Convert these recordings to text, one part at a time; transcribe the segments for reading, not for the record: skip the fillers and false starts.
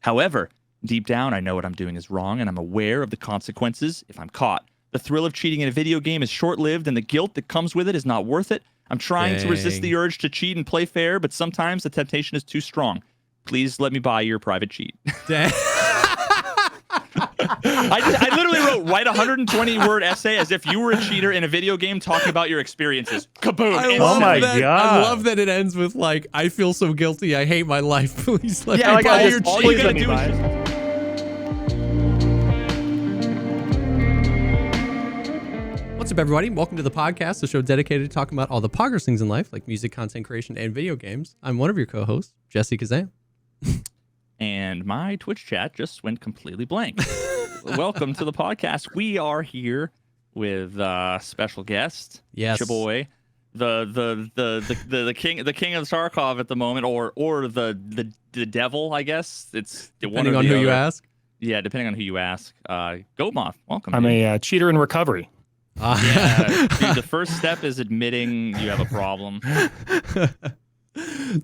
However, deep down, I know what I'm doing is wrong, and I'm aware of the consequences if I'm caught. The thrill of cheating in a video game is short-lived, and the guilt that comes with it is not worth it. I'm trying to resist the urge to cheat and play fair, but sometimes the temptation is too strong. Please let me buy your private cheat. I literally write a 120-word essay as if you were a cheater in a video game talking about your experiences. Kaboom. Oh my God. I love that it ends with like, I feel so guilty. I hate my life. Please let me buy your all cheat. you gotta do is just... What's up, everybody? Welcome to the podcast, the show dedicated to talking about all the poggers things in life, like music, content creation, and video games. I'm one of your co-hosts, JesseKazam. And my Twitch chat just went completely blank. Welcome to the podcast. We are here with special guest, yes, Chaboy, the king of Tarkov at the moment, or the devil, I guess. It's depending on who you ask. Yeah, depending on who you ask. Goatmoth, welcome. I'm a cheater in recovery. Yeah, dude, the first step is admitting you have a problem.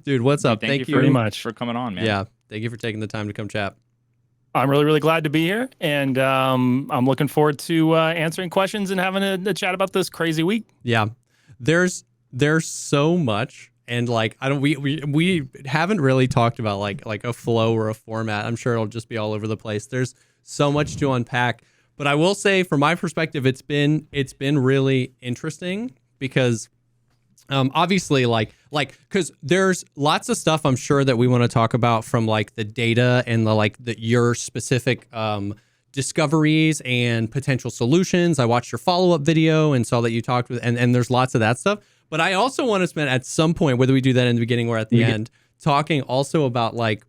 Dude, what's up? Thank you very much for coming on, man. Yeah, thank you for taking the time to come chat. I'm really glad to be here, and I'm looking forward to answering questions and having a chat about this crazy week. Yeah, there's so much, and like we haven't really talked about like a flow or a format. I'm sure it'll just be all over the place. There's so much to unpack. But I will say, from my perspective, it's been really interesting because, obviously, because there's lots of stuff I'm sure that we want to talk about from like the data and your specific discoveries and potential solutions. I watched your follow-up video and saw that you talked with, and there's lots of that stuff. But I also want to spend at some point, whether we do that in the beginning or at the end, talking also about like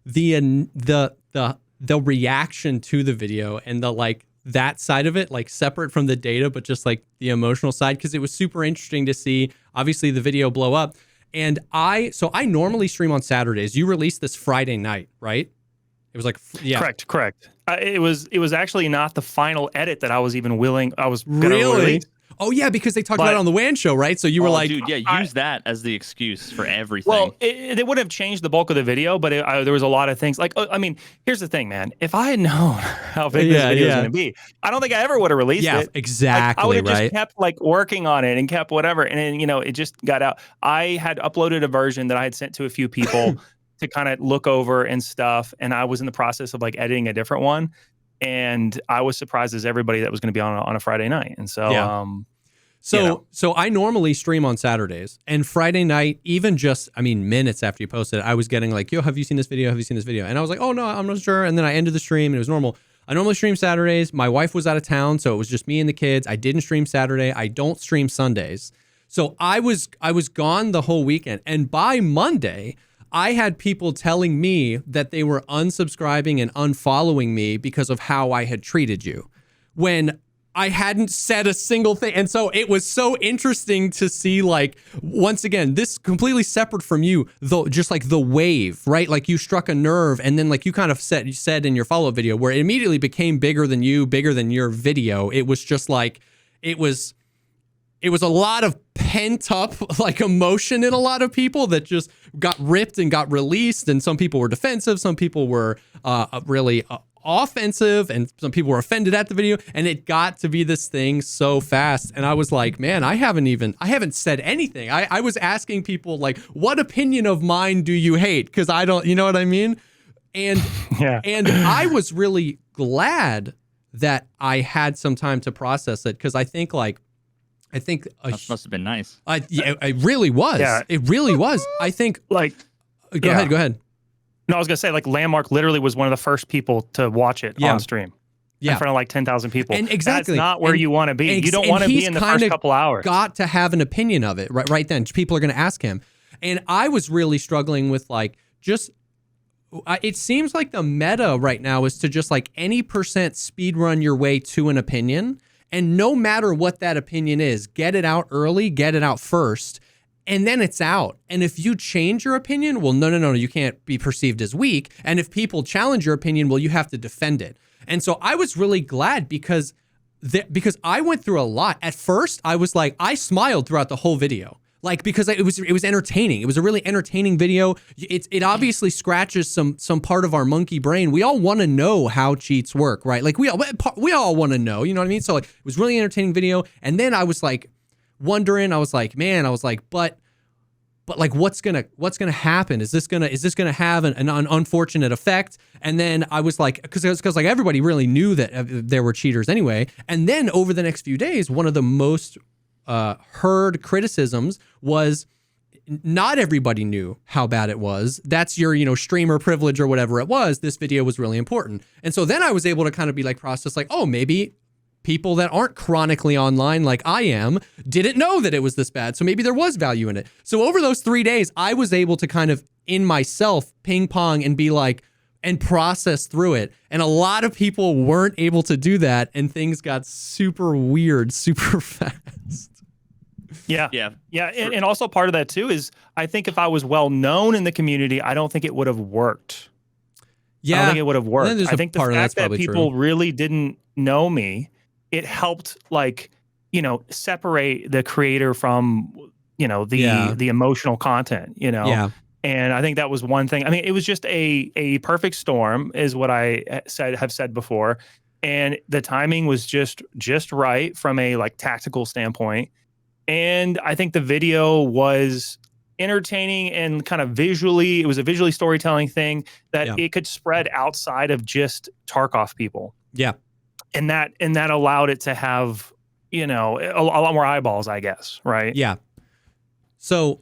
the reaction to the video and the like that side of it, like separate from the data, but just like the emotional side, because it was super interesting to see obviously the video blow up. And I normally stream on Saturdays. You released this Friday night, right? It was like, yeah, correct. It was actually not the final edit that I was even willing. I was gonna really release. Oh yeah, because they talked about it on the WAN show, right? So you were like, dude, yeah, use that as the excuse for everything. Well, it would have changed the bulk of the video, but there was a lot of things. Like, I mean, here's the thing, man. If I had known how big this video was going to be, I don't think I ever would have released it. Yeah, exactly. I would have right? just kept like working on it and kept whatever, and then it just got out. I had uploaded a version that I had sent to a few people to kind of look over and stuff, and I was in the process of like editing a different one, and I was surprised as everybody that was going to be on a Friday night, and so. Yeah. So I normally stream on Saturdays, and Friday night, even just, minutes after you posted it, I was getting like, yo, have you seen this video? Have you seen this video? And I was like, oh no, I'm not sure. And then I ended the stream and it was normal. I normally stream Saturdays. My wife was out of town, so it was just me and the kids. I didn't stream Saturday. I don't stream Sundays. So I was gone the whole weekend. And by Monday, I had people telling me that they were unsubscribing and unfollowing me because of how I had treated you, when I hadn't said a single thing. And so it was so interesting to see, like, once again, this completely separate from you, though, just like the wave, right? Like you struck a nerve, and then like you kind of said in your follow-up video where it immediately became bigger than you, bigger than your video. It was just like, it was a lot of pent up like emotion in a lot of people that just got ripped and got released. And some people were defensive. Some people were really offensive, and some people were offended at the video, and it got to be this thing so fast. And I was like, man, I haven't said anything. I was asking people like, what opinion of mine do you hate? Because I don't, you know what I mean? And yeah. And I was really glad that I had some time to process it, because I think that must have been nice. It really was. Yeah. It really was. I think like, go ahead. No, I was going to say, like, Landmark literally was one of the first people to watch it on stream. In front of like 10,000 people. And exactly. That's not where you want to be. You don't want to be in the first couple hours. Got to have an opinion of it right then. People are going to ask him. And I was really struggling with like, just, it seems like the meta right now is to just like any percent speed run your way to an opinion. And no matter what that opinion is, get it out early, get it out first. And then it's out. And if you change your opinion, well, no, you can't be perceived as weak. And if people challenge your opinion, well, you have to defend it. And so I was really glad because I went through a lot. At first, I was like, I smiled throughout the whole video. Like, because it was entertaining. It was a really entertaining video. It obviously scratches some part of our monkey brain. We all want to know how cheats work, right? Like we all want to know, you know what I mean? So like, it was really entertaining video. And then I was like wondering, but like what's gonna happen? Is this gonna have an unfortunate effect? And then I was like, because like everybody really knew that there were cheaters anyway. And then over the next few days, one of the most heard criticisms was not everybody knew how bad it was. That's your, streamer privilege or whatever it was. This video was really important. And so then I was able to kind of be like process like, oh, maybe people that aren't chronically online like I am didn't know that it was this bad. So maybe there was value in it. So over those 3 days, I was able to kind of in myself ping pong and be like, and process through it. And a lot of people weren't able to do that. And things got super weird, super fast. Yeah. And also part of that too is I think if I was well known in the community, I don't think it would have worked. Yeah. I don't think it would have worked. I think the part fact that people true. really didn't know me, it helped separate the creator from, the emotional content, Yeah. And I think that was one thing. I mean, it was just a perfect storm is what I have said before. And the timing was just right from a tactical standpoint. And I think the video was entertaining and kind of it was a visually storytelling thing that it could spread outside of just Tarkov people. Yeah. And that allowed it to have, a lot more eyeballs, I guess. Right. Yeah. So,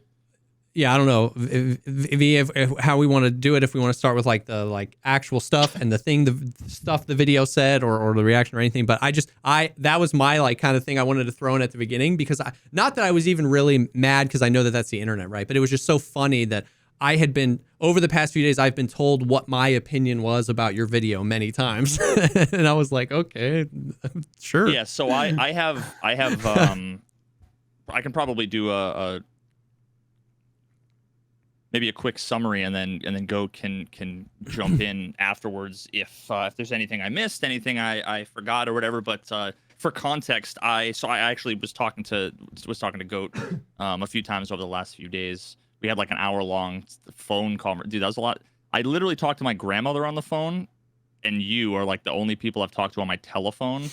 yeah, I don't know if how we want to do it. If we want to start with the actual stuff and the stuff the video said or the reaction or anything. But that was my kind of thing I wanted to throw in at the beginning because not that I was even really mad because I know that that's the internet, right? But it was just so funny that I had been over the past few days, I've been told what my opinion was about your video many times. And I was like, okay, sure. Yeah. So I have I can probably do maybe a quick summary and then Go can jump in afterwards if there's anything I missed, anything I forgot or whatever. But for context, I actually was talking to Goat a few times over the last few days. We had an hour-long phone call. Dude, that was a lot. I literally talked to my grandmother on the phone, and you are the only people I've talked to on my telephone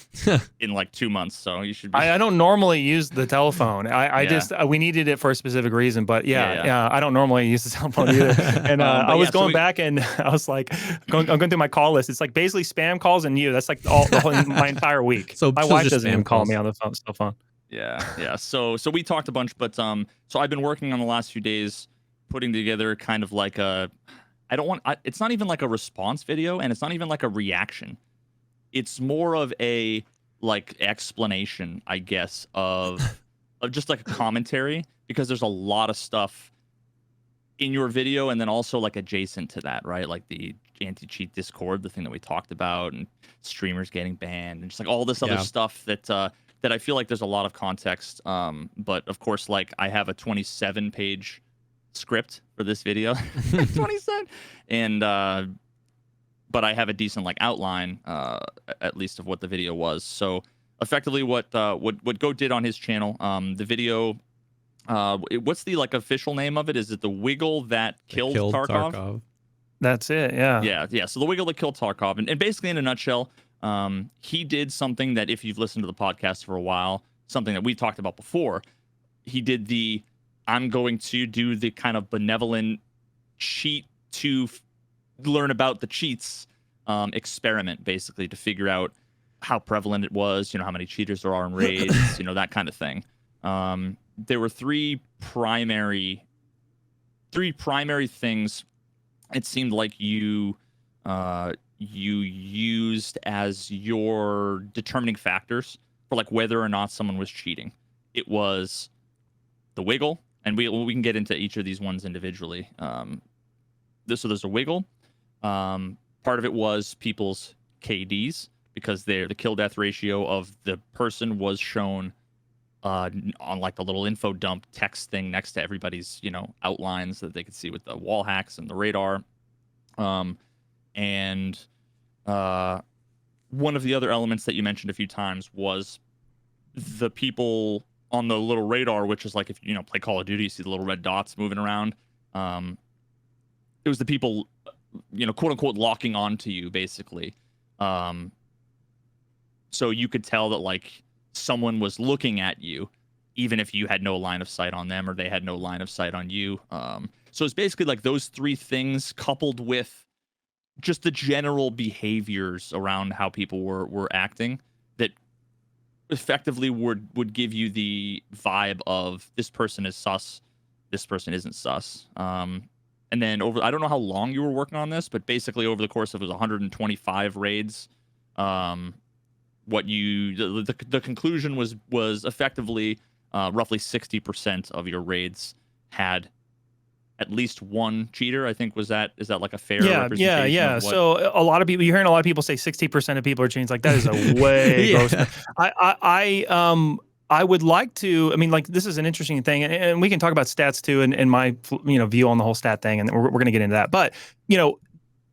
in 2 months. So you should be... I don't normally use the telephone. I just we needed it for a specific reason. But yeah, I don't normally use the cell phone either. And I was going back and I was I'm going through my call list. It's basically spam calls and you. That's my entire week. So my wife doesn't even call me on the cell phone. Yeah. So we talked a bunch, but so I've been working on the last few days putting together kind of it's not even a response video and it's not even a reaction. It's more of a explanation, I guess, of just a commentary because there's a lot of stuff in your video and then also adjacent to that, right? The anti-cheat Discord, the thing that we talked about, and streamers getting banned and just all this other stuff that I feel there's a lot of context. But of course, I have a 27-page script for this video, 27, and but I have a decent outline, at least of what the video was. So effectively, what Go did on his channel, the video, what's the official name of it? Is it the wiggle that killed Tarkov? That's it. Yeah. Yeah. So the wiggle that killed Tarkov, and basically in a nutshell. He did something that if you've listened to the podcast for a while, something that we talked about before, he did I'm going to do the kind of benevolent cheat to learn about the cheats experiment, basically, to figure out how prevalent it was, how many cheaters there are in raids, that kind of thing. There were three primary things it seemed like you used as your determining factors for whether or not someone was cheating. It was the wiggle, and we can get into each of these ones individually. So there's a wiggle. Part of it was people's KDs because the kill death ratio of the person was shown on the little info dump text thing next to everybody's outlines that they could see with the wall hacks and the radar. And one of the other elements that you mentioned a few times was the people on the little radar, which is like if you play Call of Duty, you see the little red dots moving around. It was the people, quote unquote, locking onto you basically. So you could tell that like someone was looking at you, even if you had no line of sight on them or they had no line of sight on you. So it's basically like those three things coupled with just the general behaviors around how people were acting that effectively would give you the vibe of this person is sus, this person isn't sus. And then I don't know how long you were working on this, but basically over the course of it was 125 raids. The conclusion was effectively roughly 60% of your raids had at least one cheater. I think is that like a fair representation? Yeah. So a lot of people, you're hearing a lot of people say 60% of people are cheating. Like that is a way gross. I would like to, I mean, like this is an interesting thing, and we can talk about stats too, and my view on the whole stat thing, and we're going to get into that. But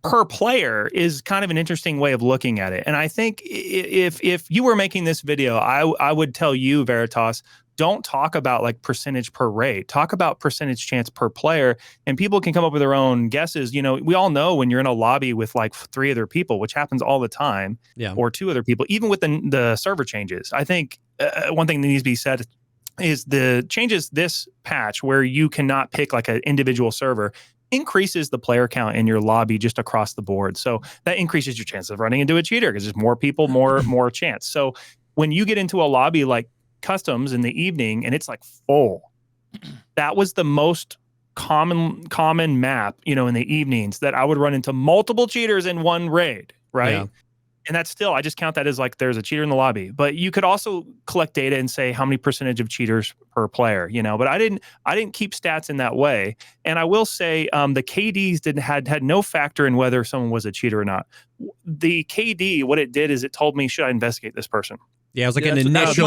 per player is kind of an interesting way of looking at it. And I think if you were making this video, I would tell you, Veritas, don't talk about like percentage per raid. Talk about percentage chance per player, and people can come up with their own guesses. We all know when you're in a lobby with like 3 other people, which happens all the time, or 2 other people, even with the server changes. I think one thing that needs to be said is the changes this patch where you cannot pick like an individual server increases the player count in your lobby just across the board. So that increases your chance of running into a cheater because there's more people, more chance. So when you get into a lobby like customs in the evening and it's like full, that was the most common map, in the evenings that I would run into multiple cheaters in one raid, right? Yeah. And that's still, I just count that as like there's a cheater in the lobby. But you could also collect data and say how many percentage of cheaters per player, but I didn't keep stats in that way. And I will say the KDs had no factor in whether someone was a cheater or not. The KD, what it did is it told me, should I investigate this person? Yeah, it was like an initial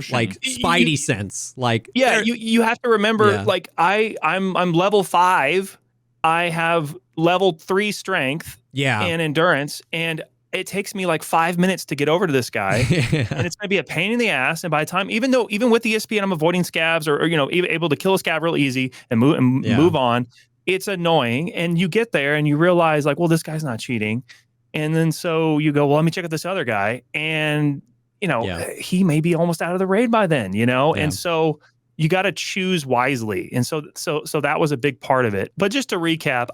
like spidey sense. Like you have to remember, like I'm level 5, I have level 3 strength and endurance, and it takes me like 5 minutes to get over to this guy, and it's going to be a pain in the ass. And by the time, even with the ESP, and I'm avoiding scavs or able to kill a scav real easy and move on, it's annoying. And you get there and you realize like, well, this guy's not cheating, and then so you go, well, let me check out this other guy, and he may be almost out of the raid by then, and so you got to choose wisely. And so that was a big part of it. But just to recap,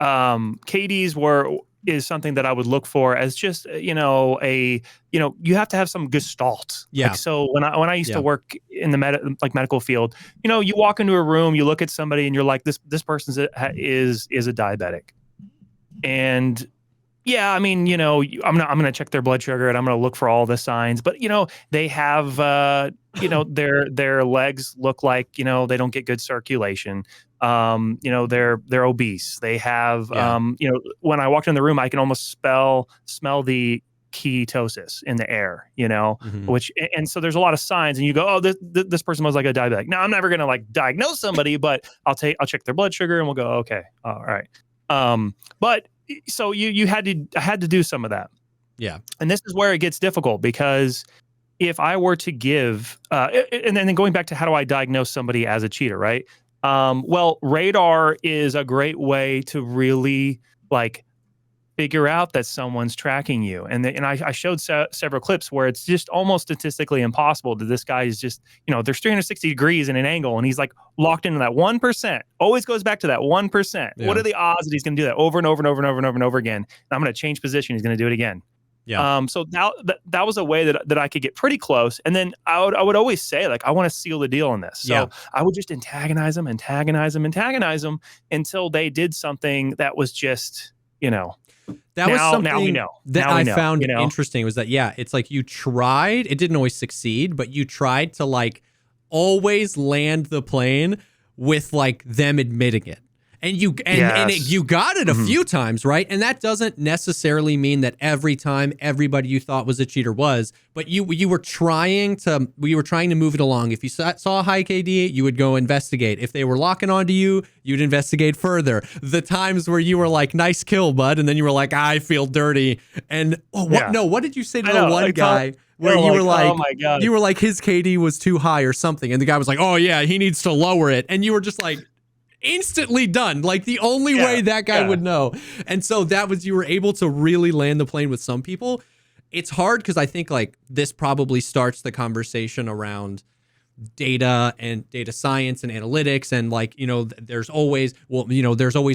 KDs is something that I would look for as just, you have to have some gestalt. Yeah. Like, so when I used to work in the medical field, you walk into a room, you look at somebody and you're like, this person is a diabetic. And yeah, I mean, I'm going to check their blood sugar and I'm going to look for all the signs, but they have, their legs look like, they don't get good circulation. They're obese. They have, when I walked in the room, I can almost smell the ketosis in the air, which, and so there's a lot of signs and you go, oh, this person was like a diabetic. Now I'm never going to like diagnose somebody, but I'll check their blood sugar and we'll go, okay, all right. But so I had to do some of that. Yeah. And this is where it gets difficult because if I were to give, and then going back to how do I diagnose somebody as a cheater, right? Well, radar is a great way to really like figure out that someone's tracking you. And I showed several clips where it's just almost statistically impossible that this guy is just, there's 360 degrees in an angle and he's like locked into that 1%. Always goes back to that 1%. Yeah. What are the odds that he's going to do that over and over and over and over and over and over again? And I'm going to change position. He's going to do it again. Yeah. So now that was a way that I could get pretty close. And then I would always say, like, I want to seal the deal on this. So I would just antagonize them until they did something that was just, That was something now we know. That I found interesting was that, it's like you tried, it didn't always succeed, but you tried to like always land the plane with like them admitting it. And you got it a few times, right? And that doesn't necessarily mean that every time everybody you thought was a cheater was, but you were trying to move it along. If you saw a high KD, you would go investigate. If they were locking onto you, you'd investigate further. The times where you were like, "Nice kill, bud," and then you were like, "I feel dirty." And what did you say to the one guy? Where you were like, oh my God. You were like, his KD was too high or something, and the guy was like, "Oh yeah, he needs to lower it," and you were just like, instantly done. Like the only way that guy would know. And so you were able to really land the plane with some people. It's hard because I think like this probably starts the conversation around data and data science and analytics. And like, there's always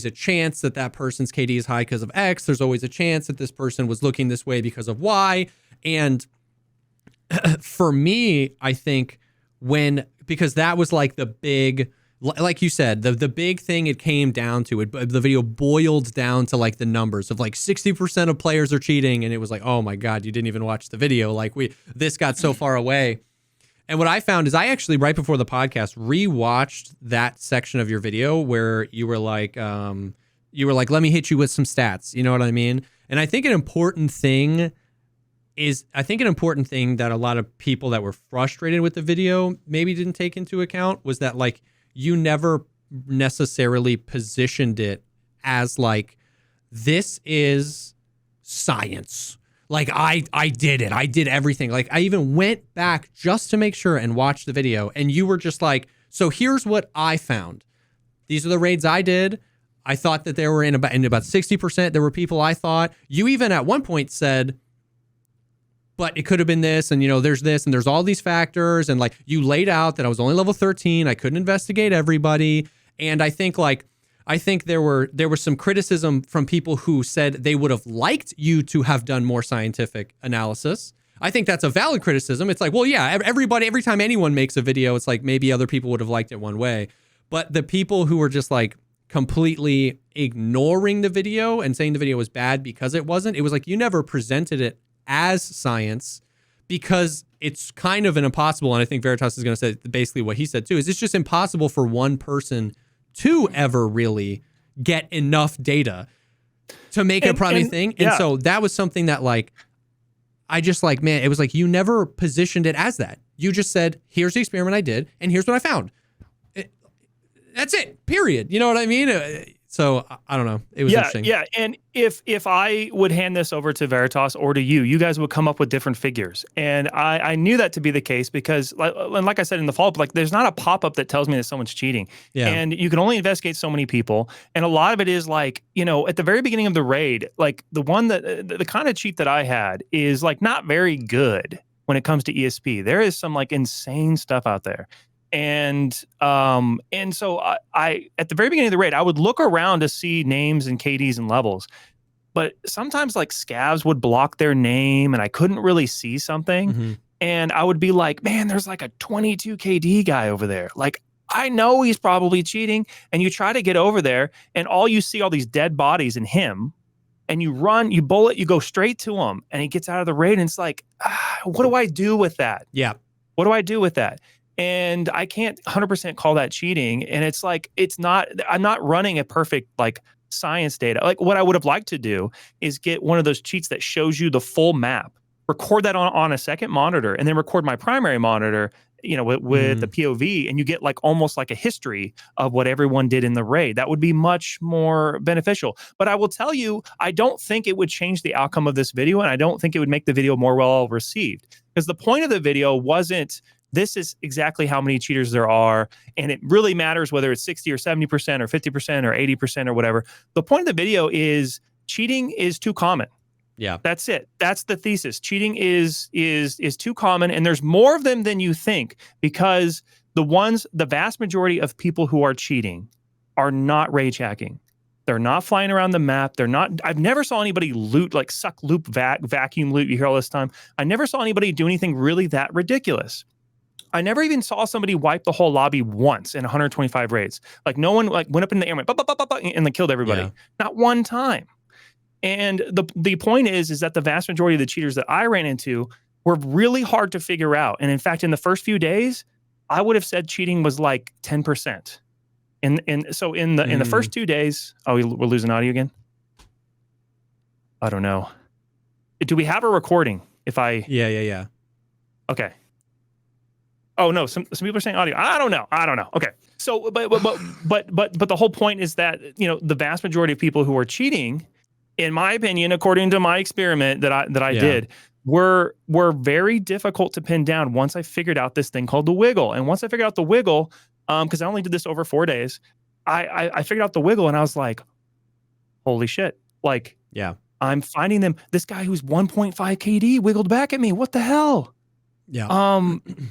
a chance that person's KD is high because of X. There's always a chance that this person was looking this way because of Y. And for me, I think because that was like the big, like you said, the big thing it came down to, the video boiled down to like the numbers of like 60% of players are cheating. And it was like, oh my God, you didn't even watch the video. Like this got so far away. And what I found is I actually, right before the podcast, rewatched that section of your video where you were like, let me hit you with some stats. You know what I mean? And I think an important thing that a lot of people that were frustrated with the video maybe didn't take into account was that like, you never necessarily positioned it as like, this is science. Like I did it. I did everything. Like I even went back just to make sure and watch the video. And you were just like, so here's what I found. These are the raids I did. I thought that there were in about 60%, there were people I thought. You even at one point said, but it could have been this, and there's this, and there's all these factors, and like you laid out that I was only level 13, I couldn't investigate everybody, and I think there was some criticism from people who said they would have liked you to have done more scientific analysis. I think that's a valid criticism. It's like, well, yeah, every time anyone makes a video, it's like maybe other people would have liked it one way, but the people who were just like completely ignoring the video and saying the video was bad because it wasn't, it was like you never presented it as science because it's kind of an impossible, and I think Veritas is going to say basically what he said too, is it's just impossible for one person to ever really get enough data to make a primary thing. And so that was something that like, I just like, man, it was like you never positioned it as that. You just said, here's the experiment I did, and here's what I found. That's it, period. You know what I mean? So I don't know. It was interesting. Yeah. And if I would hand this over to Veritas or to you guys would come up with different figures. And I knew that to be the case because like I said in the follow-up, like there's not a pop-up that tells me that someone's cheating. Yeah. And you can only investigate so many people. And a lot of it is like, at the very beginning of the raid, like the one the kind of cheat that I had is like not very good when it comes to ESP. There is some like insane stuff out there. And so I at the very beginning of the raid, I would look around to see names and KDs and levels, but sometimes like scavs would block their name and I couldn't really see something. Mm-hmm. And I would be like, man, there's like a 22 KD guy over there. Like, I know he's probably cheating. And you try to get over there and all you see all these dead bodies in him. And you run, you bullet, you go straight to him and he gets out of the raid. And it's like, what do I do with that? Yeah. What do I do with that? And I can't 100% call that cheating. And it's like, I'm not running a perfect like science data. Like what I would have liked to do is get one of those cheats that shows you the full map, record that on a second monitor and then record my primary monitor, with the POV, and you get like almost like a history of what everyone did in the raid. That would be much more beneficial. But I will tell you, I don't think it would change the outcome of this video. And I don't think it would make the video more well received because the point of the video wasn't, this is exactly how many cheaters there are. And it really matters whether it's 60 or 70% or 50% or 80% or whatever. The point of the video is cheating is too common. Yeah. That's it. That's the thesis. Cheating is too common. And there's more of them than you think because the vast majority of people who are cheating are not rage hacking. They're not flying around the map. I've never saw anybody loot, like suck loop, vacuum loot. You hear all this time. I never saw anybody do anything really that ridiculous. I never even saw somebody wipe the whole lobby once in 125 raids. Like no one like went up in the air and went, and they killed everybody. Yeah. Not one time. And the point is that the vast majority of the cheaters that I ran into were really hard to figure out. And in fact, in the first few days, I would have said cheating was like 10%. And so in the first 2 days, we're losing audio again. I don't know. Do we have a recording? If I Yeah. Okay. Oh no, some people are saying audio. I don't know. Okay. So but the whole point is that, you know, the vast majority of people who are cheating, in my opinion, according to my experiment that I did, were very difficult to pin down once I figured out this thing called the wiggle. And once I figured out the wiggle, because I only did this over 4 days, I figured out the wiggle and I was like, holy shit. Like, yeah. I'm finding them. This guy who's 1.5 KD wiggled back at me. What the hell? Yeah.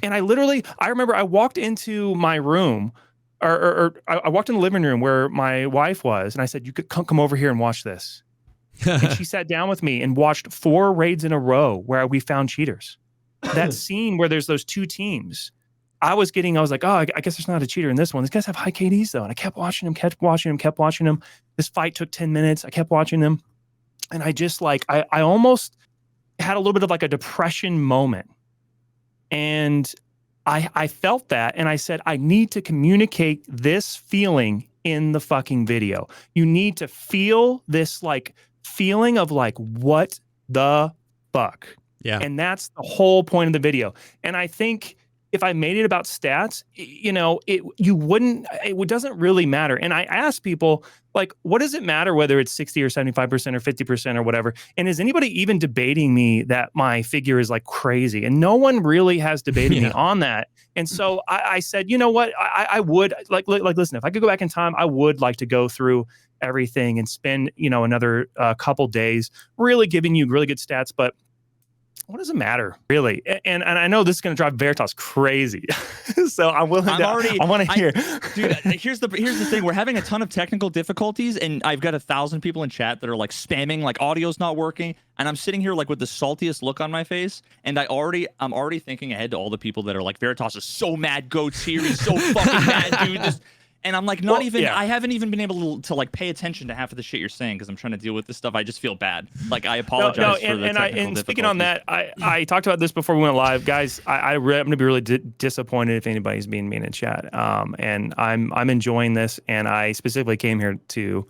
And I remember I walked into my room, or I walked in the living room where my wife was, and I said, "You could come over here and watch this." And she sat down with me and watched 4 raids in a row where we found cheaters. That scene where there's those 2 teams, I was like, oh, I guess there's not a cheater in this one. These guys have high KDs though, and I kept watching them. This fight took 10 minutes. I kept watching them, and I just like I almost had a little bit of like a depression moment. And I felt that, and I said, I need to communicate this feeling in the fucking video. You need to feel this like feeling of like, what the fuck? Yeah. And that's the whole point of the video. And I think if I made it about stats, you know, it doesn't really matter. And I ask people, like, what does it matter whether it's 60 or 75% or 50% or whatever? And is anybody even debating me that my figure is like crazy? And no one really has debated me on that. And so I said, you know what? I would like, listen, if I could go back in time, I would like to go through everything and spend, you know, another couple days really giving you really good stats. But what does it matter, really? And I know this is going to drive Veritas crazy, so I want to hear. Dude, here's the thing: we're having a ton of technical difficulties, and I've got 1,000 people in chat that are like spamming, like audio's not working, and I'm sitting here like with the saltiest look on my face, and I'm already thinking ahead to all the people that are like, Veritas is so mad, goats here, he's so fucking mad, dude. And I'm like, I haven't even been able to like pay attention to half of the shit you're saying because I'm trying to deal with this stuff. I just feel bad. Like, I apologize for the technical difficulties. Speaking on that, I talked about this before we went live, guys. I'm going to be really disappointed if anybody's being mean in chat. And I'm enjoying this, and I specifically came here to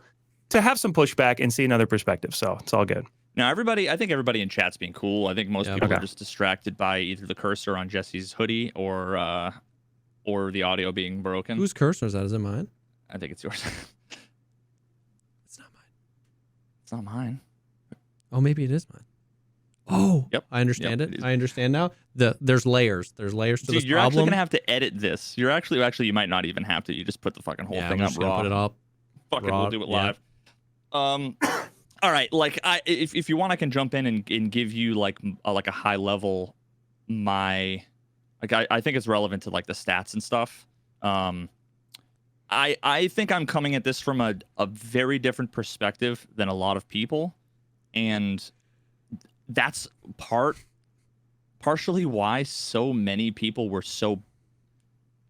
have some pushback and see another perspective. So it's all good. Now, I think everybody in chat's being cool. I think most people are just distracted by either the cursor on Jesse's hoodie or the audio being broken. Whose cursor is that? Is it mine? I think it's yours. It's not mine. It's not mine. Oh, maybe it is mine. Oh, yep. I understand it. I understand now. There's layers. There's layers to this you're problem. Actually gonna have to edit this. You're actually you might not even have to. You just put the fucking whole thing up raw. Put it up. Fuck it, we'll do it live. All right. Like, if you want, I can jump in and give you like a high level I think it's relevant to like the stats and stuff. I think I'm coming at this from a very different perspective than a lot of people, and that's partially why so many people were so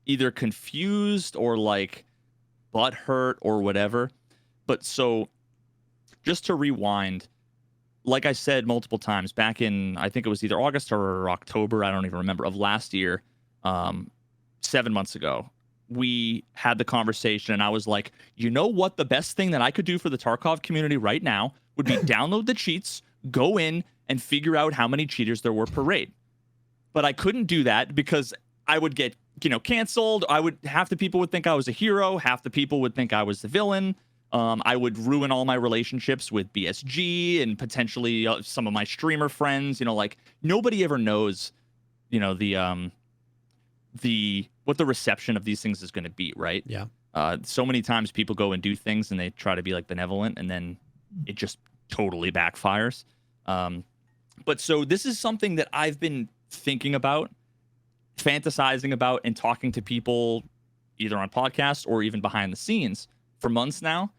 either confused or like butthurt or whatever. But so just to rewind, like I said multiple times back in, I think it was either August or October, I don't even remember, of last year, 7 months ago, we had the conversation, and I was like, you know what? The best thing that I could do for the Tarkov community right now would be download the cheats, go in, and figure out how many cheaters there were per raid. But I couldn't do that because I would get, canceled. Half the people would think I was a hero. Half the people would think I was the villain. I would ruin all my relationships with BSG and potentially some of my streamer friends. Like, nobody ever knows, what the reception of these things is going to be, right? Yeah. So many times people go and do things and they try to be like benevolent, and then it just totally backfires. But so this is something that I've been thinking about, fantasizing about, and talking to people either on podcasts or even behind the scenes for months now.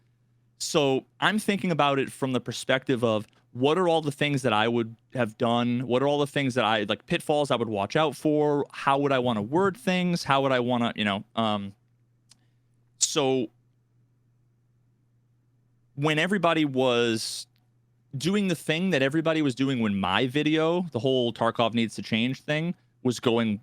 So I'm thinking about it from the perspective of what are all the things that I would have done? What are all the things that I like, pitfalls I would watch out for? How would I want to word things? How would I want to, so when everybody was doing the thing that everybody was doing when my video, the whole Tarkov needs to change thing, was going,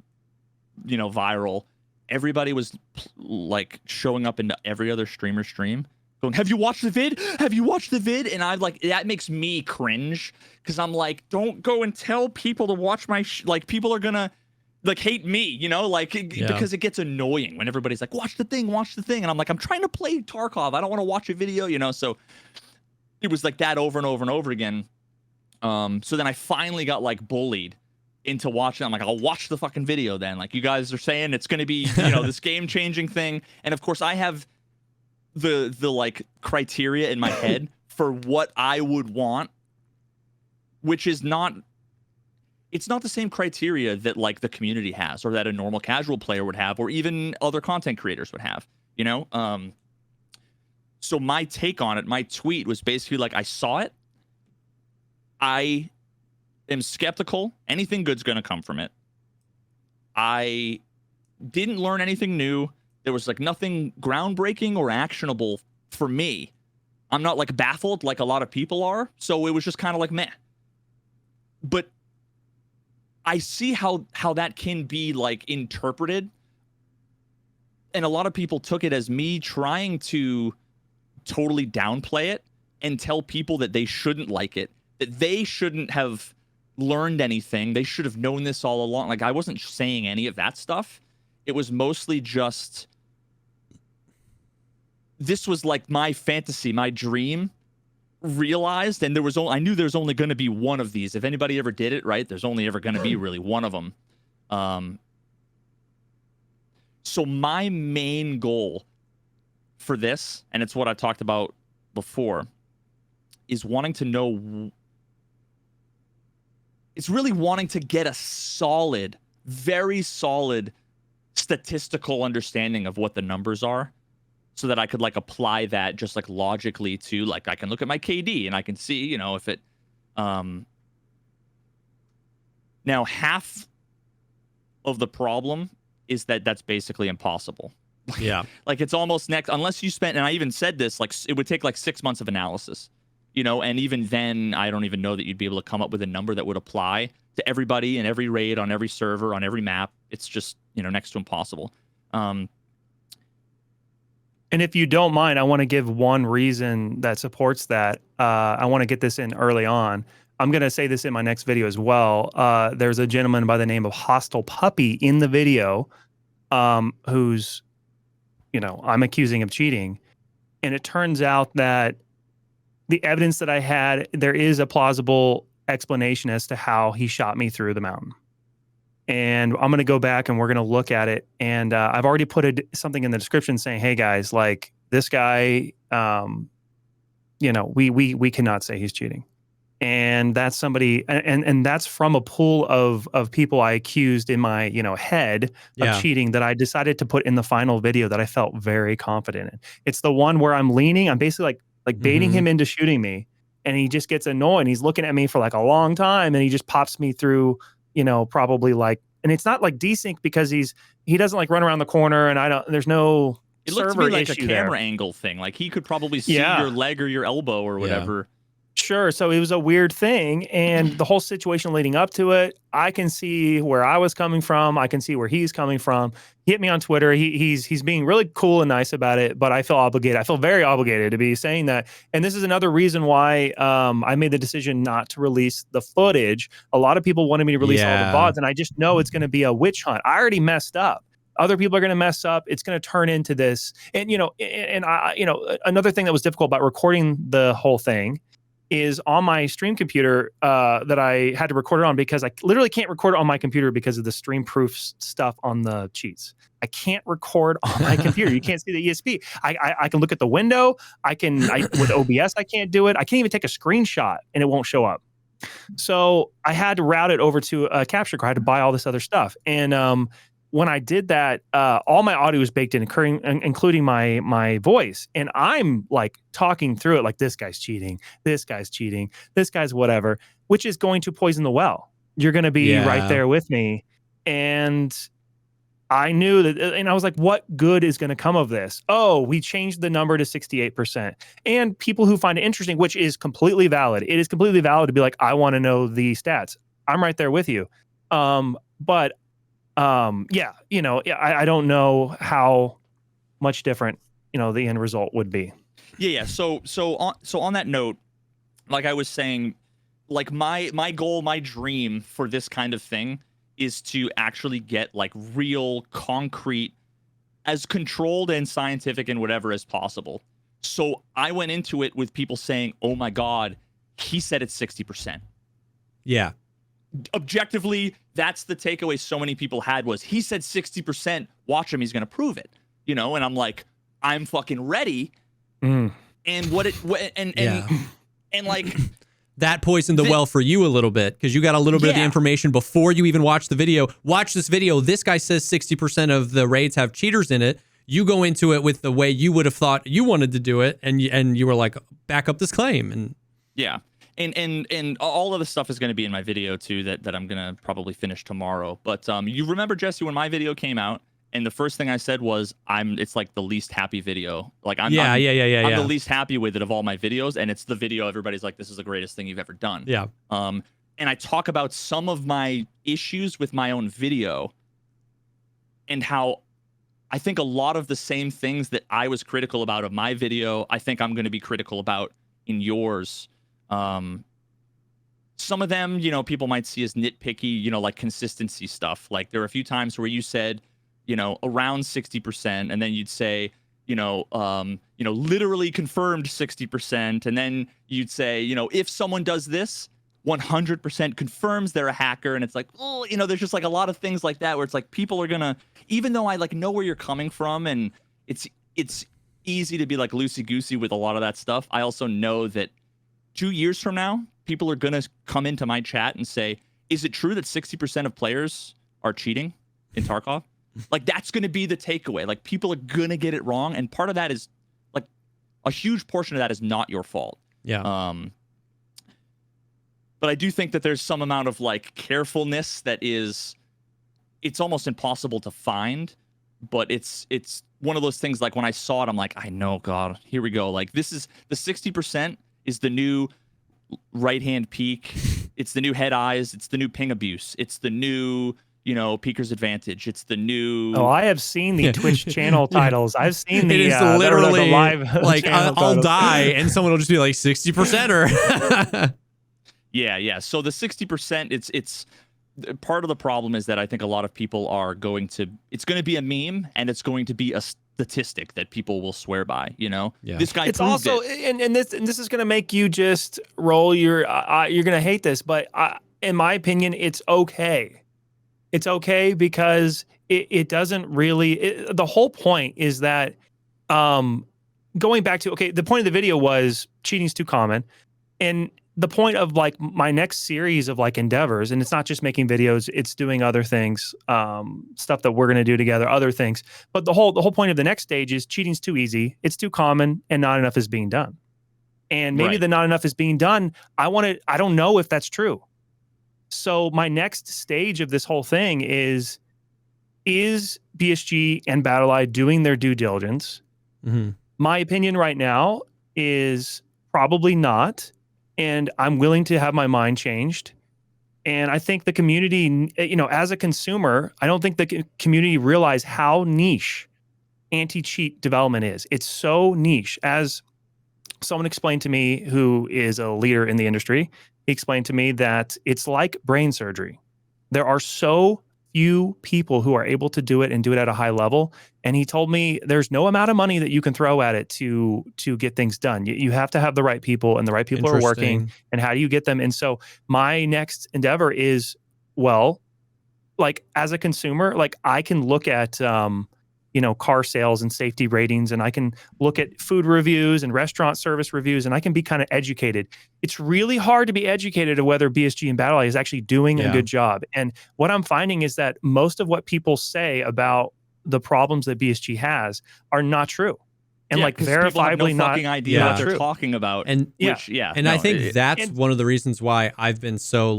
viral, everybody was like showing up into every other streamer stream going, have you watched the vid? Have you watched the vid? And I'm like, that makes me cringe because I'm like, don't go and tell people to watch my like people are gonna like hate me, you know, like because it gets annoying when everybody's like, watch the thing, and I'm like, I'm trying to play Tarkov, I don't want to watch a video, you know. So it was like that over and over and over again. So then I finally got like bullied into watching. I'm like, I'll watch the fucking video then. Like, you guys are saying it's going to be, you know, this game-changing thing. And of course I have the like criteria in my head for what I would want, which is not, it's not the same criteria that like the community has or that a normal casual player would have or even other content creators would have, you know? So my take on it, my tweet was basically like, I saw it. I am skeptical. Anything good's going to come from it. I didn't learn anything new. There was like nothing groundbreaking or actionable for me. I'm not like baffled like a lot of people are. So it was just kind of like meh. But I see how that can be like interpreted. And a lot of people took it as me trying to totally downplay it and tell people that they shouldn't like it, that they shouldn't have learned anything. They should have known this all along. Like, I wasn't saying any of that stuff. It was mostly just, this was like my fantasy, my dream realized. And there was I knew there's only going to be one of these. If anybody ever did it, right, there's only ever going to be really one of them. So my main goal for this, and it's what I talked about before, is wanting to know, it's really wanting to get a solid, very solid statistical understanding of what the numbers are, so that I could like apply that just like logically to, like, I can look at my KD and I can see, you know, if it now half of the problem is that that's basically impossible. Yeah. Like, it's almost next, unless you spent, and I even said this, like, it would take like 6 months of analysis, you know, and even then, I don't even know that you'd be able to come up with a number that would apply to everybody in every raid, on every server, on every map. It's just, you know, next to impossible. And if you don't mind, I want to give one reason that supports that. I want to get this in early on. I'm going to say this in my next video as well. There's a gentleman by the name of Hostile Puppy in the video, who's, you know, I'm accusing of cheating. And it turns out that the evidence that I had, there is a plausible explanation as to how he shot me through the mountain. And I'm going to go back and we're going to look at it. And I've already put something in the description saying, hey guys, like, this guy, you know, we cannot say he's cheating. And that's somebody, and that's from a pool of people I accused in my, you know, head of cheating, that I decided to put in the final video that I felt very confident in. It's the one where I'm leaning, I'm basically like baiting him into shooting me, and he just gets annoyed and he's looking at me for like a long time, and he just pops me through, you know, probably like, and it's not like desync because he doesn't like run around the corner, and there's no it looked to me like a camera angle thing. Like, he could probably see your leg or your elbow or whatever. Sure. So it was a weird thing. And the whole situation leading up to it, I can see where I was coming from. I can see where he's coming from. He hit me on Twitter. He's being really cool and nice about it, but I feel obligated. I feel very obligated to be saying that. And this is another reason why I made the decision not to release the footage. A lot of people wanted me to release all the VODs, and I just know it's going to be a witch hunt. I already messed up. Other people are going to mess up. It's going to turn into this. And, you know, another thing that was difficult about recording the whole thing is on my stream computer that I had to record it on, because I literally can't record it on my computer because of the stream proof stuff on the cheats. I can't record on my computer. You can't see the ESP. I can look at the window. With OBS, I can't do it. I can't even take a screenshot and it won't show up. So I had to route it over to a capture card. I had to buy all this other stuff. And when I did that, all my audio was baked in, including my voice. And I'm like talking through it like, this guy's cheating, this guy's cheating, this guy's whatever, which is going to poison the well. You're going to be right there with me. And I knew that, and I was like, what good is going to come of this? Oh, we changed the number to 68%. And people who find it interesting, which is completely valid. It is completely valid to be like, I want to know the stats. I'm right there with you. But yeah, I don't know how much different, the end result would be. Yeah. So on that note, like I was saying, like my goal, my dream for this kind of thing is to actually get like real concrete, as controlled and scientific and whatever as possible. So I went into it with people saying, "Oh my God, he said it's 60%." Yeah. Objectively, that's the takeaway so many people had was he said 60%. Watch him, he's gonna prove it. And I'm like, I'm fucking ready. And like that poisoned the well for you a little bit because you got a little bit of the information before you even watch the video. Watch this video. This guy says 60% of the raids have cheaters in it. You go into it with the way you would have thought you wanted to do it, and you were like, back up this claim. And yeah. And all of the stuff is going to be in my video too that I'm going to probably finish tomorrow. But you remember, Jesse, when my video came out, and the first thing I said was, it's like the least happy video. Like I'm the least happy with it of all my videos, and it's the video everybody's like, this is the greatest thing you've ever done. Yeah. And I talk about some of my issues with my own video and how I think a lot of the same things that I was critical about of my video, I think I'm going to be critical about in yours. Some of them, people might see as nitpicky, like consistency stuff. Like there are a few times where you said, around 60%, and then you'd say, literally confirmed 60%, and then you'd say, if someone does this, 100% confirms they're a hacker, and it's like, oh, there's just like a lot of things like that where it's like people are gonna, even though I like know where you're coming from, and it's easy to be like loosey-goosey with a lot of that stuff. I also know that 2 years from now, people are gonna come into my chat and say, is it true that 60% of players are cheating in Tarkov? Like that's going to be the takeaway. Like people are going to get it wrong. And part of that is like a huge portion of that is not your fault. Yeah. But I do think that there's some amount of like carefulness that it's almost impossible to find, but it's one of those things. Like when I saw it, I'm like, I know, God, here we go. Like this is the 60% is the new right-hand peek. It's the new head eyes. It's the new ping abuse. It's the new, Peeker's advantage. It's the new. Oh, I have seen the Twitch channel titles. I've seen the. It is literally the live like I'll die, and someone will just be like 60%er. Yeah. So the 60%, it's part of the problem is that I think a lot of people are it's going to be a meme, and it's going to be a statistic that people will swear by. Yeah. This guy. It's also and this is going to make you just roll your. You're going to hate this, but in my opinion, it's okay. It's okay because it doesn't really. The whole point is that going back to the point of the video was cheating's too common, and the point of like my next series of like endeavors, and it's not just making videos, it's doing other things, stuff that we're going to do together, other things. But the whole point of the next stage is cheating's too easy, it's too common, and not enough is being done. And maybe the not enough is being done. I don't know if that's true. So my next stage of this whole thing is BSG and BattleEye doing their due diligence? Mm-hmm. My opinion right now is probably not. And I'm willing to have my mind changed. And I think the community, as a consumer, I don't think the community realize how niche anti-cheat development is. It's so niche. As someone explained to me who is a leader in the industry, he explained to me that it's like brain surgery. There are so few people who are able to do it and do it at a high level. And he told me there's no amount of money that you can throw at it to get things done. You have to have the right people, and the right people are working. And how do you get them? And so my next endeavor is, like as a consumer, like I can look at car sales and safety ratings, and I can look at food reviews and restaurant service reviews, and I can be kind of educated. It's really hard to be educated of whether BSG and BattleEye is actually doing a good job. And what I'm finding is that most of what people say about the problems that BSG has are not true. and like 'cause people have verifiably no not fucking idea Yeah. what they're true. talking about. And which, and I think that's one of the reasons why I've been so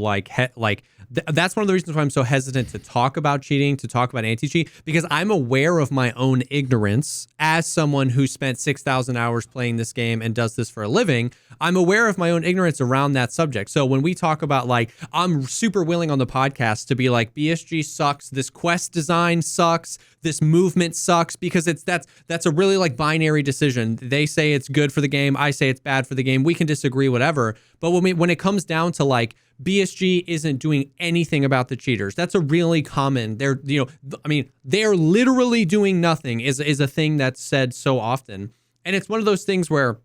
that's one of the reasons why I'm so hesitant to talk about cheating, to talk about anti-cheat, because I'm aware of my own ignorance as someone who spent 6,000 hours playing this game and does this for a living. I'm aware of my own ignorance around that subject. So when we talk about I'm super willing on the podcast to be like, BSG sucks, this quest design sucks, this movement sucks, because that's a really binary decision. They say it's good for the game, I say it's bad for the game. We can disagree, whatever. But when it comes down to BSG isn't doing anything about the cheaters, that's a really common. They're literally doing nothing is a thing that's said so often, and it's one of those things where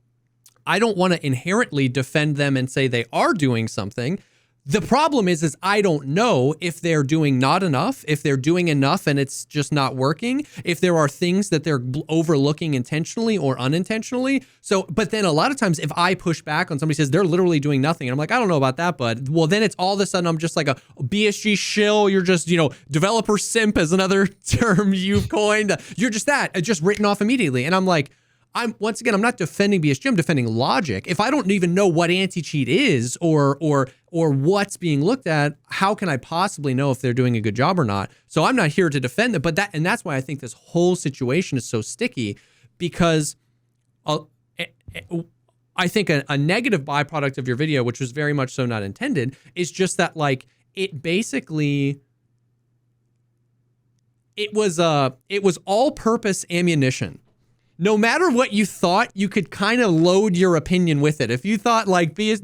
I don't want to inherently defend them and say they are doing something. The problem is I don't know if they're doing not enough, if they're doing enough and it's just not working, if there are things that they're overlooking intentionally or unintentionally. So, but then a lot of times if I push back on somebody says they're literally doing nothing, and I'm like, I don't know about that, bud. Well, then it's all of a sudden I'm just like a BSG shill. You're just, developer simp is another term you've coined. You're just just written off immediately. And I'm like, I'm not defending BSG, I'm defending logic. If I don't even know what anti-cheat is or what's being looked at, how can I possibly know if they're doing a good job or not? So I'm not here to defend them, but that's why I think this whole situation is so sticky, because I think a negative byproduct of your video, which was very much so not intended, is just that it basically it was all-purpose ammunition. No matter what you thought, you could kind of load your opinion with it. If you thought this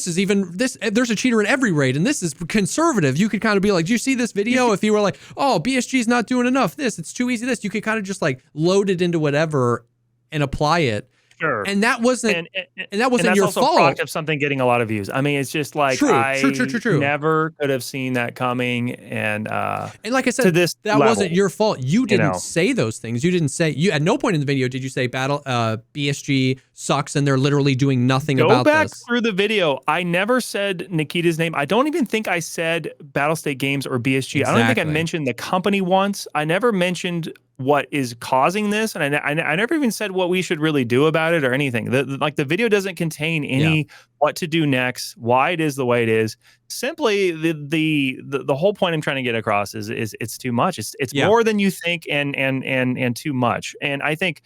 is even this, there's a cheater in every raid, and this is conservative, you could kind of be like, do you see this video? If you were like, oh, BSG's not doing enough, it's too easy, you could kind of just load it into whatever and apply it. Sure. And that wasn't your fault. That's also a product of something getting a lot of views. I mean, it's just True. Never could have seen that coming. And like I said, that wasn't your fault. You didn't say those things. You didn't say, at no point in the video did you say BSG sucks and they're literally doing nothing about this. Go back through the video. I never said Nikita's name. I don't even think I said Battlestate Games or BSG. Exactly. I don't even think I mentioned the company once. I never mentioned what is causing this, and I never even said what we should really do about it or anything. The video doesn't contain any what to do next, why it is the way it is. Simply the whole point I'm trying to get across is it's too much. It's more than you think and too much. And I think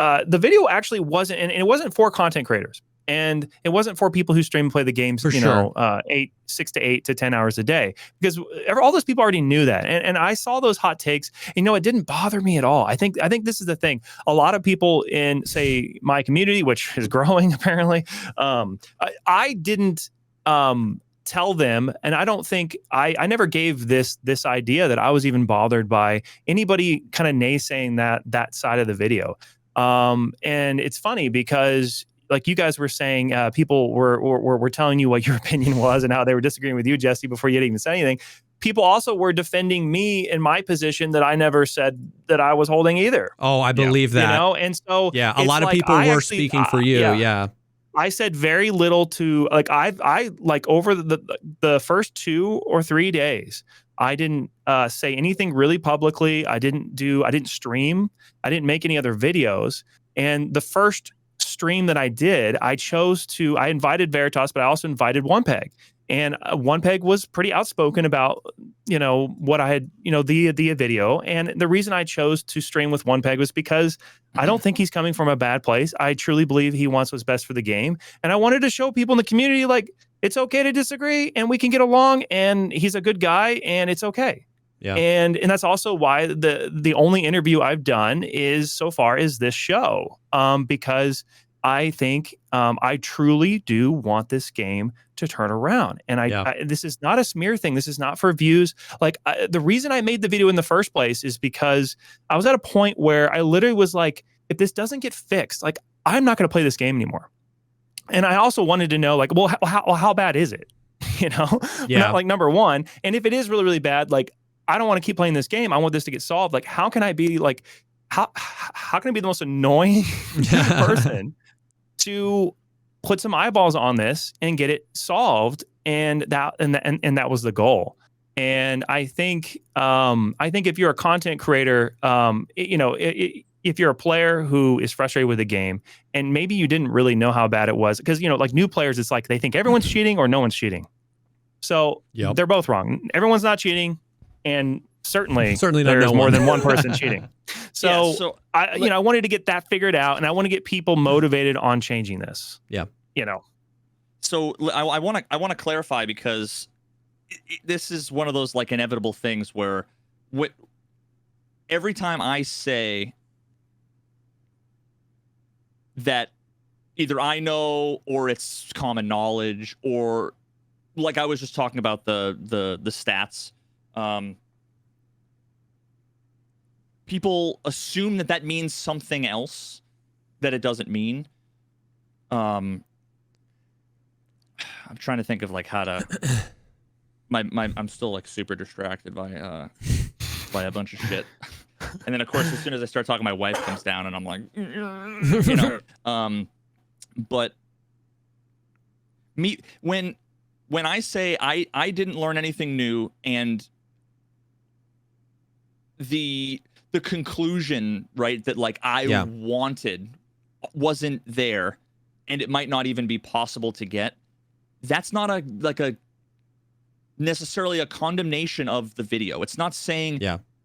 the video actually wasn't, and it wasn't for content creators. And it wasn't for people who stream and play the games, 6 to 8 to 10 hours a day, because all those people already knew that. And I saw those hot takes. It didn't bother me at all. I think this is the thing. A lot of people in, say, my community, which is growing apparently, I didn't tell them, and I don't think I never gave this idea that I was even bothered by anybody kind of naysaying that side of the video. And it's funny because, like you guys were saying, people were telling you what your opinion was and how they were disagreeing with you, Jesse, before you had even said anything. People also were defending me in my position that I never said that I was holding either. Oh, I believe that. And so a lot of people were speaking for you. I said very little to I over the first 2 or 3 days. I didn't say anything really publicly. I didn't stream. I didn't make any other videos. And the first stream that I did, I invited Veritas, but I also invited OnePeg. And OnePeg was pretty outspoken about, what I had, the video. And the reason I chose to stream with OnePeg was because I don't think he's coming from a bad place. I truly believe he wants what's best for the game. And I wanted to show people in the community, it's okay to disagree and we can get along, and he's a good guy and it's okay. Yeah. And that's also why the only interview I've done so far is this show, because I think I truly do want this game to turn around. And this is not a smear thing. This is not for views. The reason I made the video in the first place is because I was at a point where I literally was like, if this doesn't get fixed, I'm not going to play this game anymore. And I also wanted to know, how bad is it? Not number one. And if it is really, really bad, I don't want to keep playing this game. I want this to get solved. How can I be how can I be the most annoying person to put some eyeballs on this and get it solved? And that was the goal. And I think if you're a content creator, if you're a player who is frustrated with the game and maybe you didn't really know how bad it was, because, you know, like new players, it's like they think everyone's cheating or no one's cheating. So they're both wrong. Everyone's not cheating. And certainly not there's no more one. than one person cheating. So, I wanted to get that figured out, and I want to get people motivated on changing this. Yeah. You know. So I want to clarify, because this is one of those like inevitable things where every time I say that either I know or it's common knowledge, or like I was just talking about the stats, people assume that means something else that it doesn't mean. I'm trying to think of like how to I'm still like super distracted by a bunch of shit. And then of course as soon as I start talking, my wife comes down and I'm like, you know, but me when I say I didn't learn anything new, and the conclusion, right, that like I wanted wasn't there, and it might not even be possible to get, that's not a necessarily a condemnation of the video. It's not saying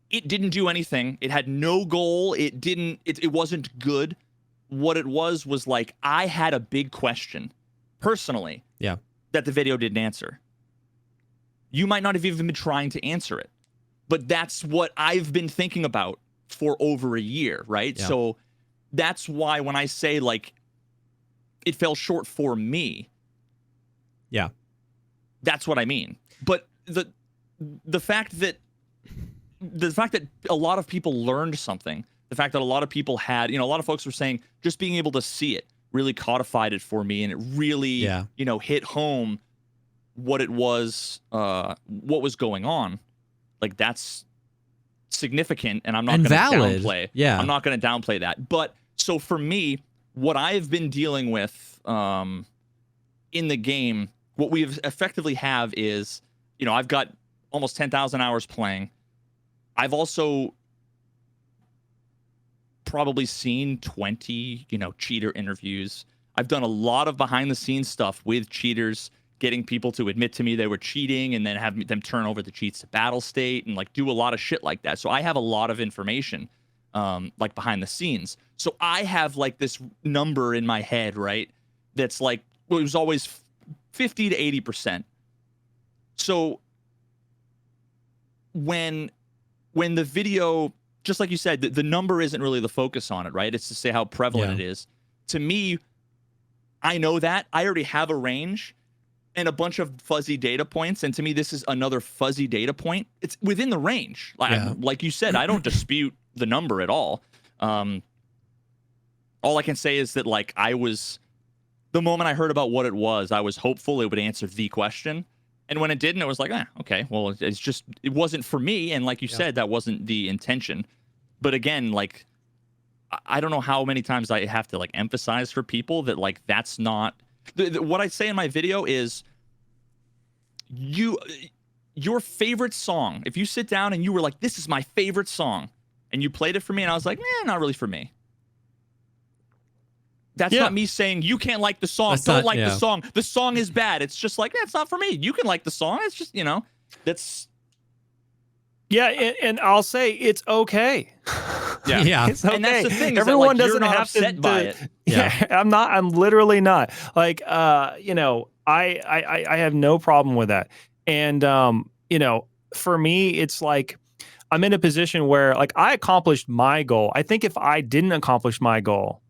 it didn't do anything, it had no goal, it wasn't good. What it was like I had a big question personally that the video didn't answer. You might not have even been trying to answer it, but that's what I've been thinking about for over a year, right? So that's why when I say like it fell short for me, that's what I mean. But the fact that a lot of people learned something, the fact that a lot of people had, you know, a lot of folks were saying just being able to see it really codified it for me, and it really you know, hit home what it was, what was going on. Like that's significant, and I'm not going to downplay. I'm not going to downplay that. But so for me, what I've been dealing with in the game, what we effectively have is, you know, I've got almost 10,000 hours playing. I've also probably seen 20, you know, cheater interviews. I've done a lot of behind the scenes stuff with cheaters, getting people to admit to me they were cheating and then have them turn over the cheats to battle state and like do a lot of shit like that. So I have a lot of information like behind the scenes. So I have like this number in my head, right? That's like, well, it was always 50 to 80%. So when the video, just like you said, the number isn't really the focus on it, right? It's to say how prevalent it is. To me, I know that. I already have a range and a bunch of fuzzy data points. And to me, this is another fuzzy data point. It's within the range. Like you said, I don't dispute the number at all. All I can say is that like the moment I heard about what it was, I was hopeful it would answer the question. And when it didn't, it was like, okay, well, it wasn't for me. And like you said, that wasn't the intention. But again, like, I don't know how many times I have to like emphasize for people that like, that's not what I say in my video is your favorite song. If you sit down and you were like, this is my favorite song, and you played it for me and I was like, not really for me. That's not me saying you can't like the song. Don't like the song. The song is bad. It's just like, it's not for me. You can like the song. It's just, you know, that's. Yeah, and I'll say it's okay. It's okay. And that's the thing. Everyone that, like, doesn't you're not have upset to by it. I'm literally not. Like, you know, I have no problem with that. And you know, for me, it's like I'm in a position where like I accomplished my goal. I think if I didn't accomplish my goal,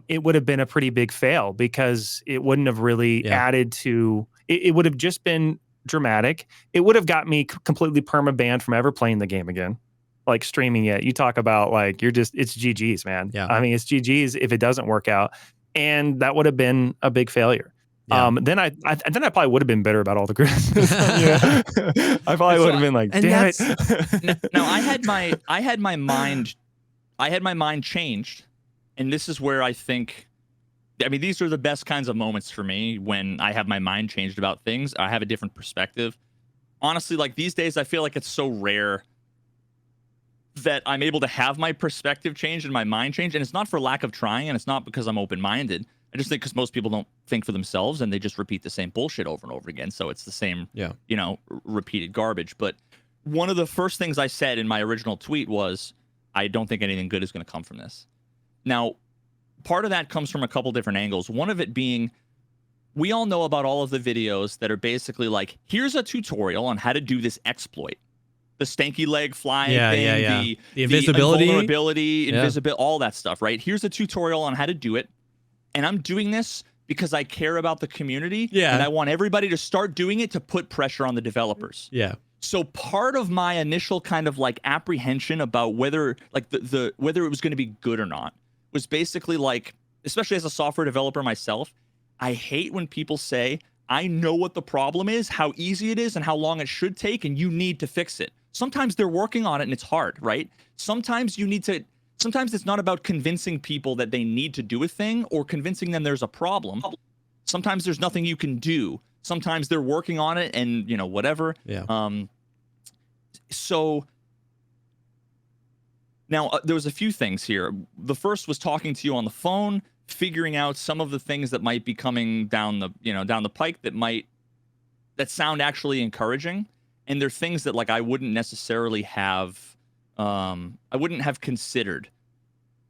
it would have been a pretty big fail, because it wouldn't have really added to it. It would have just been dramatic. It would have got me completely perma-banned from ever playing the game again, like streaming it. You talk about like it's GG's, man. I mean, it's GG's if it doesn't work out, and that would have been a big failure. Then I probably would have been bitter about all the criticism. I probably would have been like, damn it. No, I had my mind changed. And this is where I think, I mean, these are the best kinds of moments for me when I have my mind changed about things. I have a different perspective. Honestly, like these days, I feel like it's so rare that I'm able to have my perspective change and my mind change. And it's not for lack of trying, and it's not because I'm open-minded. I just think because most people don't think for themselves and they just repeat the same bullshit over and over again. So it's the same, repeated garbage. But one of the first things I said in my original tweet was, I don't think anything good is going to come from this. Now, part of that comes from a couple different angles. One of it being, we all know about all of the videos that are basically like, here's a tutorial on how to do this exploit. The stanky leg flying thing, the invisibility, vulnerability, invisibility, all that stuff, right? Here's a tutorial on how to do it. And I'm doing this because I care about the community. Yeah. And I want everybody to start doing it to put pressure on the developers. Yeah. So part of my initial kind of like apprehension about whether like whether it was going to be good or not was basically like, especially as a software developer myself, I hate when people say, I know what the problem is, how easy it is, and how long it should take, and you need to fix it. Sometimes they're working on it and it's hard, right? Sometimes it's not about convincing people that they need to do a thing or convincing them there's a problem. Sometimes there's nothing you can do. Sometimes they're working on it and, whatever. Yeah. So now there was a few things here. The first was talking to you on the phone, figuring out some of the things that might be coming down the pike that sound actually encouraging. And they're things that like I wouldn't necessarily have considered,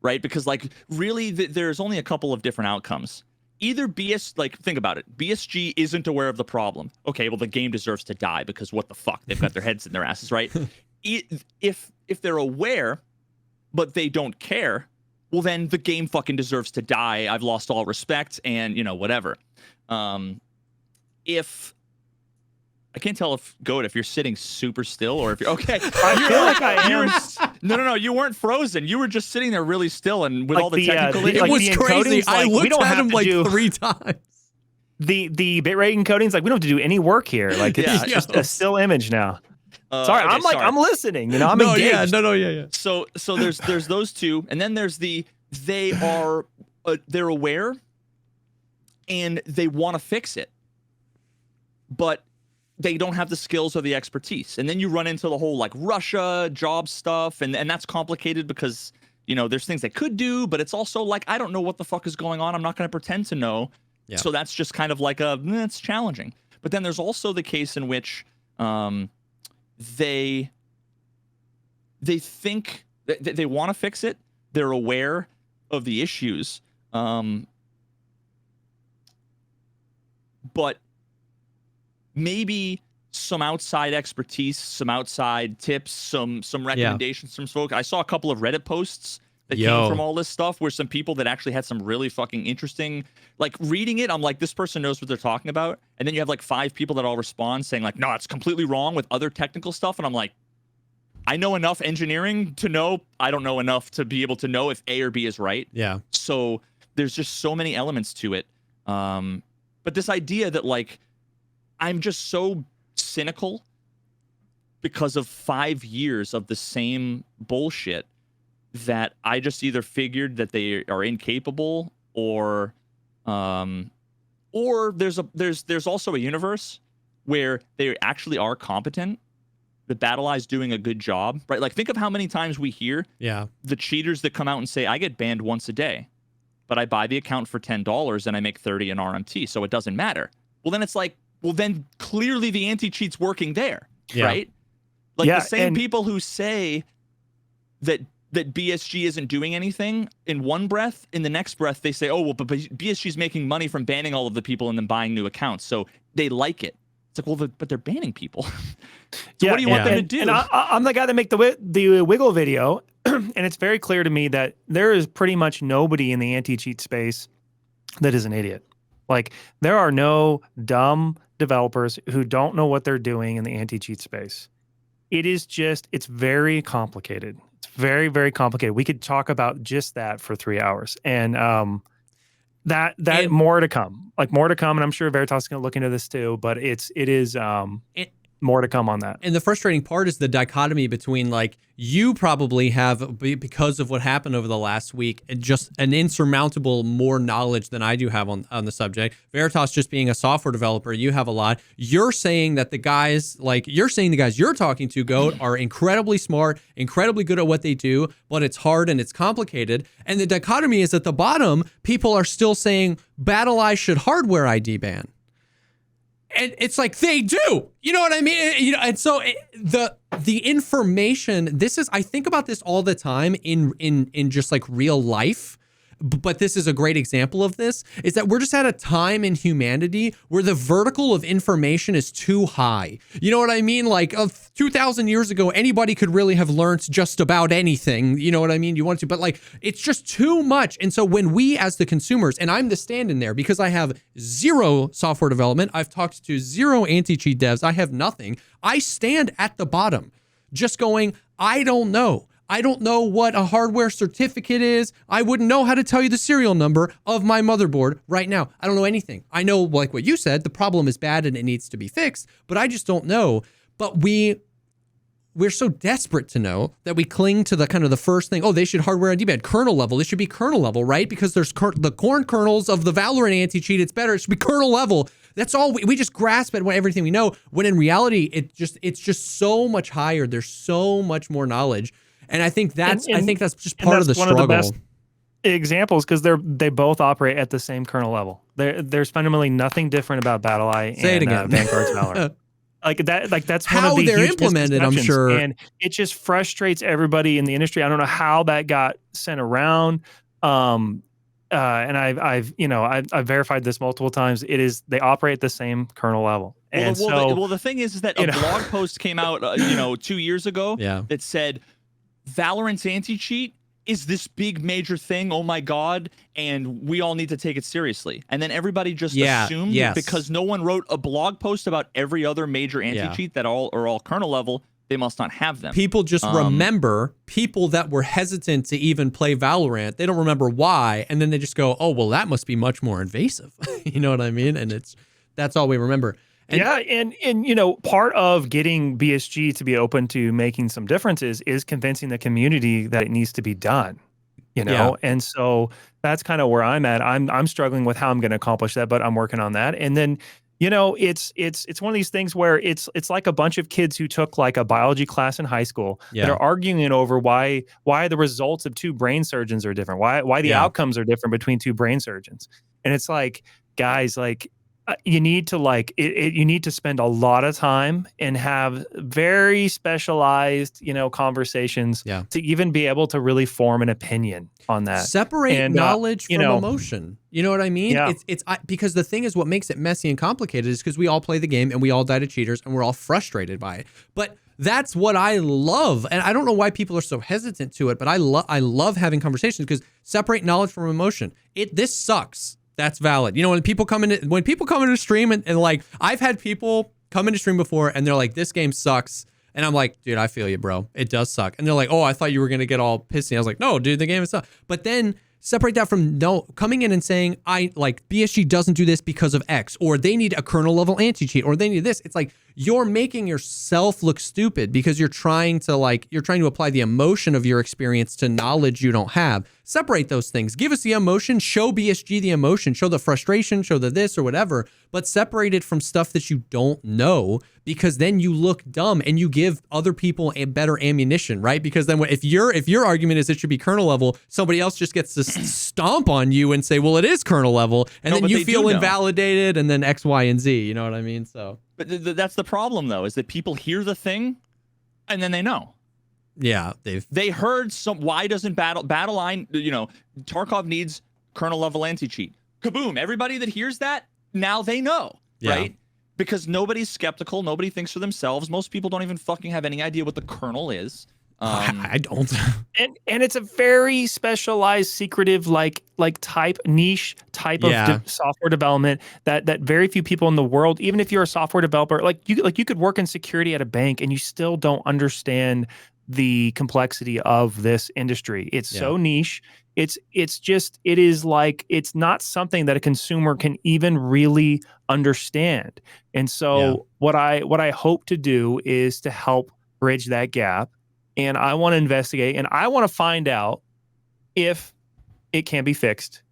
right? Because like really there's only a couple of different outcomes. Either think about it. BSG isn't aware of the problem. Okay, well the game deserves to die because what the fuck? They've got their heads in their asses, right? If they're aware, but they don't care, well then the game fucking deserves to die. I've lost all respect and whatever. If I can't tell if you're sitting super still or if you're okay. I feel like I am. No, you weren't frozen. You were just sitting there really still and with like all the technical. It was crazy. I looked at him like 3 times. The bitrate encoding's like we don't have to do any work here. Like it's just a still image now. Sorry, okay, I'm listening. I'm engaged. Yeah. So there's those two, and then there's they're aware and they want to fix it, but they don't have the skills or the expertise. And then you run into the whole like Russia job stuff. And that's complicated because, there's things they could do, but it's also like, I don't know what the fuck is going on. I'm not going to pretend to know. Yeah. So that's just kind of like it's challenging. But then there's also the case in which they think that they want to fix it. They're aware of the issues. But maybe some outside expertise, some outside tips, some recommendations from folks. I saw a couple of Reddit posts that came from all this stuff where some people that actually had some really fucking interesting, like reading it, I'm like, this person knows what they're talking about. And then you have like 5 people that all respond saying like, no, it's completely wrong with other technical stuff. And I'm like, I know enough engineering to know I don't know enough to be able to know if A or B is right. Yeah. So there's just so many elements to it. But this idea that like, I'm just so cynical because of 5 years of the same bullshit that I just either figured that they are incapable or there's also a universe where they actually are competent. The Battle Eye's doing a good job, right? Like think of how many times we hear the cheaters that come out and say, I get banned once a day, but I buy the account for $10 and I make 30 in RMT, so it doesn't matter. Well, then it's like, well, then clearly the anti-cheat's working there, right? Like the same people who say that BSG isn't doing anything in one breath, in the next breath they say, oh, well, but BSG's making money from banning all of the people and then buying new accounts, so they like it. It's like, well, but they're banning people. So what do you want them to do? And I'm the guy that make the Wiggle video, and it's very clear to me that there is pretty much nobody in the anti-cheat space that is an idiot. Like, there are no dumb developers who don't know what they're doing in the anti-cheat space. It's very complicated. It's very, very complicated. We could talk about just that for 3 hours. And more to come. Like, more to come, and I'm sure Veritas is going to look into this too, but it is. more to come on that. And the frustrating part is the dichotomy between like you probably have, because of what happened over the last week, just an insurmountable more knowledge than I do have on the subject. Veritas, just being a software developer, you have a lot. You're saying that the guys you're talking to, Goat, are incredibly smart, incredibly good at what they do, but it's hard and it's complicated. And the dichotomy is at the bottom, people are still saying BattlEye should hardware ID ban. And it's like they do, you know what I mean? You know, and so the information. I think about this all the time in just like real life. But this is a great example of this, is that we're just at a time in humanity where the vertical of information is too high. You know what I mean? Like 2,000 years ago, anybody could really have learned just about anything. You know what I mean? You want to, but like, it's just too much. And so when we as the consumers, and I'm the stand-in there because I have zero software development, I've talked to zero anti-cheat devs, I have nothing. I stand at the bottom just going, I don't know. I don't know what a hardware certificate is. I wouldn't know how to tell you the serial number of my motherboard right now. I don't know anything. I know, like what you said, the problem is bad and it needs to be fixed, but I just don't know. But we're so desperate to know that we cling to the kind of the first thing. Oh, they should hardware ID ban, kernel level. This should be kernel level, right? Because there's the corn kernels of the Valorant anti-cheat. It's better. It should be kernel level. That's all. We just grasp at everything we know, when in reality, it's just so much higher. There's so much more knowledge. And I think that's just part of the struggle. One of the best examples, because they both operate at the same kernel level. There's fundamentally nothing different about BattlEye and Vanguard's Valor. That's how one of the they're huge implemented, I'm sure, and it just frustrates everybody in the industry. I don't know how that got sent around. And I've verified this multiple times. They operate at the same kernel level. And the thing is that a blog post came out 2 years ago that said Valorant's anti-cheat is this big major thing, oh my god, and we all need to take it seriously. And then everybody just assumed because no one wrote a blog post about every other major anti-cheat that are all kernel level, they must not have them. People just remember people that were hesitant to even play Valorant. They don't remember why, and then they just go, oh, well, that must be much more invasive. You know what I mean? And that's all we remember. And part of getting BSG to be open to making some differences is convincing the community that it needs to be done. And so that's kind of where I'm at. I'm struggling with how I'm going to accomplish that, but I'm working on that. And then it's one of these things where it's like a bunch of kids who took like a biology class in high school that are arguing over why the results of two brain surgeons are different, why the outcomes are different between two brain surgeons. And it's like, guys, like, you need to you need to spend a lot of time and have very specialized, conversations to even be able to really form an opinion on that. Separate knowledge from emotion. You know what I mean? Yeah. It's because the thing is, what makes it messy and complicated is because we all play the game and we all die to cheaters and we're all frustrated by it. But that's what I love. And I don't know why people are so hesitant to it, but I love having conversations because separate knowledge from emotion. This sucks. That's valid. When people come into stream and like, I've had people come into stream before and they're like, this game sucks. And I'm like, dude, I feel you, bro. It does suck. And they're like, oh, I thought you were going to get all pissy. I was like, no, dude, the game is suck. But then separate that from coming in and saying, BSG doesn't do this because of X, or they need a kernel level anti-cheat, or they need this. It's like, you're making yourself look stupid because you're trying to apply the emotion of your experience to knowledge you don't have. Separate those things. Give us the emotion, show BSG the emotion, show the frustration, show the this or whatever, but separate it from stuff that you don't know, because then you look dumb and you give other people a better ammunition, right? Because then if your argument is it should be kernel level, somebody else just gets to stomp on you and say, well, it is kernel level, and then you feel invalidated, and then X, Y, and Z. You know what I mean? So, but that's the problem, though, is that people hear the thing and then they know. Yeah, they heard some. Why doesn't BattlEye? Tarkov needs kernel level anti-cheat. Kaboom! Everybody that hears that, now they know, right? Because nobody's skeptical. Nobody thinks for themselves. Most people don't even fucking have any idea what the kernel is. I don't. And it's a very specialized, secretive, niche type of software development that very few people in the world, even if you're a software developer, you could work in security at a bank and you still don't understand the complexity of this industry. It's so niche. It is like, it's not something that a consumer can even really understand. And so what I hope to do is to help bridge that gap. And I want to investigate, and I want to find out if it can be fixed,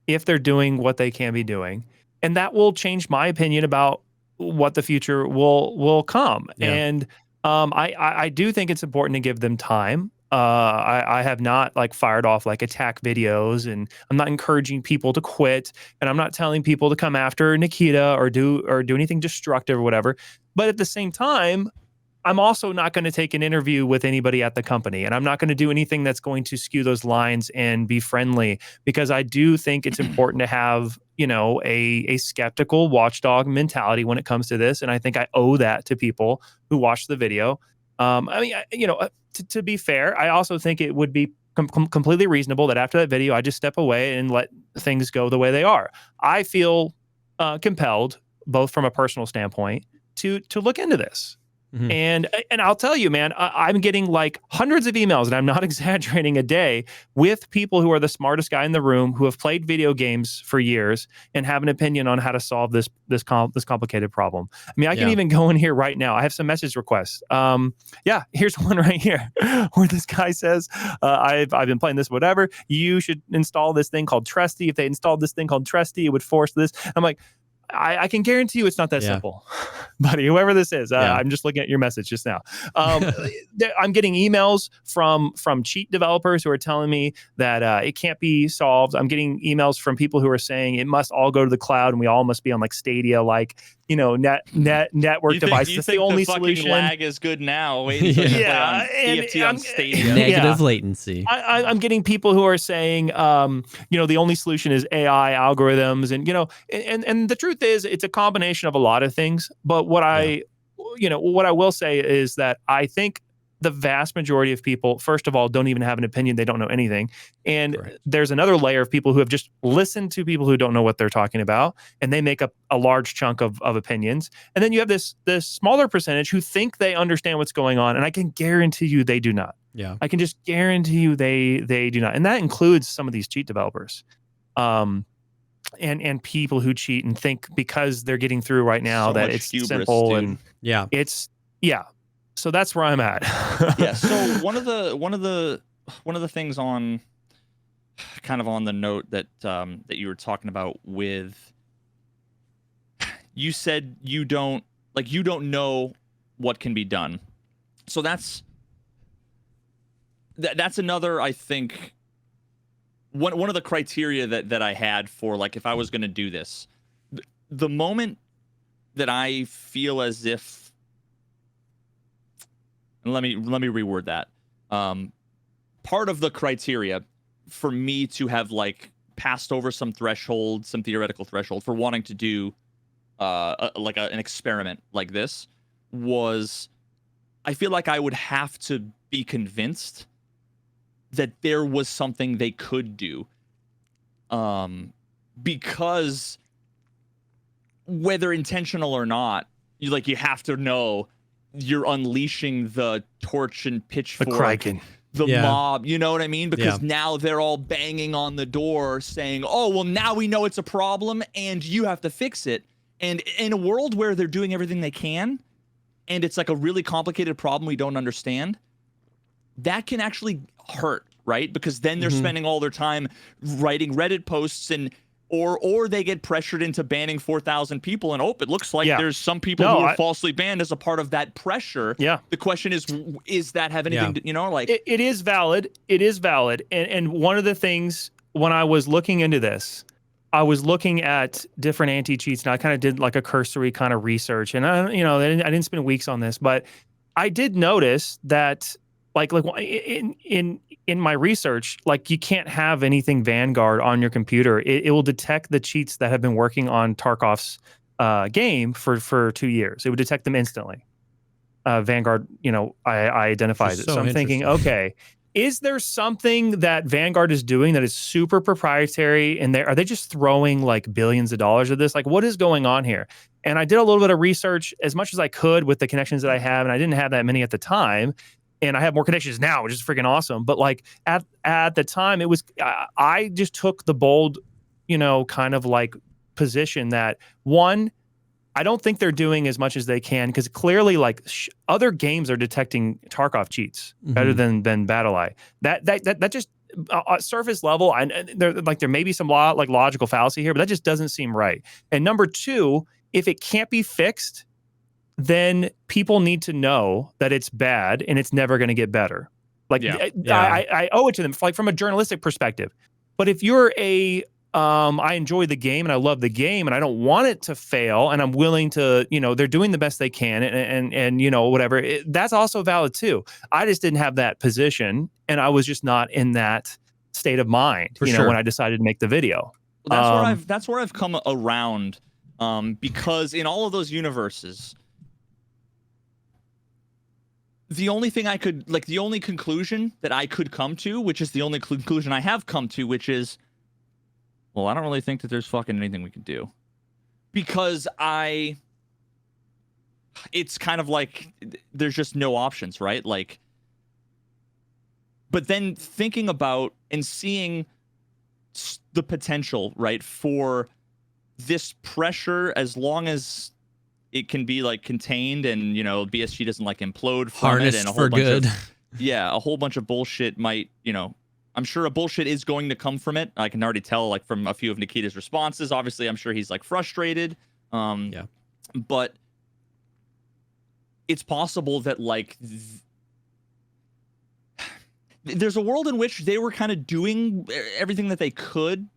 if they're doing what they can be doing. And that will change my opinion about what the future will come. Yeah. And I do think it's important to give them time. I have not like fired off like attack videos, and I'm not encouraging people to quit, and I'm not telling people to come after Nikita or do anything destructive or whatever. But at the same time, I'm also not going to take an interview with anybody at the company, and I'm not going to do anything that's going to skew those lines and be friendly, because I do think it's important to have, a skeptical watchdog mentality when it comes to this. And I think I owe that to people who watch the video. To be fair, I also think it would be completely reasonable that after that video, I just step away and let things go the way they are. I feel compelled, both from a personal standpoint, to look into this. Mm-hmm. And I'll tell you, man, I'm getting like hundreds of emails, and I'm not exaggerating, a day, with people who are the smartest guy in the room, who have played video games for years and have an opinion on how to solve this complicated problem. I mean, I can even go in here right now. I have some message requests. Here's one right here where this guy says, I've been playing this, whatever. You should install this thing called Trusty. If they installed this thing called Trusty, it would force this. I'm like, I can guarantee you it's not that simple, buddy, whoever this is. I'm just looking at your message just now. I'm getting emails from cheat developers who are telling me that it can't be solved. I'm getting emails from people who are saying it must all go to the cloud, and we all must be on like Stadia, like, network devices. You That's the only fucking solution. Lag is good now. Wait until you play on EFT on Stadia. Negative latency. I'm getting people who are saying, the only solution is AI algorithms, and the truth is, it's a combination of a lot of things. But what I will say is that I think the vast majority of people, first of all, don't even have an opinion. They don't know anything. And there's another layer of people who have just listened to people who don't know what they're talking about, and they make up a large chunk of opinions. And then you have this smaller percentage who think they understand what's going on, and I can guarantee you they do not. Yeah. I can just guarantee you they do not. And that includes some of these cheat developers. And people who cheat and think because they're getting through right now that it's hubris, simple, dude. And so that's where I'm at. So one of the things on kind of on the note that that you were talking about with, you said you don't know what can be done. So that's another, I think, one of the criteria that I had for, like, if I was going to do this, the moment that I feel as if, let me reword that. Part of the criteria for me to have like passed over some theoretical threshold for wanting to do an experiment like this was, I feel like I would have to be convinced that there was something they could do, because whether intentional or not, you have to know you're unleashing the torch and pitchfork, the Kraken, the mob, you know what I mean? Because now they're all banging on the door saying, oh, well, now we know it's a problem and you have to fix it. And in a world where they're doing everything they can, and it's like a really complicated problem we don't understand, that can actually hurt, right? Because then they're spending all their time writing Reddit posts, and or they get pressured into banning 4,000 people, and it looks like there's some people who are falsely banned as a part of that pressure. Yeah. The question is that have anything to, it is valid. It is valid. And one of the things when I was looking into this, I was looking at different anti-cheats, and I kind of did like a cursory kind of research, and I didn't spend weeks on this, but I did notice that like in my research, like, you can't have anything Vanguard on your computer. It will detect the cheats that have been working on Tarkov's game for 2 years. It would detect them instantly. Vanguard, I identified it. So I'm thinking, okay, is there something that Vanguard is doing that is super proprietary, and are they just throwing like billions of dollars at this? Like, what is going on here? And I did a little bit of research as much as I could with the connections that I have, and I didn't have that many at the time. and I have more connections now, which is freaking awesome. But like at the time, it was I just took the bold, kind of like position that one, I don't think they're doing as much as they can, because clearly like other games are detecting Tarkov cheats better than BattlEye. That just surface level. There may be some logical fallacy here, but that just doesn't seem right. And number two, if it can't be fixed, then people need to know that it's bad and it's never going to get better. Like I owe it to them, like from a journalistic perspective. But if you're I enjoy the game and I love the game and I don't want it to fail and I'm willing to, they're doing the best they can and whatever, that's also valid too. I just didn't have that position and I was just not in that state of mind, when I decided to make the video. That's where I've come around, because in all of those universes, the only thing the only conclusion that I could come to, which is the only conclusion I have come to, which is, well, I don't really think that there's fucking anything we can do. Because it's kind of like, there's just no options, right? Like, but then thinking about and seeing the potential, right, for this pressure, as long as it can be like contained and BSG doesn't like implode from harnessed it, and a for whole bunch good. a whole bunch of bullshit might, I'm sure a bullshit is going to come from it. I can already tell, like, from a few of Nikita's responses. Obviously, I'm sure he's like frustrated. But it's possible that like there's a world in which they were kind of doing everything that they could,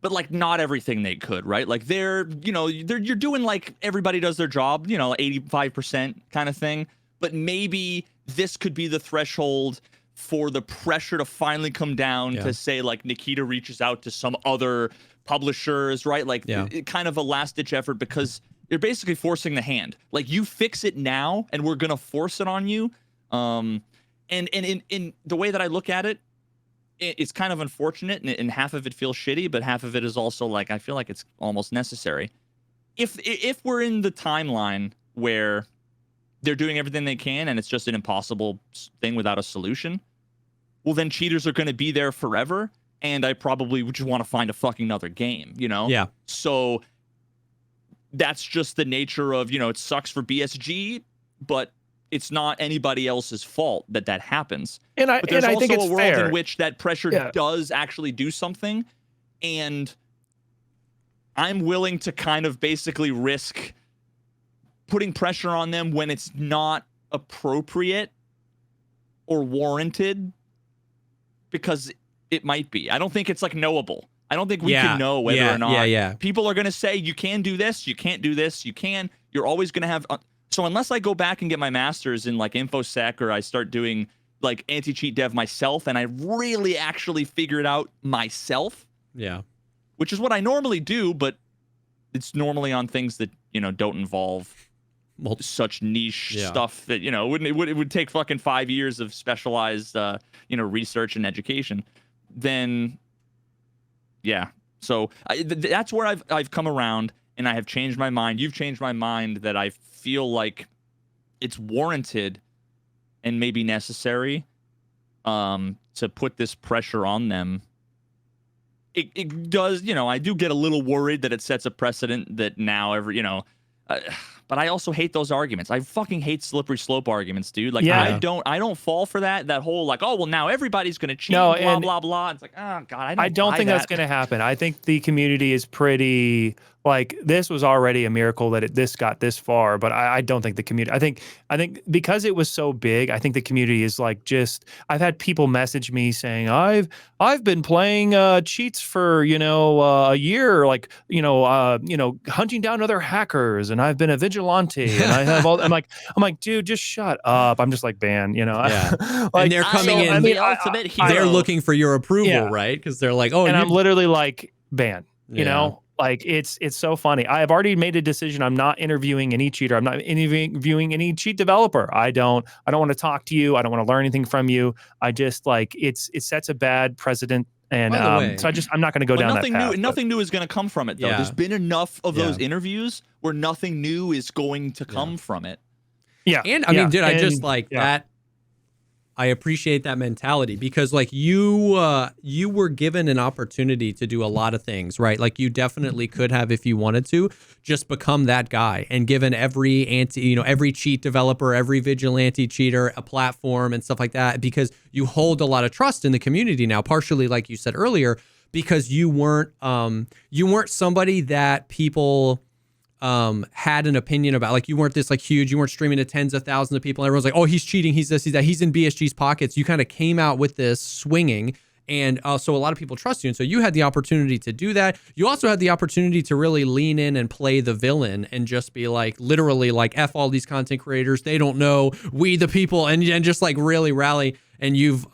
but like not everything they could, right? Like you're doing like everybody does their job, 85% kind of thing. But maybe this could be the threshold for the pressure to finally come down to say, like, Nikita reaches out to some other publishers, right? Like kind of a last ditch effort, because you're basically forcing the hand. Like, you fix it now and we're going to force it on you. And in the way that I look at it, it's kind of unfortunate, and half of it feels shitty, but half of it is also like, I feel like it's almost necessary. If we're in the timeline where they're doing everything they can and it's just an impossible thing without a solution, well, then cheaters are going to be there forever, and I probably would just want to find a fucking another game, Yeah. So that's just the nature of, it sucks for BSG, but it's not anybody else's fault that happens. But there's also think it's a world fair. in which that pressure does actually do something, and I'm willing to kind of basically risk putting pressure on them when it's not appropriate or warranted, because it might be. I don't think it's like knowable. I don't think we can know whether or not people are going to say, you can do this, you can't do this, you're always going to have... So unless I go back and get my master's in like InfoSec, or I start doing like anti-cheat dev myself and I really actually figure it out myself, which is what I normally do, but it's normally on things that, don't involve such niche stuff that, it would take fucking 5 years of specialized, research and education. Then, so that's where I've come around, and I have changed my mind. You've changed my mind that I feel like it's warranted and maybe necessary to put this pressure on them. It does, I do get a little worried that it sets a precedent that now but I also hate those arguments. I fucking hate slippery slope arguments, dude. Like, I don't fall for that whole like, oh, well, now everybody's going to cheat, blah, blah, blah. It's like, oh, God, I don't think that's going to happen. I think the community is pretty, like, this was already a miracle that this got this far, but I don't think the community, I think because it was so big, I think the community is like, just, I've had people message me saying, I've been playing cheats for, a year, like, hunting down other hackers, and I've been a vigilante, and I have all, I'm like, dude, just shut up. I'm just like, ban, like, and they're coming in, the ultimate hero. They're looking for your approval, right? Because they're like, oh, and I'm literally like, ban, you know? Like, it's so funny. I have already made a decision. I'm not interviewing any cheater. I'm not interviewing any cheat developer. I don't want to talk to you. I don't want to learn anything from you. I just, like, it sets a bad precedent. And so I'm not going to go down that path. Nothing new is going to come from it, though. There's been enough of those interviews where nothing new is going to come from it. Yeah. And I mean, dude, I just And- like yeah. that. I appreciate that mentality because like you were given an opportunity to do a lot of things, right? Like you definitely could have, if you wanted to, just become that guy and given every every cheat developer, every vigilante cheater a platform and stuff like that, because you hold a lot of trust in the community now, partially like you said earlier, because you weren't somebody that people had an opinion about. Like you weren't this like huge, you weren't streaming to tens of thousands of people. And everyone's like, oh, he's cheating, he's this, he's that, he's in BSG's pockets. You kind of came out with this swinging, and so a lot of people trust you. And so you had the opportunity to do that. You also had the opportunity to really lean in and play the villain and just be like, literally like, F all these content creators, they don't know, we the people, and just like really rally. And you've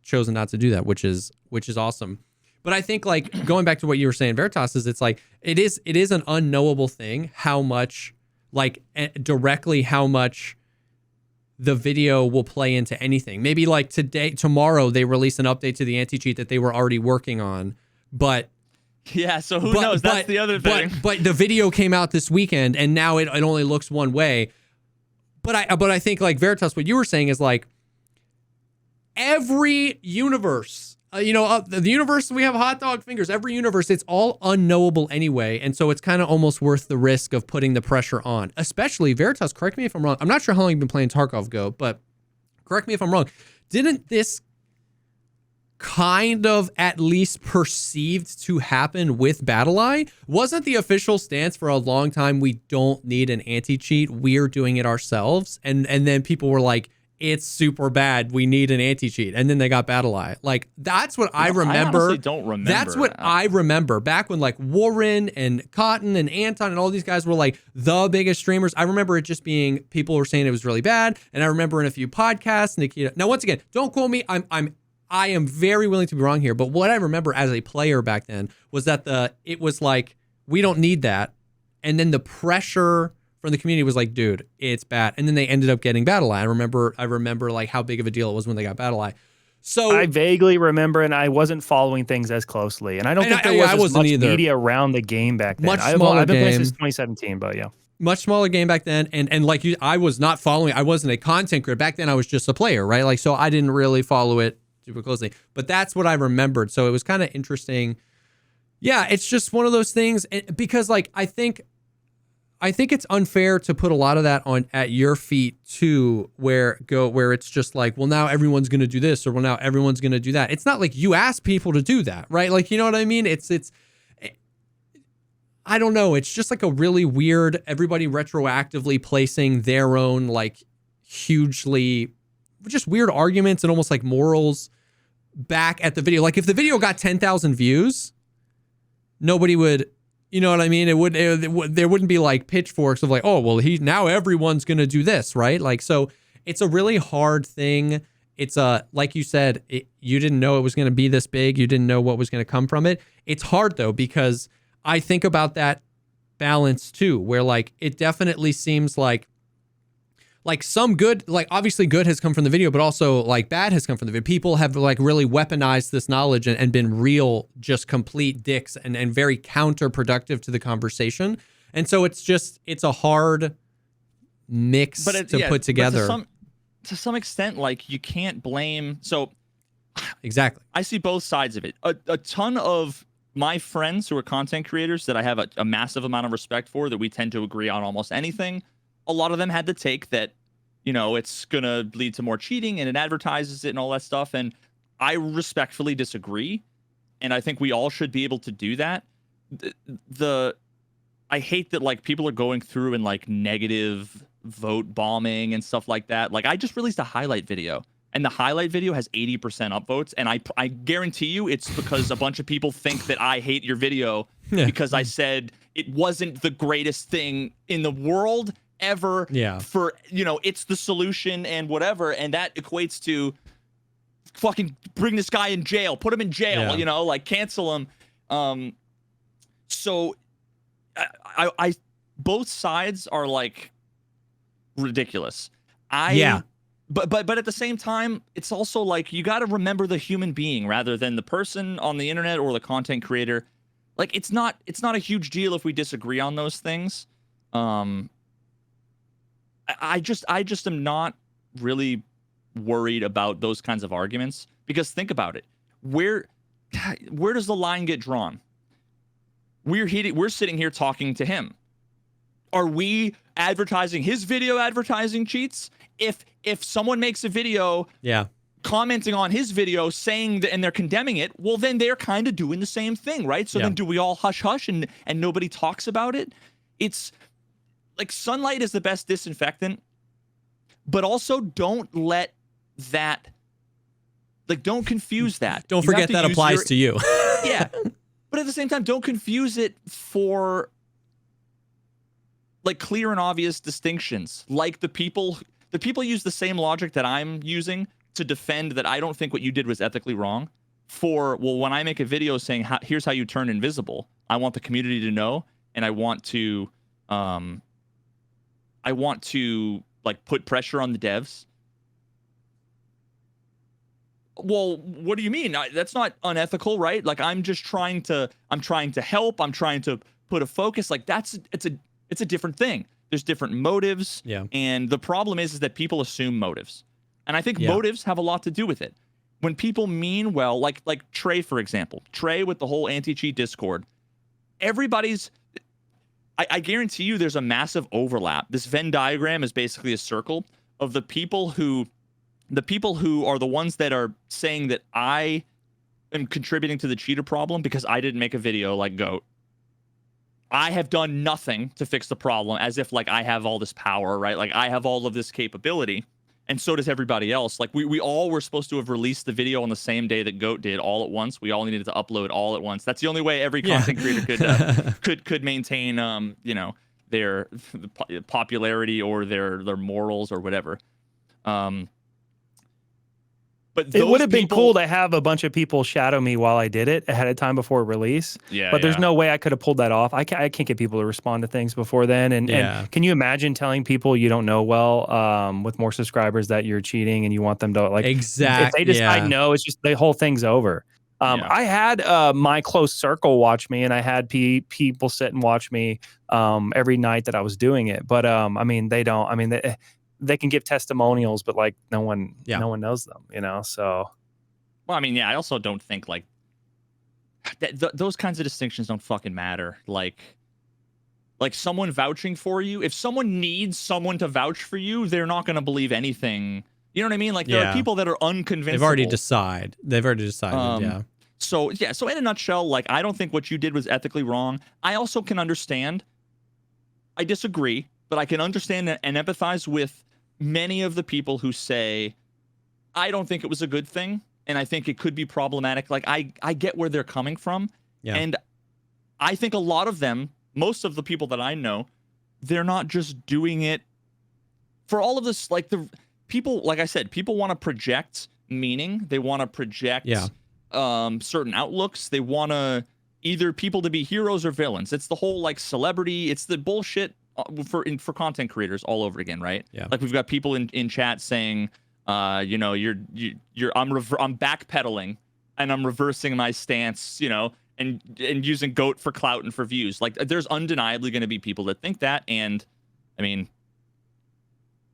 chosen not to do that, which is awesome. But I think like going back to what you were saying, Veritas, is it's like it is an unknowable thing how much like directly how much the video will play into anything. Maybe like tomorrow they release an update to the anti-cheat that they were already working on, but yeah, so who knows? That's the other thing. But the video came out this weekend and now it only looks one way. But I think like Veritas, what you were saying is like every universe. The universe, we have hot dog fingers. Every universe, it's all unknowable anyway. And so it's kind of almost worth the risk of putting the pressure on. Especially, Veritas, correct me if I'm wrong. I'm not sure how long you've been playing Tarkov Go, but correct me if I'm wrong. Didn't this kind of at least perceived to happen with BattlEye? Wasn't the official stance for a long time, we don't need an anti-cheat, we're doing it ourselves? And then people were like, it's super bad, we need an anti-cheat, and then they got BattlEye. Like that's what I remember. I honestly don't remember. That's what I remember back when like Warren and Cotton and Anton and all these guys were like the biggest streamers. I remember it just being people were saying it was really bad, and I remember in a few podcasts, Nikita. Now once again, don't quote me. I am very willing to be wrong here, but what I remember as a player back then was that it was like we don't need that, and then the pressure from the community was like, dude, it's bad. And then they ended up getting BattlEye. I remember like how big of a deal it was when they got BattlEye. So I vaguely remember, and I wasn't following things as closely. And I don't think there was as much media around the game back then. I've been playing since 2017, but yeah. Much smaller game back then. And like you, I was not following, I wasn't a content creator. Back then I was just a player, right? Like, so I didn't really follow it super closely. But that's what I remembered. So it was kind of interesting. Yeah, it's just one of those things. Because like I think it's unfair to put a lot of that on at your feet too, where it's just like, well, now everyone's going to do this, or well, now everyone's going to do that. It's not like you ask people to do that, right? Like, you know what I mean? I don't know. It's just like a really weird, everybody retroactively placing their own like hugely just weird arguments and almost like morals back at the video. Like if the video got 10,000 views, nobody would, you know what I mean? There wouldn't be like pitchforks of like, oh, well, now everyone's going to do this, right? Like, so it's a really hard thing. It's like you said, you didn't know it was going to be this big. You didn't know what was going to come from it. It's hard though, because I think about that balance too, where like, it definitely seems like some good, like obviously good has come from the video, but also like bad has come from the video. People have like really weaponized this knowledge and been real, just complete dicks and very counterproductive to the conversation. And so it's a hard mix to put together. To some extent, like you can't blame. So exactly. I see both sides of it. A ton of my friends who are content creators that I have a massive amount of respect for, that we tend to agree on almost anything. A lot of them had the take that, it's going to lead to more cheating and it advertises it and all that stuff. And I respectfully disagree. And I think we all should be able to do that. I hate that like people are going through and like negative vote bombing and stuff like that. Like I just released a highlight video, and the highlight video has 80% upvotes. And I guarantee you it's because a bunch of people think that I hate your video because I said it wasn't the greatest thing in the world ever for, it's the solution and whatever. And that equates to fucking bring this guy in jail, put him in jail, like cancel him. So I both sides are like ridiculous. But at the same time, it's also like you got to remember the human being rather than the person on the internet or the content creator. Like it's not a huge deal if we disagree on those things. I just am not really worried about those kinds of arguments, because think about it. Where does the line get drawn? We're sitting here talking to him. Are we advertising his video advertising cheats? If someone makes a video commenting on his video saying that, and they're condemning it, well, then they're kind of doing the same thing, right? So then do we all hush and nobody talks about it? It's like sunlight is the best disinfectant, but also don't let that, like, don't confuse that. Don't forget that applies to you. Yeah. But at the same time, don't confuse it for like clear and obvious distinctions. Like the people use the same logic that I'm using to defend that I don't think what you did was ethically wrong. For, well, when I make a video saying here's how you turn invisible, I want the community to know, and I want to like put pressure on the devs. Well, what do you mean? That's not unethical, right? Like I'm trying to help. I'm trying to put a focus. Like it's a different thing. There's different motives. Yeah. And the problem is that people assume motives. And I think motives have a lot to do with it. When people mean well, like Trey, for example, Trey with the whole anti-cheat Discord, I guarantee you there's a massive overlap. This Venn diagram is basically a circle of the people who are the ones that are saying that I am contributing to the cheater problem because I didn't make a video like GOAT. I have done nothing to fix the problem, as if like I have all this power, right? Like I have all of this capability, and so does everybody else. Like we all were supposed to have released the video on the same day that GOAT did, all at once. We all needed to upload all at once. That's the only way every content creator could maintain their popularity or their morals or whatever. But it would have been cool to have a bunch of people shadow me while I did it ahead of time before release. Yeah. But there's no way I could have pulled that off. I can't get people to respond to things before then. And can you imagine telling people you don't know well with more subscribers that you're cheating and you want them to like exactly if they decide no, it's just the whole thing's over. I had my close circle watch me, and I had people sit and watch me every night that I was doing it. But I mean, they don't. I mean, they can give testimonials, but like no one knows them, so. Well, I mean, I also don't think like those kinds of distinctions don't fucking matter. Like someone vouching for you, if someone needs someone to vouch for you, they're not going to believe anything. You know what I mean? Like there are people that are unconvincible. They've already decided. So in a nutshell, like I don't think what you did was ethically wrong. I also can understand. I disagree, but I can understand and empathize with many of the people who say, I don't think it was a good thing, and I think it could be problematic. Like, I get where they're coming from. Yeah. And I think a lot of them, most of the people that I know, they're not just doing it for all of this. Like, the people, like I said, people want to project meaning. They want to project certain outlooks. They want to either people to be heroes or villains. It's the whole, like, celebrity. It's the bullshit for content creators all over again, right? Yeah. Like we've got people in chat saying, I'm backpedaling and I'm reversing my stance, and using GOAT for clout and for views. Like there's undeniably going to be people that think that, and I mean,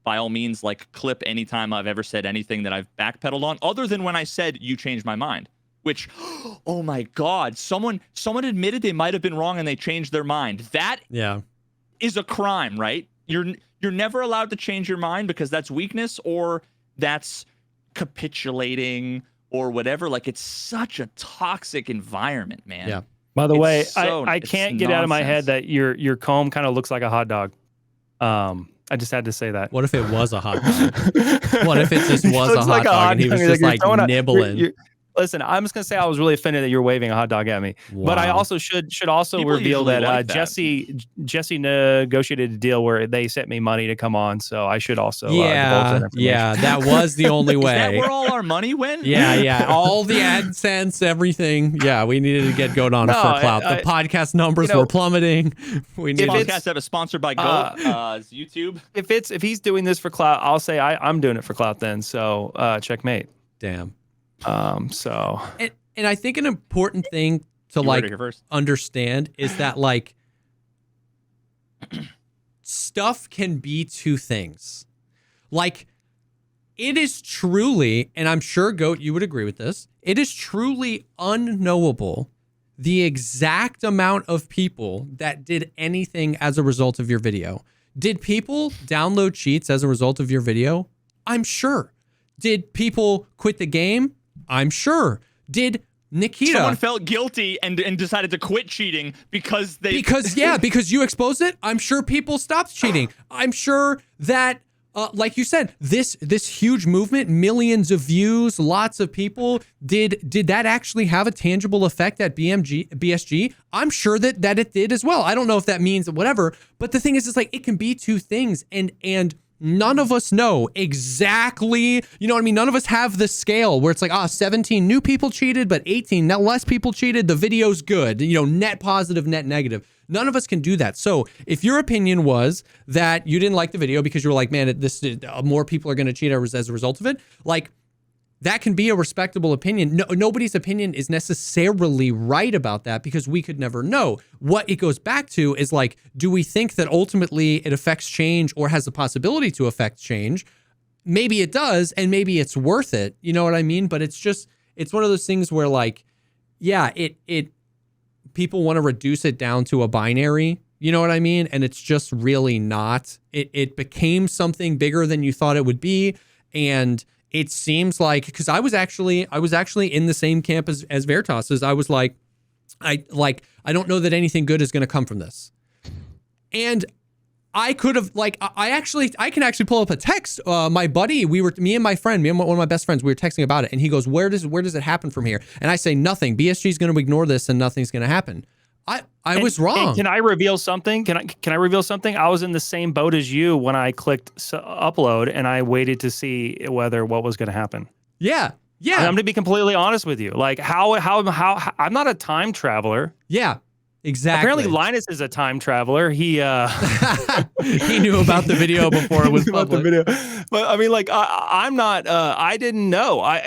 by all means, like clip anytime I've ever said anything that I've backpedaled on, other than when I said you changed my mind. Which, oh my God, someone admitted they might have been wrong and they changed their mind. That is a crime, right? You're never allowed to change your mind because that's weakness or that's capitulating or whatever. Like it's such a toxic environment, man. Yeah. By the way, I can't get out of my head that your comb kind of looks like a hot dog. I just had to say that. What if it was a hot dog? What if it just was a hot dog and he was just like nibbling? Listen, I'm just gonna say I was really offended that you're waving a hot dog at me. Wow. But I also should also people reveal that, Jesse negotiated a deal where they sent me money to come on, so I should also that was the only way. Is that where all our money went? Yeah, all the AdSense, everything. Yeah, we needed to get going on for Clout. The podcast numbers were plummeting. We need podcast that was sponsored by GOAT, YouTube. If he's doing this for Clout, I'll say I'm doing it for Clout then. So checkmate. Damn. So and I think an important thing to like understand is that like stuff can be two things. Like, it is truly, and I'm sure, Goat, you would agree with this, it is truly unknowable the exact amount of people that did anything as a result of your video. Did people download cheats as a result of your video? I'm sure. Did people quit the game? I'm sure. Did Nikita... Someone felt guilty and decided to quit cheating because they... Because you exposed it? I'm sure people stopped cheating. I'm sure that... like you said, this huge movement, millions of views, lots of people, did that actually have a tangible effect at BSG? I'm sure that it did as well. I don't know if that means whatever, but the thing is, it's like, it can be two things, and none of us know exactly, you know what I mean? None of us have the scale where it's like, 17 new people cheated, but 18 less people cheated. The video's good, net positive, net negative. None of us can do that. So if your opinion was that you didn't like the video because you were like, man, more people are going to cheat as a result of it, like, that can be a respectable opinion. Nobody's opinion is necessarily right about that because we could never know. What it goes back to is like, do we think that ultimately it affects change or has the possibility to affect change? Maybe it does, and maybe it's worth it. You know what I mean? But it's one of those things where, like, yeah, people want to reduce it down to a binary, you know what I mean? And it's just really not. It became something bigger than you thought it would be. And it seems like, because I was actually in the same camp as Veritas, as I was like, I don't know that anything good is going to come from this. And I could have, like, I can actually pull up a text. My buddy, me and one of my best friends, we were texting about it, and he goes, where does it happen from here? And I say, nothing. BSG is going to ignore this and nothing's going to happen. I was wrong. Can I reveal something? Can I reveal something? I was in the same boat as you when I clicked upload, and I waited to see what was going to happen. Yeah. I'm going to be completely honest with you. Like, how I'm not a time traveler. Yeah. Exactly. Apparently, Linus is a time traveler. He he knew about the video before it was public. But I mean, like, I'm not. I didn't know.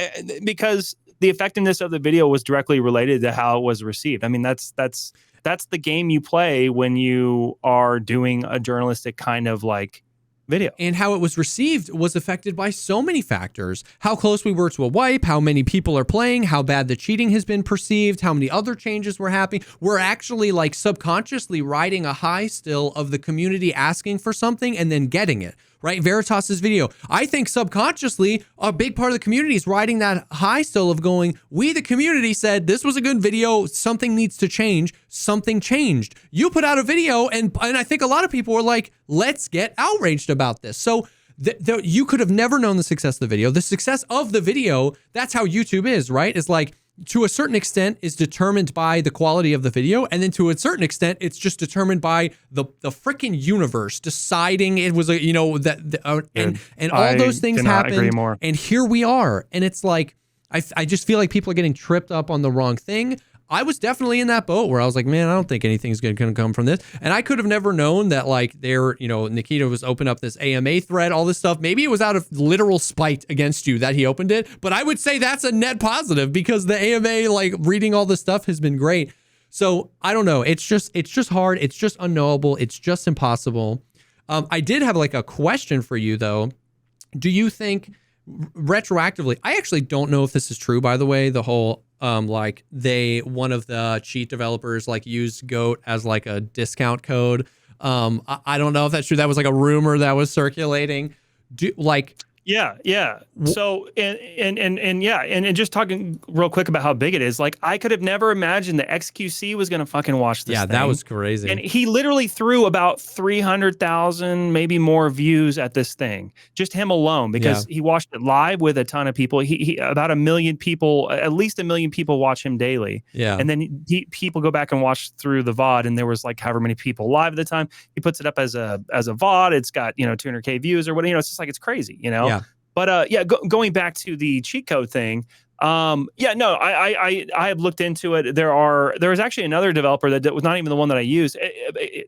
Because the effectiveness of the video was directly related to how it was received. I mean, that's the game you play when you are doing a journalistic kind of like video. And how it was received was affected by so many factors. How close we were to a wipe, how many people are playing, how bad the cheating has been perceived, how many other changes were happening. We're actually, like, subconsciously riding a high still of the community asking for something and then getting it. Right? Veritas's video. I think subconsciously, a big part of the community is riding that high still of going, we, the community, said this was a good video. Something needs to change. Something changed. You put out a video, and I think a lot of people were like, let's get outraged about this. So you could have never known the success of the video. The success of the video, that's how YouTube is, right? It's like, to a certain extent, is determined by the quality of the video, and then to a certain extent, it's just determined by the freaking universe deciding it was and all those things happened, and here we are, and it's like I just feel like people are getting tripped up on the wrong thing. I was definitely in that boat where I was like, man, I don't think anything's going to come from this. And I could have never known that, like, Nikita was open up this AMA thread, all this stuff. Maybe it was out of literal spite against you that he opened it. But I would say that's a net positive because the AMA, like, reading all this stuff has been great. So I don't know. It's just hard. It's just unknowable. It's just impossible. I did have, like, a question for you, though. Do you think retroactively, I actually don't know if this is true, by the way, the whole one of the cheat developers like used GOAT as like a discount code. I don't know if that's true. That was like a rumor that was circulating. Yeah. So and just talking real quick about how big it is. Like, I could have never imagined that XQC was gonna fucking watch this. Yeah, thing. That was crazy. And he literally threw about 300,000, maybe more views at this thing. Just him alone, because he watched it live with a ton of people. He about 1 million people, at least 1 million people watch him daily. Yeah. And then people go back and watch through the VOD, and there was like however many people live at the time. He puts it up as a VOD. It's got 200K views or whatever. It's just like, it's crazy, Yeah. But going back to the cheat code thing, I have looked into it. There was actually another developer that was not even the one that I used.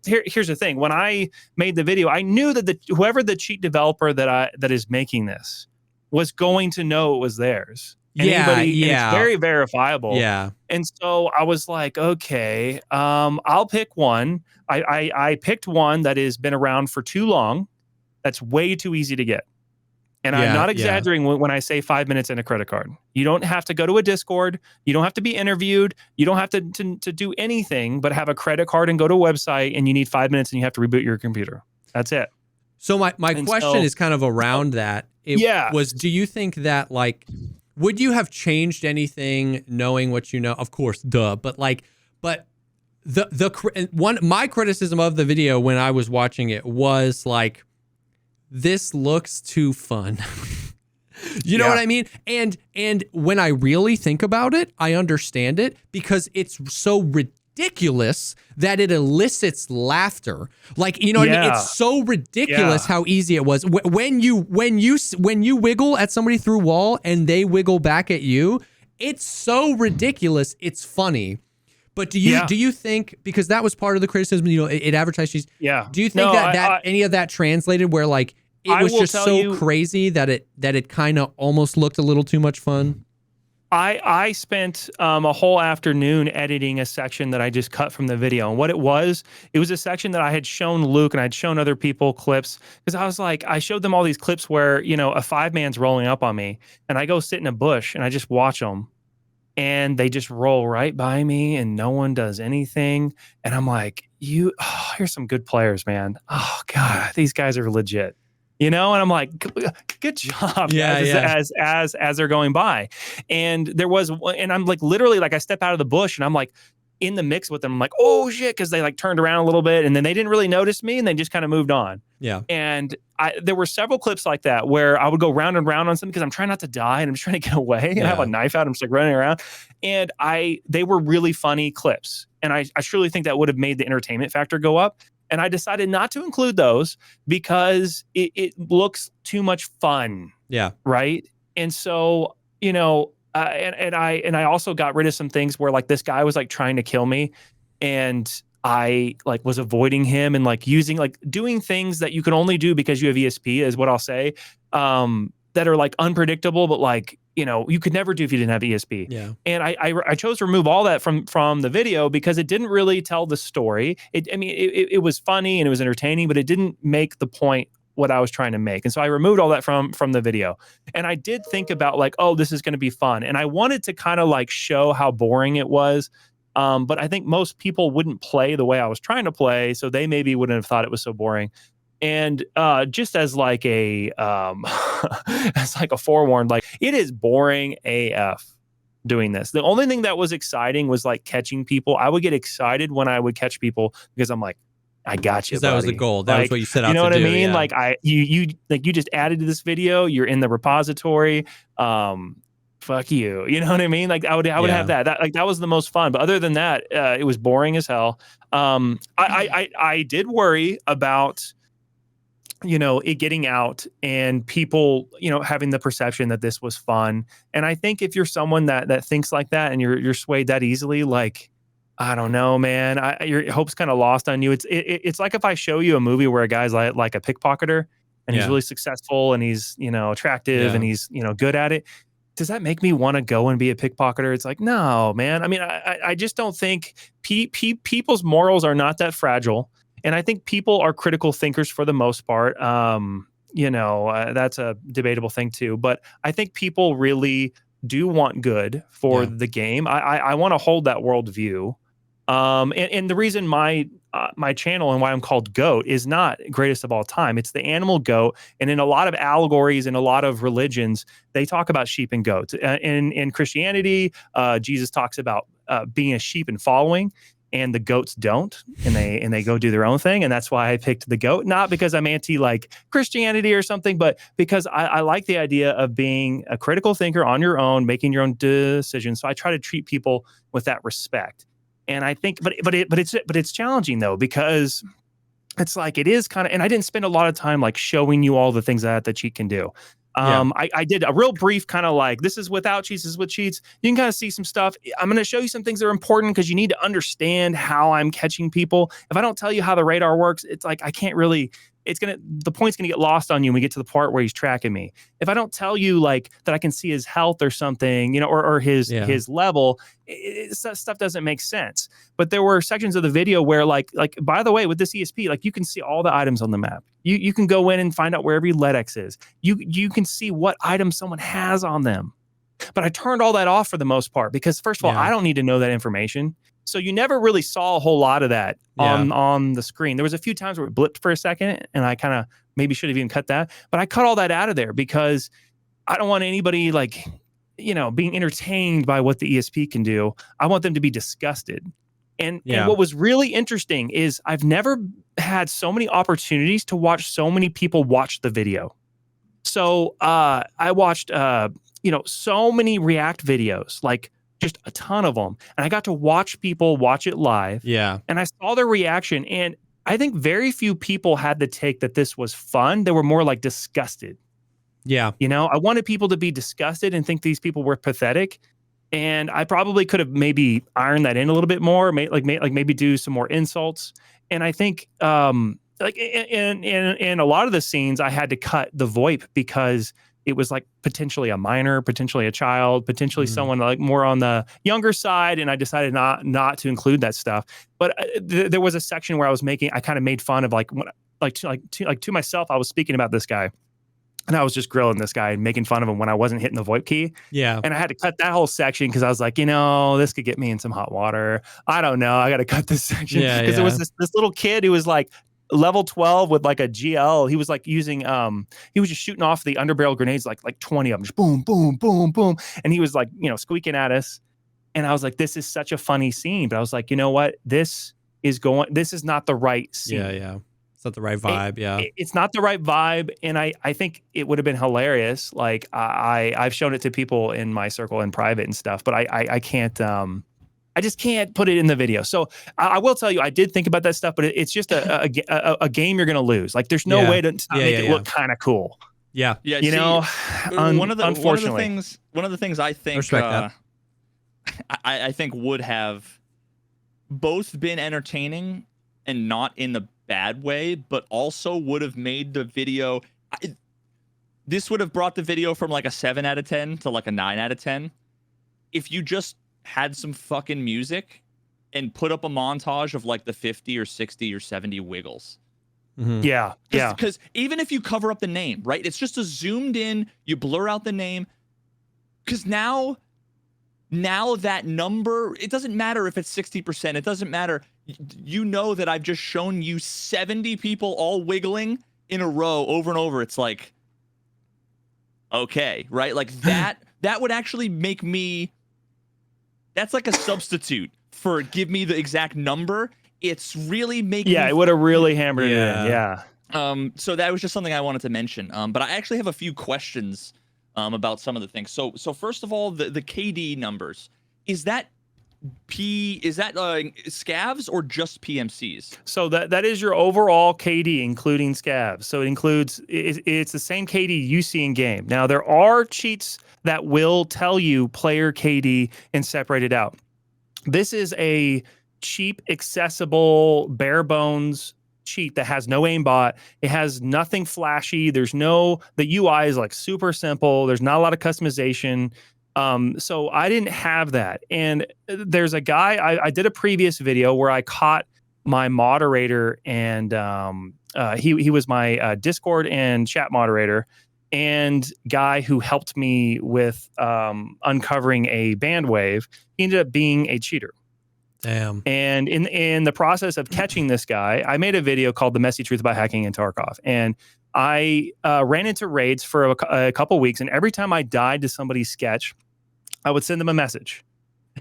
Here's the thing: when I made the video, I knew that whoever the cheat developer that is making this was going to know it was theirs. Anybody, and it's very verifiable. Yeah. And so I was like, okay, I'll pick one. I picked one that has been around for too long. That's way too easy to get. And I'm not exaggerating when I say 5 minutes and a credit card. You don't have to go to a Discord. You don't have to be interviewed. You don't have to do anything but have a credit card and go to a website, and you need 5 minutes and you have to reboot your computer. That's it. So my question is kind of around that. Do you think that, like, would you have changed anything knowing what you know? Of course, duh. But my criticism of the video when I was watching it was like, this looks too fun. You know what I mean? And when I really think about it, I understand it because it's so ridiculous that it elicits laughter. Like, you know what I mean? It's so ridiculous how easy it was. When you wiggle at somebody through wall and they wiggle back at you, it's so ridiculous. It's funny. But do you think, because that was part of the criticism, you know, it advertised. Do you think that any of that translated where, like, it was just so crazy that it kind of almost looked a little too much fun? I spent a whole afternoon editing a section that I just cut from the video. And what it was a section that I had shown Luke and I'd shown other people clips, because I was like, I showed them all these clips where, you know, a 5-man's rolling up on me and I go sit in a bush and I just watch them and they just roll right by me and no one does anything. And I'm like, here's some good players, man. Oh God, these guys are legit. You know, and I'm like, good job, guys, as they're going by. And I'm like, literally, like, I step out of the bush and I'm like in the mix with them. I'm like, oh shit, because they like turned around a little bit and then they didn't really notice me and they just kind of moved on. Yeah. And there were several clips like that where I would go round and round on something because I'm trying not to die and I'm just trying to get away and I have a knife out. I'm just like running around. And they were really funny clips. And I truly think that would have made the entertainment factor go up. And I decided not to include those because it looks too much fun. Yeah. Right. And so, you know, and I also got rid of some things where, like, this guy was like trying to kill me and I like was avoiding him and like doing things that you can only do because you have ESP is what I'll say. That are like unpredictable, but like, you know, you could never do if you didn't have ESP. Yeah. And I chose to remove all that from the video because it didn't really tell the story. It was funny and it was entertaining, but it didn't make the point what I was trying to make. And so I removed all that from the video. And I did think about like, oh, this is going to be fun. And I wanted to kind of like show how boring it was. But I think most people wouldn't play the way I was trying to play. So they maybe wouldn't have thought it was so boring. And just as like as like a forewarned, like, it is boring AF doing this. The only thing that was exciting was like catching people. I would get excited when I would catch people because I'm like, I got you. That was the goal. That was what you set out to do. You know what I mean? Yeah. Like you just added to this video. You're in the repository. Fuck you. You know what I mean? Like I would have that. That was the most fun. But other than that, it was boring as hell. I did worry about, you know, it getting out and people, you know, having the perception that this was fun. And I think if you're someone that thinks like that and you're swayed that easily, like, I don't know, man, your hope's kind of lost on you. It's like if I show you a movie where a guy's like a pickpocketer and he's really successful and he's, you know, attractive and he's, you know, good at it. Does that make me want to go and be a pickpocketer? It's like, no, man. I mean, I just don't think people's morals are not that fragile. And I think people are critical thinkers for the most part. You know, that's a debatable thing too. But I think people really do want good for the game. I want to hold that worldview. And the reason my channel and why I'm called GOAT is not greatest of all time. It's the animal goat. And in a lot of allegories and a lot of religions, they talk about sheep and goats. In Christianity, Jesus talks about being a sheep and following. And the goats don't, and they go do their own thing. And that's why I picked the goat, not because I'm anti like Christianity or something, but because I like the idea of being a critical thinker on your own, making your own decisions. So I try to treat people with that respect. And I think, but it's challenging though, because it's like, it is kind of, and I didn't spend a lot of time like showing you all the things that the cheat can do. I did a real brief kind of like, this is without cheats, this is with cheats. You can kind of see some stuff. I'm going to show you some things that are important because you need to understand how I'm catching people. If I don't tell you how the radar works, it's like I can't really the point's gonna get lost on you when we get to the part where he's tracking me. If I don't tell you like that I can see his health or something, or his level, stuff doesn't make sense. But there were sections of the video where like by the way, with this ESP, like you can see all the items on the map. You can go in and find out where every LEDX is. You can see what items someone has on them. But I turned all that off for the most part because first of all, I don't need to know that information. So you never really saw a whole lot of that on the screen. There was a few times where it blipped for a second and I kind of maybe should have even cut that. But I cut all that out of there because I don't want anybody like, being entertained by what the ESP can do. I want them to be disgusted. And what was really interesting is I've never had so many opportunities to watch so many people watch the video. So I watched, so many React videos, like just a ton of them. And I got to watch people watch it live. Yeah. And I saw their reaction. And I think very few people had the take that this was fun. They were more like disgusted. Yeah. I wanted people to be disgusted and think these people were pathetic. And I probably could have maybe ironed that in a little bit more, maybe do some more insults. And I think like in a lot of the scenes, I had to cut the VoIP because it was like potentially a minor, potentially a child, potentially someone like more on the younger side. And I decided not to include that stuff. But there was a section where I kind of made fun of to myself, I was speaking about this guy. And I was just grilling this guy and making fun of him when I wasn't hitting the VoIP key. Yeah. And I had to cut that whole section because I was like, this could get me in some hot water. I don't know. I got to cut this section. Because there was this little kid who was like level 12 with like a GL. He was like using, he was just shooting off the underbarrel grenades, like 20 of them, just boom, boom, boom, boom. And he was like, squeaking at us. And I was like, this is such a funny scene. But I was like, you know what? This is not the right scene. Yeah. It's not the right vibe. It's not the right vibe. And I think it would have been hilarious. Like I've shown it to people in my circle in private and stuff, but I can't, I just can't put it in the video. So I will tell you, I did think about that stuff, but it's just a game you're going to lose. Like there's no way to not make it look kind of cool. Yeah. Yeah. One of the things I think, I think would have both been entertaining and not in the bad way, but also would have made the video. This would have brought the video from like a 7 out of 10 to like a 9 out of 10. If you just had some fucking music and put up a montage of like the 50 or 60 or 70 wiggles. Mm-hmm. Yeah. Because even if you cover up the name, right? It's just a zoomed in, you blur out the name. Because now that number, it doesn't matter if it's 60%. It doesn't matter. You know that I've just shown you 70 people all wiggling in a row over and over. It's like, okay, right? Like that would actually make me, that's like a substitute for give me the exact number. It's really making. Yeah, it would have really hammered it in. Yeah. So that was just something I wanted to mention. But I actually have a few questions about some of the things. So first of all, the KD numbers, is that scavs or just PMCs? So that is your overall KD, including scavs. So it includes, it's the same KD you see in game. Now there are cheats that will tell you player KD and separate it out. This is a cheap, accessible, bare bones cheat that has no aimbot. It has nothing flashy. The UI is like super simple. There's not a lot of customization. So I didn't have that. And there's a guy, I did a previous video where I caught my moderator and he was my Discord and chat moderator and guy who helped me with uncovering a band wave. He ended up being a cheater. Damn. And in the process of catching this guy, I made a video called The Messy Truth About Hacking in Tarkov. And I ran into raids for a couple weeks. And every time I died to somebody's sketch, I would send them a message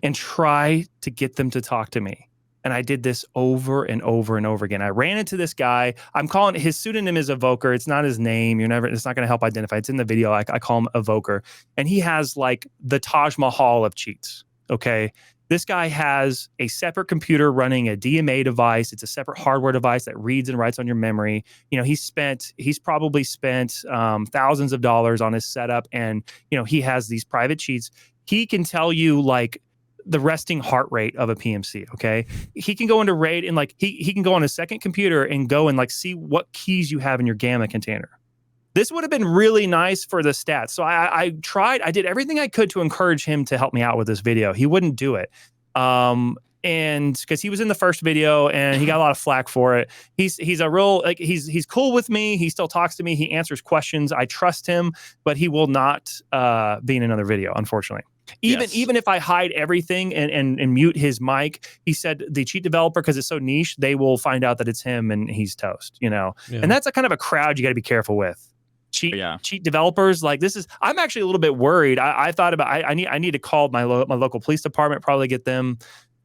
and try to get them to talk to me. And I did this over and over and over again. I ran into this guy. I'm calling his pseudonym is Evoker. It's not his name. It's not going to help identify. It's in the video. I call him Evoker. And he has like the Taj Mahal of cheats. Okay. This guy has a separate computer running a DMA device. It's a separate hardware device that reads and writes on your memory. He's probably spent thousands of dollars on his setup. And, he has these private cheats. He can tell you like the resting heart rate of a PMC. Okay, he can go into RAID and like he can go on his second computer and go and like see what keys you have in your Gamma container. This would have been really nice for the stats. So I did everything I could to encourage him to help me out with this video. He wouldn't do it. And because he was in the first video and he got a lot of flack for it. He's a real, like, he's cool with me. He still talks to me. He answers questions. I trust him, but he will not be in another video, unfortunately. Even if I hide everything and mute his mic, he said the cheat developer, because it's so niche, they will find out that it's him and he's toast, you know? Yeah. And that's a kind of a crowd you got to be careful with. Cheat developers like this is. I'm actually a little bit worried. I thought about. I need to call my local police department. Probably get them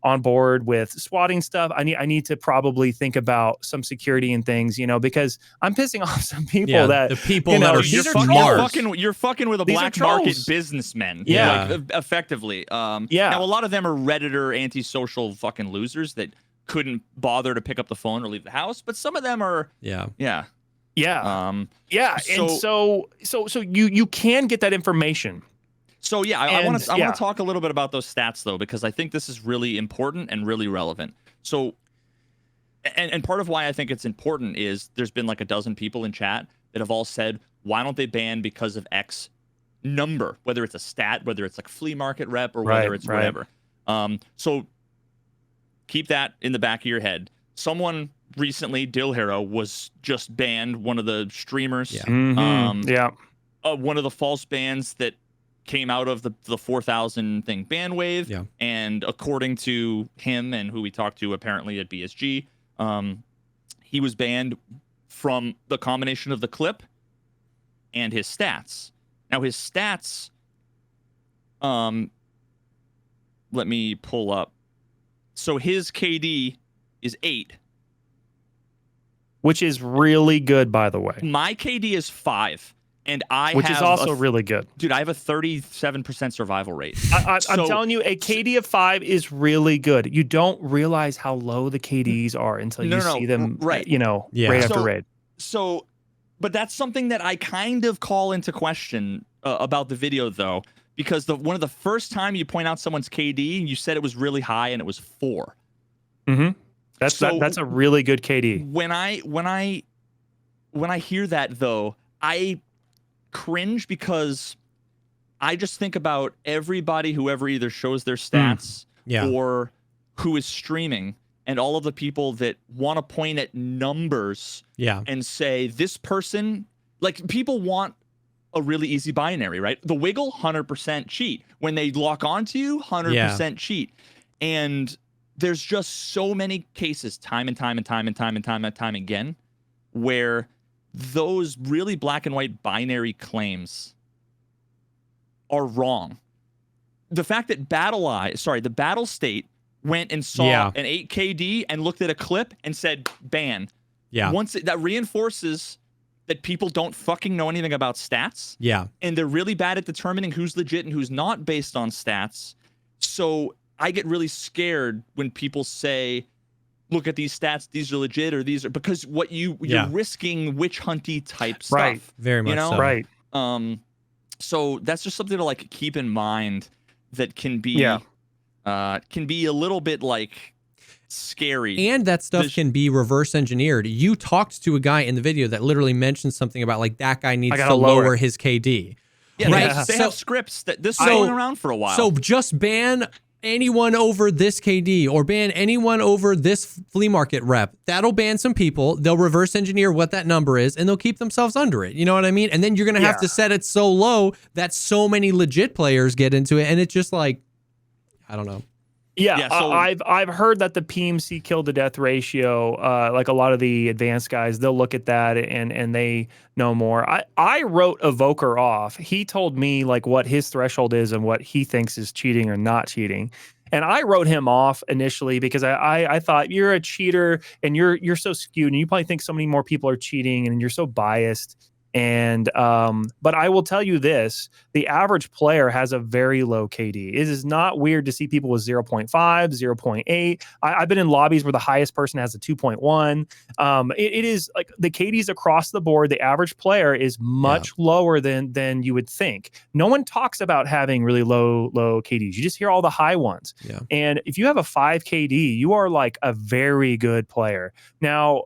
on board with swatting stuff. I need to probably think about some security and things, you know, because I'm pissing off some people that the people that are you're fucking with a black market businessmen. Like, effectively. Now a lot of them are Redditor antisocial fucking losers that couldn't bother to pick up the phone or leave the house, but some of them are and so you can get that information. So I want to talk a little bit about those stats though, because I think this is really important and really relevant. So, and part of why I think it's important is there's been like a dozen people in chat that have all said, why don't they ban because of X number, whether it's a stat, whether it's like flea market rep or whether it's whatever. So keep that in the back of your head. Someone recently, Dill Hero, was just banned, one of the streamers. One of the false bans that came out of the 4,000 thing ban wave. And according to him and who we talked to apparently at BSG, he was banned from the combination of the clip and his stats. Now his stats, let me pull up. So his KD is 8. Which is really good, by the way. My KD is 5. And which is also really good. Dude, I have a 37% survival rate. I'm telling you, a KD of 5 is really good. You don't realize how low the KDs are until you see them, raid after raid. So, but that's something that I kind of call into question about the video, though, because one of the first time you point out someone's KD, you said it was really high and it was 4. Mm-hmm. That's a really good KD. When I hear that, though, I cringe because I just think about everybody who ever either shows their stats or who is streaming, and all of the people that want to point at numbers and say this person, like, people want a really easy binary, right? The wiggle, 100% cheat. When they lock onto you, 100% cheat. And there's just so many cases time and time again where those really black and white binary claims are wrong. The fact that the Battle State went and saw an 8KD and looked at a clip and said ban. That reinforces that people don't fucking know anything about stats. And they're really bad at determining who's legit and who's not based on stats. So I get really scared when people say, look at these stats, these are legit, or these are, because you're risking witch hunty type stuff. Right. Very much so. Right. So that's just something to like keep in mind that can be a little bit like scary. And that stuff can be reverse engineered. You talked to a guy in the video that literally mentioned something about like that guy needs to lower his KD. Yeah, right. They have scripts that this is going around for a while. So just ban anyone over this KD or ban anyone over this flea market rep. That'll ban some people. They'll reverse engineer what that number is and they'll keep themselves under it. You know what I mean? And then you're going to have to set it so low that so many legit players get into it. And it's just like, I don't know. So I've heard that the PMC kill to death ratio, like a lot of the advanced guys, they'll look at that and they know more. I wrote Evoker off. He told me like what his threshold is and what he thinks is cheating or not cheating. And I wrote him off initially because I thought you're a cheater and you're so skewed and you probably think so many more people are cheating and you're so biased. And but I will tell you this, the average player has a very low KD. It is not weird to see people with 0.5, 0.8. I've been in lobbies where the highest person has a 2.1. It is like the KDs across the board. The average player is much lower than you would think. No one talks about having really low KDs. You just hear all the high ones. Yeah. And if you have a 5 KD, you are like a very good player. Now,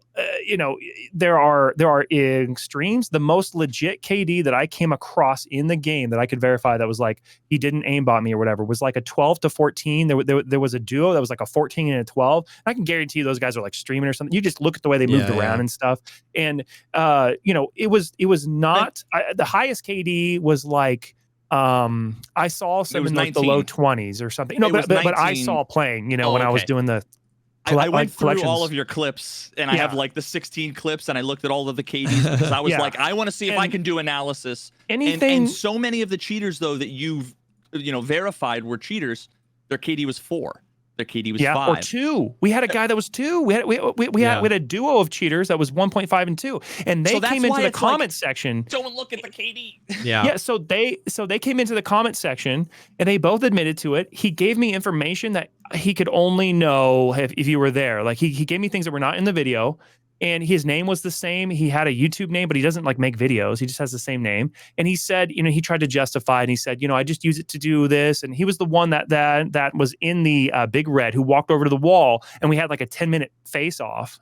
there are extremes. The most legit KD that I came across in the game that I could verify that was like he didn't aimbot me or whatever was like a 12 to 14. There was a duo that was like a 14 and a 12. I can guarantee those guys are like streaming or something. You just look at the way they moved around and stuff. And it was not the highest KD was like I saw some in like the low 20s or something. But I saw playing, when I was doing the I went through all of your clips, and I have like the 16 clips, and I looked at all of the KDs because I was like, I want to see if I can do analysis. And so many of the cheaters, though, that you've verified were cheaters, their KD was 4. Their KD was 5. Or 2. We had a guy that was 2. We had a duo of cheaters that was 1.5 and 2, and they came into the comment section. Don't look at the KD. Yeah. So they came into the comment section, and they both admitted to it. He gave me information that he could only know if you were there. Like he gave me things that were not in the video. And his name was the same. He had a YouTube name, but he doesn't like make videos. He just has the same name. And he said, he tried to justify, and he said, I just use it to do this. And he was the one that was in the Big Red who walked over to the wall, and we had like a 10-minute face off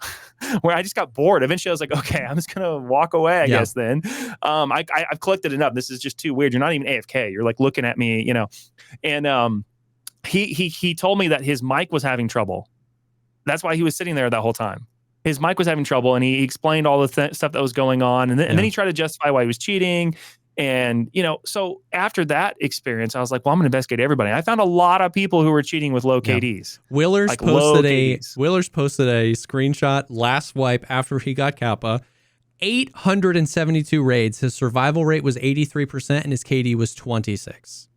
where I just got bored. Eventually I was like, okay, I'm just gonna walk away, I guess then. I've collected enough. This is just too weird. You're not even AFK. You're like looking at me, And he told me that his mic was having trouble. That's why he was sitting there that whole time. His mic was having trouble, and he explained all the stuff that was going on. And then he tried to justify why he was cheating. And, so after that experience, I was like, well, I'm going to investigate everybody. I found a lot of people who were cheating with low KDs. Willers posted a screenshot last wipe after he got Kappa. 872 raids. His survival rate was 83%, and his KD was 26.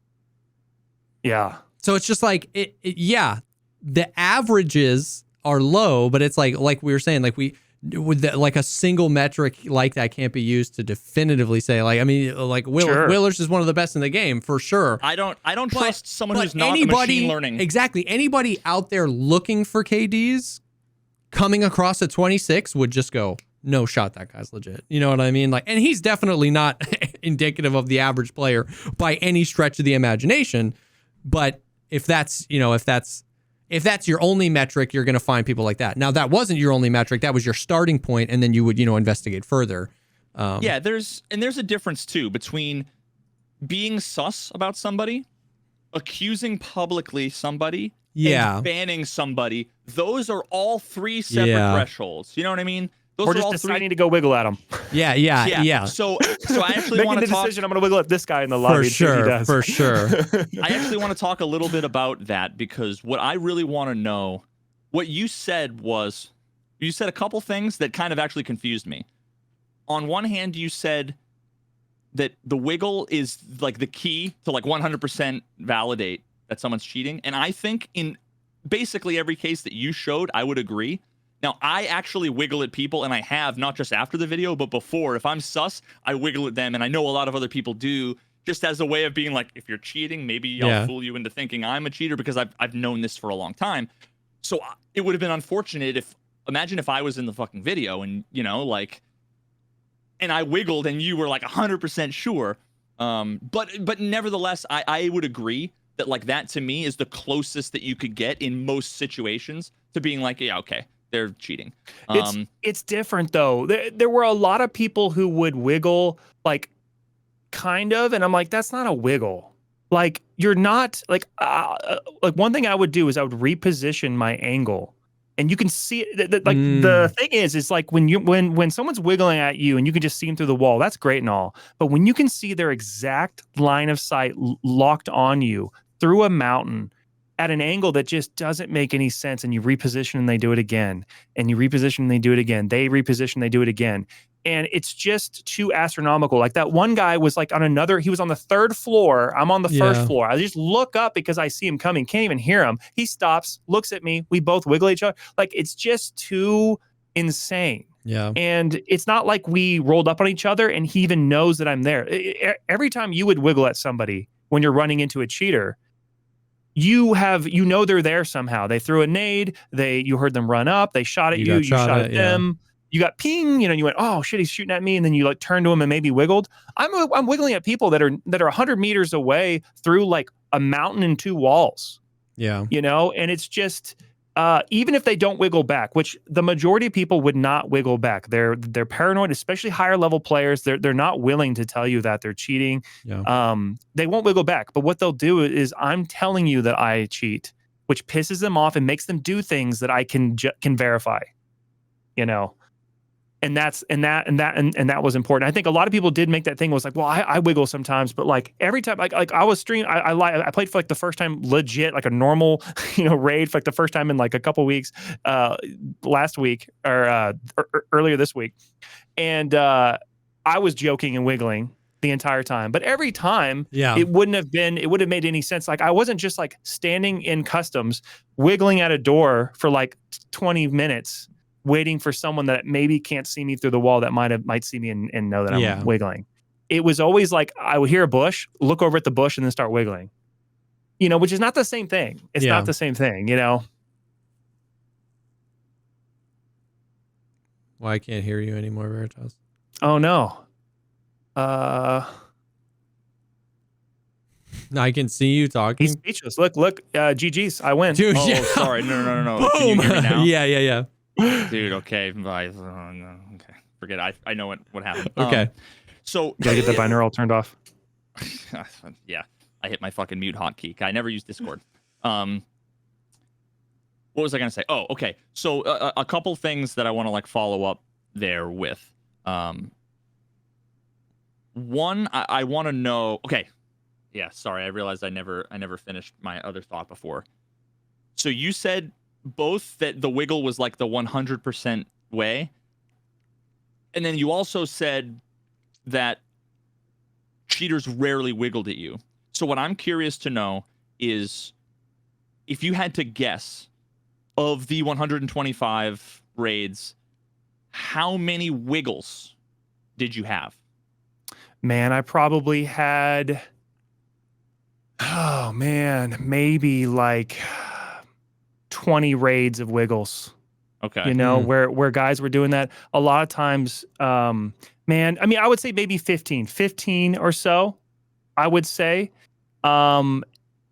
Yeah. So it's just like, the averages are low, but it's like we were saying, like like a single metric like that can't be used to definitively say, like, I mean, like Willers is one of the best in the game for sure. I don't trust someone who's not machine learning. Exactly. Anybody out there looking for KDs coming across a 26 would just go, no shot, that guy's legit. You know what I mean? Like, and he's definitely not indicative of the average player by any stretch of the imagination. But if that's your only metric, you're going to find people like that. Now, that wasn't your only metric. That was your starting point, and then you would, investigate further. There's a difference, too, between being sus about somebody, accusing publicly somebody, and banning somebody. Those are all 3 separate thresholds. You know what I mean? Those or just deciding to go wiggle at them. Yeah. So I actually want to talk. Decision, I'm going to wiggle at this guy in the lobby. For sure. I actually want to talk a little bit about that, because what I really want to know, what you said a couple things that kind of actually confused me. On one hand, you said that the wiggle is like the key to like 100% validate that someone's cheating. And I think in basically every case that you showed, I would agree. Now, I actually wiggle at people, and I have, not just after the video, but before. If I'm sus, I wiggle at them, and I know a lot of other people do, just as a way of being like, if you're cheating, maybe I'll fool you into thinking I'm a cheater, because I've known this for a long time. So it would have been unfortunate imagine if I was in the fucking video, and, and I wiggled, and you were like 100% sure. But nevertheless, I would agree that like that to me is the closest that you could get in most situations to being like, yeah, okay, they're cheating. It's different though. There were a lot of people who would wiggle like kind of, and I'm like, that's not a wiggle. Like you're not like one thing I would do is I would reposition my angle. And you can see the thing is like when someone's wiggling at you and you can just see them through the wall, that's great and all. But when you can see their exact line of sight locked on you through a mountain at an angle that just doesn't make any sense, and you reposition and they do it again, and you reposition and they do it again, they reposition, they do it again. And it's just too astronomical. Like that one guy was like he was on the 3rd floor. I'm on the 1st floor. I just look up because I see him coming. Can't even hear him. He stops, looks at me. We both wiggle each other. Like it's just too insane. Yeah. And it's not like we rolled up on each other and he even knows that I'm there. Every time you would wiggle at somebody when you're running into a cheater, you know they're there somehow. They threw a nade, you heard them run up, they shot at you, you shot at them. You got ping, you know, you went, oh shit, he's shooting at me, and then you like turned to him and maybe wiggled. I'm wiggling at people that are 100 meters away through like a mountain and 2 walls. Yeah. You know, and it's just even if they don't wiggle back, which the majority of people would not wiggle back. They're paranoid, especially higher level players. They're not willing to tell you that they're cheating. Yeah. They won't wiggle back. But what they'll do is I'm telling you that I cheat, which pisses them off and makes them do things that I can verify. You know. And that was important. I think a lot of people did make that thing was like, well, I wiggle sometimes, but like every time, like I was streaming, I played for like the first time legit, like a normal, you know, raid for like the first time in like a couple weeks, last week or earlier this week, and I was joking and wiggling the entire time. But every time, it would have made any sense. Like I wasn't just like standing in customs, wiggling at a door for like 20 minutes. Waiting for someone that maybe can't see me through the wall that might see me and know that I'm wiggling. It was always like I would hear a bush, look over at the bush, and then start wiggling. You know, which is not the same thing. It's not the same thing, you know. Well, I can't hear you anymore, Veritas. Oh no. I can see you talking. He's speechless. Look, GG's. I win. Dude, sorry. No. Boom. Can you hear me now? Yeah. Dude, okay. Okay. Forget it. I know what happened. Okay. So gotta get the binaural turned off. Yeah. I hit my fucking mute hotkey. I never use Discord. What was I gonna say? Oh, okay. So a couple things that I want to like follow up there with. One, I want to know. Okay. Yeah. Sorry, I realized I never finished my other thought before. So you said both that the wiggle was like the 100% way, and then you also said that cheaters rarely wiggled at you. So what I'm curious to know is if you had to guess of the 125 raids, how many wiggles did you have? Man, I probably had, maybe like 20 raids of wiggles. Okay. You know, where guys were doing that a lot of times. Man, I mean, I would say maybe 15 or so, I would say.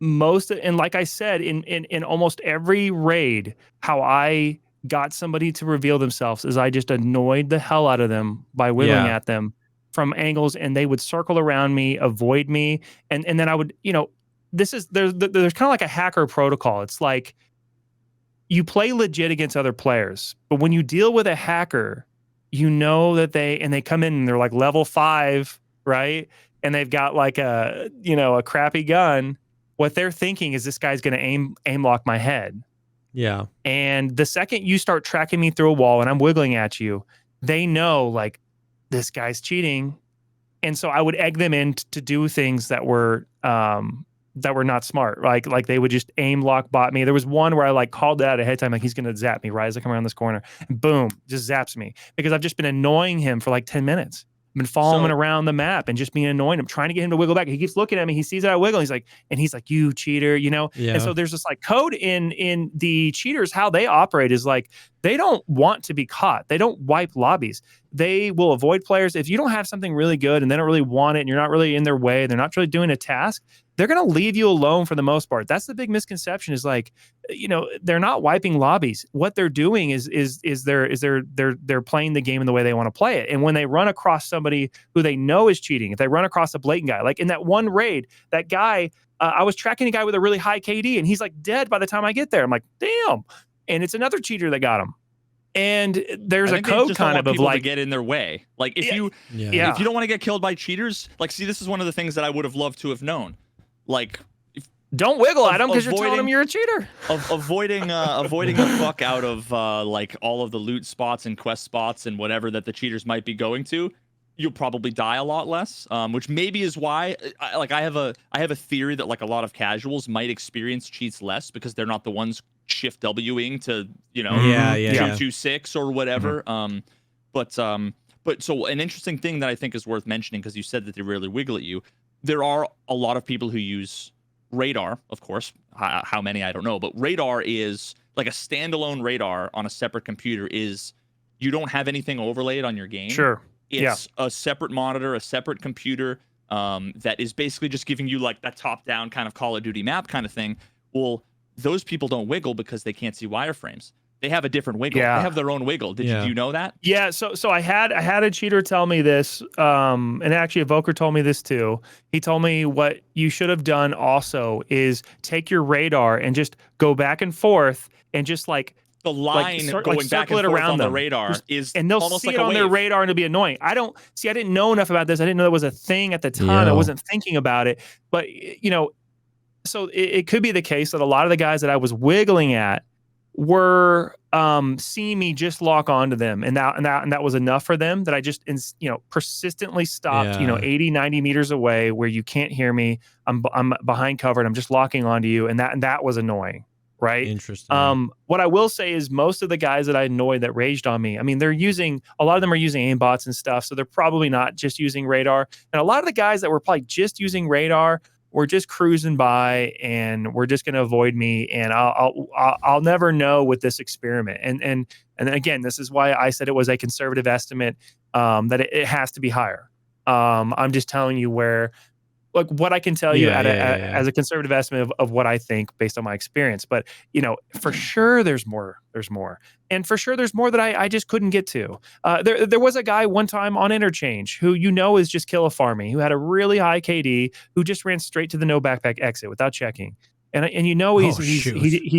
Most, and like I said, in almost every raid, how I got somebody to reveal themselves is I just annoyed the hell out of them by wiggling at them from angles, and they would circle around me, avoid me, and then I would, you know, there's kind of like a hacker protocol. It's like you play legit against other players, but when you deal with a hacker, you know that they come in and they're like level 5, right? And they've got like a crappy gun. What they're thinking is this guy's going to aim lock my head. Yeah. And the second you start tracking me through a wall and I'm wiggling at you, they know like this guy's cheating. And so I would egg them in to do things that were not smart. Like they would just aim lock bot me. There was one where I like called it out ahead of time, like he's going to zap me right as I come around this corner, and boom, just zaps me because I've just been annoying him for like 10 minutes. I've been following around the map and just being annoying him, trying to get him to wiggle back. He keeps looking at me. He sees that I wiggle. He's like, you cheater, you know? Yeah. And so there's this like code in the cheaters, how they operate is like, they don't want to be caught. They don't wipe lobbies. They will avoid players. If you don't have something really good and they don't really want it and you're not really in their way, they're not really doing a task, they're going to leave you alone for the most part. That's the big misconception is like, you know, they're not wiping lobbies. What they're doing is they're playing the game in the way they want to play it. And when they run across somebody who they know is cheating, if they run across a blatant guy, like in that one raid, that guy, I was tracking a guy with a really high KD and he's like dead by the time I get there. I'm like, damn. And it's another cheater that got him. And there's a code kind of like to get in their way. Like if you don't want to get killed by cheaters, like see, this is one of the things that I would have loved to have known. Like, don't wiggle at them because you're telling them you're a cheater. Avoiding the fuck out of like all of the loot spots and quest spots and whatever that the cheaters might be going to. You'll probably die a lot less, which maybe is why I have a theory that like a lot of casuals might experience cheats less because they're not the ones shift Wing to 226 or whatever. But so an interesting thing that I think is worth mentioning, because you said that they rarely wiggle at you. There are a lot of people who use radar, of course. How many, I don't know, but radar is like a standalone radar on a separate computer. Is you don't have anything overlaid on your game. Sure. It's a separate monitor, a separate computer, that is basically just giving you like that top-down kind of Call of Duty map kind of thing. Well, those people don't wiggle because they can't see wireframes. They have a different wiggle. Yeah. They have their own wiggle. Do you know that? Yeah. So I had a cheater tell me this, and actually Evoker told me this too. He told me what you should have done also is take your radar and just go back and forth and just like the line going back and forth on the radar is, and they'll almost see like it on their radar and it'll be annoying. I didn't know enough about this. I didn't know that was a thing at the time. I wasn't thinking about it, but so it could be the case that a lot of the guys that I was wiggling at were seeing me just lock onto them, and that was enough for them, that I just persistently stopped 80, 90 meters away where you can't hear me. I'm behind cover and I'm just locking onto you, and that was annoying, right? Interesting. What I will say is most of the guys that I annoyed that raged on me, I mean, a lot of them are using aimbots and stuff, so they're probably not just using radar. And a lot of the guys that were probably just using radar were just cruising by and we're just going to avoid me, and I'll never know with this experiment. And again, this is why I said it was a conservative estimate, that it has to be higher. I'm just telling you what I can tell you as a conservative estimate of what I think based on my experience. But for sure there's more. And for sure there's more that I just couldn't get to. There was a guy one time on Interchange who is just kill a farming, who had a really high KD, who just ran straight to the no backpack exit without checking. And he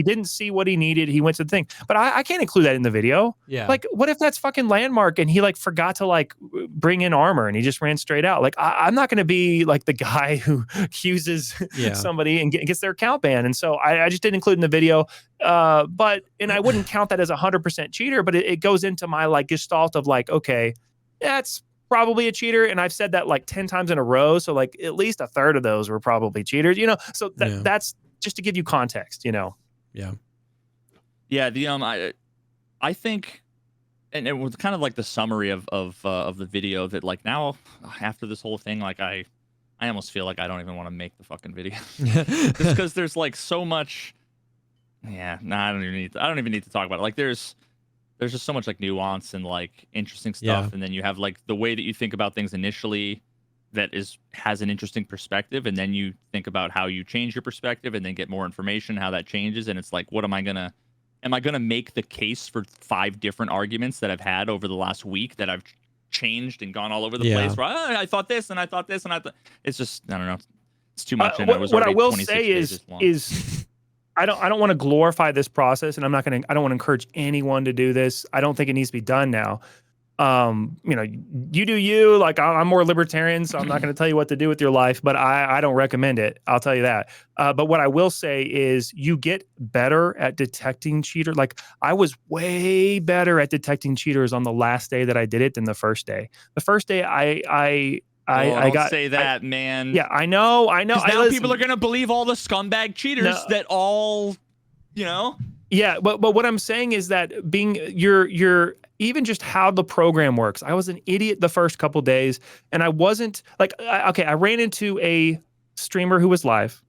didn't see what he needed. He went to the thing, but I can't include that in the video. Yeah. Like, what if that's fucking landmark and he like forgot to like bring in armor and he just ran straight out? Like, I'm not going to be like the guy who accuses somebody and gets their account banned. And so I just didn't include in the video. And I wouldn't count that as 100% cheater, but it goes into my like gestalt of like, okay, that's probably a cheater. And I've said that like 10 times in a row. So like at least a third of those were probably cheaters, so that's just to give you context, Yeah. I think, and it was kind of like the summary of the video, that like now after this whole thing, like I almost feel like I don't even want to make the fucking video just because there's like so much. I don't even need to talk about it. Like there's just so much like nuance and like interesting stuff, and then you have like the way that you think about things initially that has an interesting perspective, and then you think about how you change your perspective and then get more information, how that changes. And it's like, am I gonna make the case for 5 different arguments that I've had over the last week that I've changed and gone all over the place, where I thought this and I thought this and I thought, it's just, I don't know, it's too much. And what I will say is I don't want to glorify this process, and I don't want to encourage anyone to do this. I don't think it needs to be done now. You do you. Like, I'm more libertarian, so I'm not going to tell you what to do with your life, but I don't recommend it. I'll tell you that. But what I will say is you get better at detecting cheaters. Like, I was way better at detecting cheaters on the last day that I did it than the first day. The first day I say that, man. Yeah, I know. Now people are going to believe all the scumbag cheaters that all, Yeah, but what I'm saying is that you're even just how the program works. I was an idiot the first couple days, and I wasn't like, I ran into a streamer who was live,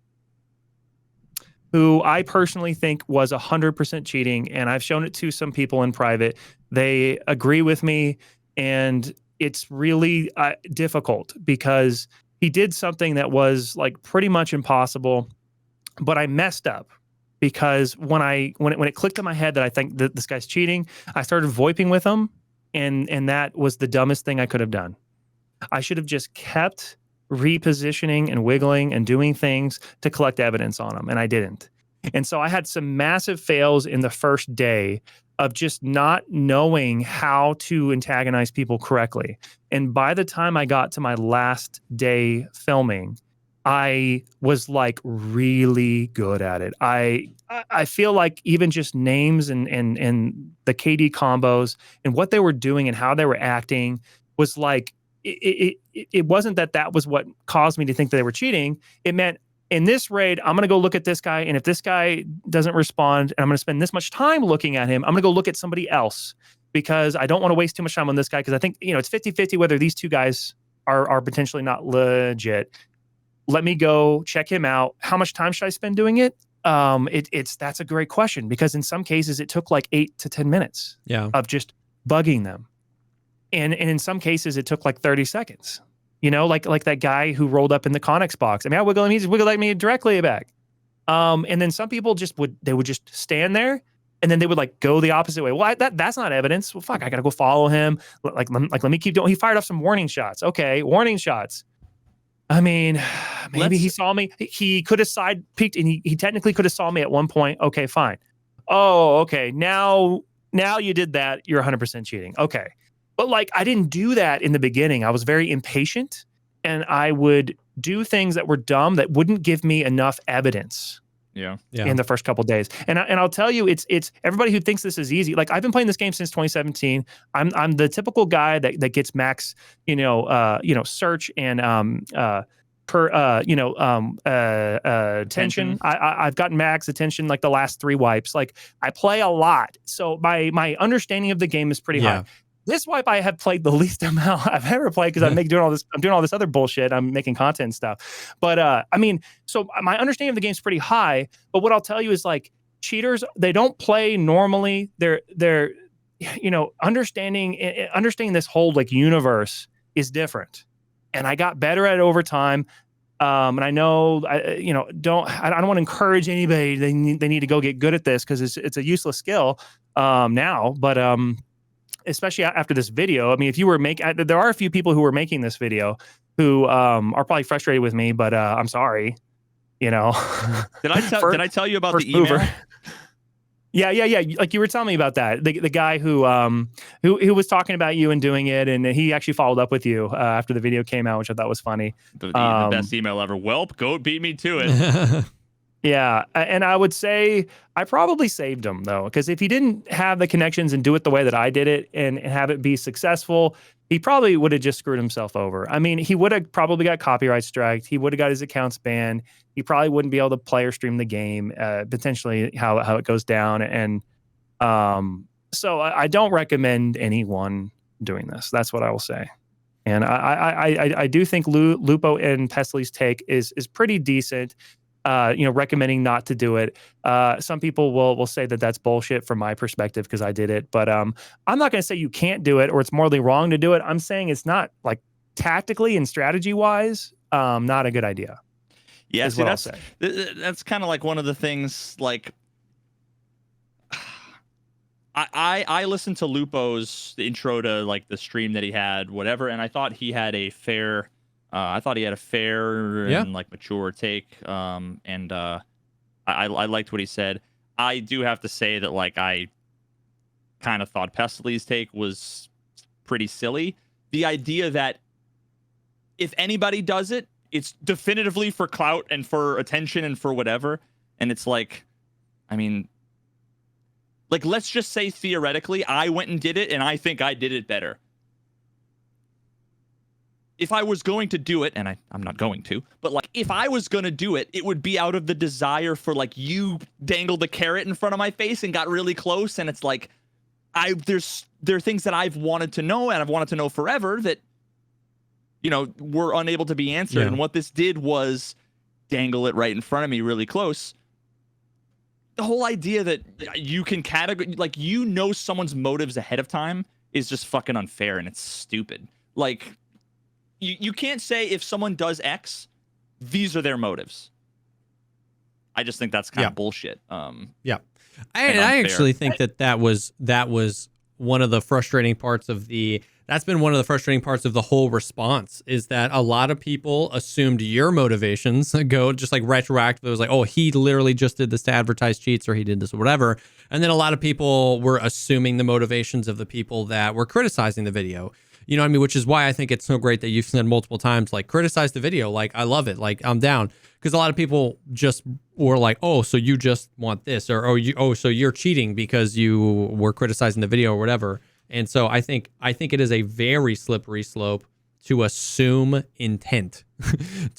who I personally think was 100% cheating, and I've shown it to some people in private. They agree with me, and it's really difficult because he did something that was like pretty much impossible, but I messed up. Because when it clicked in my head that I think that this guy's cheating, I started VoIPing with him, and that was the dumbest thing I could have done. I should have just kept repositioning and wiggling and doing things to collect evidence on him, and I didn't. And so I had some massive fails in the first day of just not knowing how to antagonize people correctly. And by the time I got to my last day filming, I was like really good at it. I feel like even just names and the KD combos and what they were doing and how they were acting was like, it wasn't that was what caused me to think that they were cheating. It meant, in this raid, I'm going to go look at this guy, and if this guy doesn't respond and I'm going to spend this much time looking at him, I'm going to go look at somebody else. because I don't want to waste too much time on this guy, because I think, it's 50-50 whether these two guys are potentially not legit. Let me go check him out. How much time should I spend doing it? That's a great question, because in some cases it took like 8 to 10 minutes of just bugging them. And in some cases it took like 30 seconds, like that guy who rolled up in the Connex box. I mean, I wiggled him, he just wiggled at me directly back. And then some people would just stand there, and then they would like go the opposite way. Well, that's not evidence. Well, fuck, I gotta go follow him. Let me keep doing. He fired off some warning shots. Okay, warning shots. I mean, maybe he saw me. He could have side peeked, and he technically could have saw me at one point. Okay, fine. Oh, okay. Now you did that. You're 100% cheating. Okay. But like, I didn't do that in the beginning. I was very impatient, and I would do things that were dumb that wouldn't give me enough evidence. Yeah. In the first couple of days. And I'll tell you, it's everybody who thinks this is easy. Like, I've been playing this game since 2017. I'm the typical guy that gets max, search and attention. I've gotten max attention like the last 3 wipes. Like, I play a lot, so my understanding of the game is pretty high. This wipe I have played the least amount I've ever played, because I'm doing all this other bullshit. I'm making content and stuff. But so my understanding of the game is pretty high. But what I'll tell you is, like, cheaters, they don't play normally. They're understanding this whole like universe is different. And I got better at it over time. And I know I don't want to encourage anybody. They need to go get good at this, because it's a useless skill now. But especially after this video. I mean, if you were there are a few people who were making this video who are probably frustrated with me, but I'm sorry. Did I tell you about the email? Mover. Yeah. Like, you were telling me about that. The guy who was talking about you and doing it, and he actually followed up with you after the video came out, which I thought was funny. The best email ever. Welp, go beat me to it. Yeah, and I would say I probably saved him, though, because if he didn't have the connections and do it the way that I did it and have it be successful, he probably would have just screwed himself over. I mean, he would have probably got copyright striked. He would have got his accounts banned. He probably wouldn't be able to play or stream the game, potentially how it goes down. And so I don't recommend anyone doing this. That's what I will say. And I do think Lupo and Pesley's take is pretty decent. Recommending not to do it. Some people will say that that's bullshit from my perspective, because I did it. But I'm not going to say you can't do it or it's morally wrong to do it. I'm saying it's not, like, tactically and strategy wise, not a good idea. Yeah, see, that's kind of like one of the things. Like, I listened to Lupo's intro to like the stream that he had, whatever, and I thought he had a fair. And like mature take, and I liked what he said. I do have to say that, like, I kind of thought Pesley's take was pretty silly. The idea that if anybody does it, it's definitively for clout and for attention and for whatever. And it's like, I mean, like, let's just say theoretically I went and did it and I think I did it better. If I was going to do it, and I'm not going to, but like, if I was going to do it, it would be out of the desire for, like, you dangled the carrot in front of my face and got really close. And it's like, there are things that I've wanted to know, and I've wanted to know forever, that, were unable to be answered. Yeah. And what this did was dangle it right in front of me really close. The whole idea that you can someone's motives ahead of time is just fucking unfair, and it's stupid. Like, you can't say if someone does X, these are their motives. I just think that's kind of bullshit. I actually think that was one of the frustrating parts of that's been one of the frustrating parts of the whole response, is that a lot of people assumed your motivations go just like retroactive. It was like, oh, he literally just did this to advertise cheats, or he did this or whatever. And then a lot of people were assuming the motivations of the people that were criticizing the video. You know what I mean? Which is why I think it's so great that you've said multiple times, like, criticize the video. Like, I love it. Like, I'm down. Because a lot of people just were like, oh, so you just want this, or so you're cheating because you were criticizing the video or whatever. And so I think it is a very slippery slope to assume intent,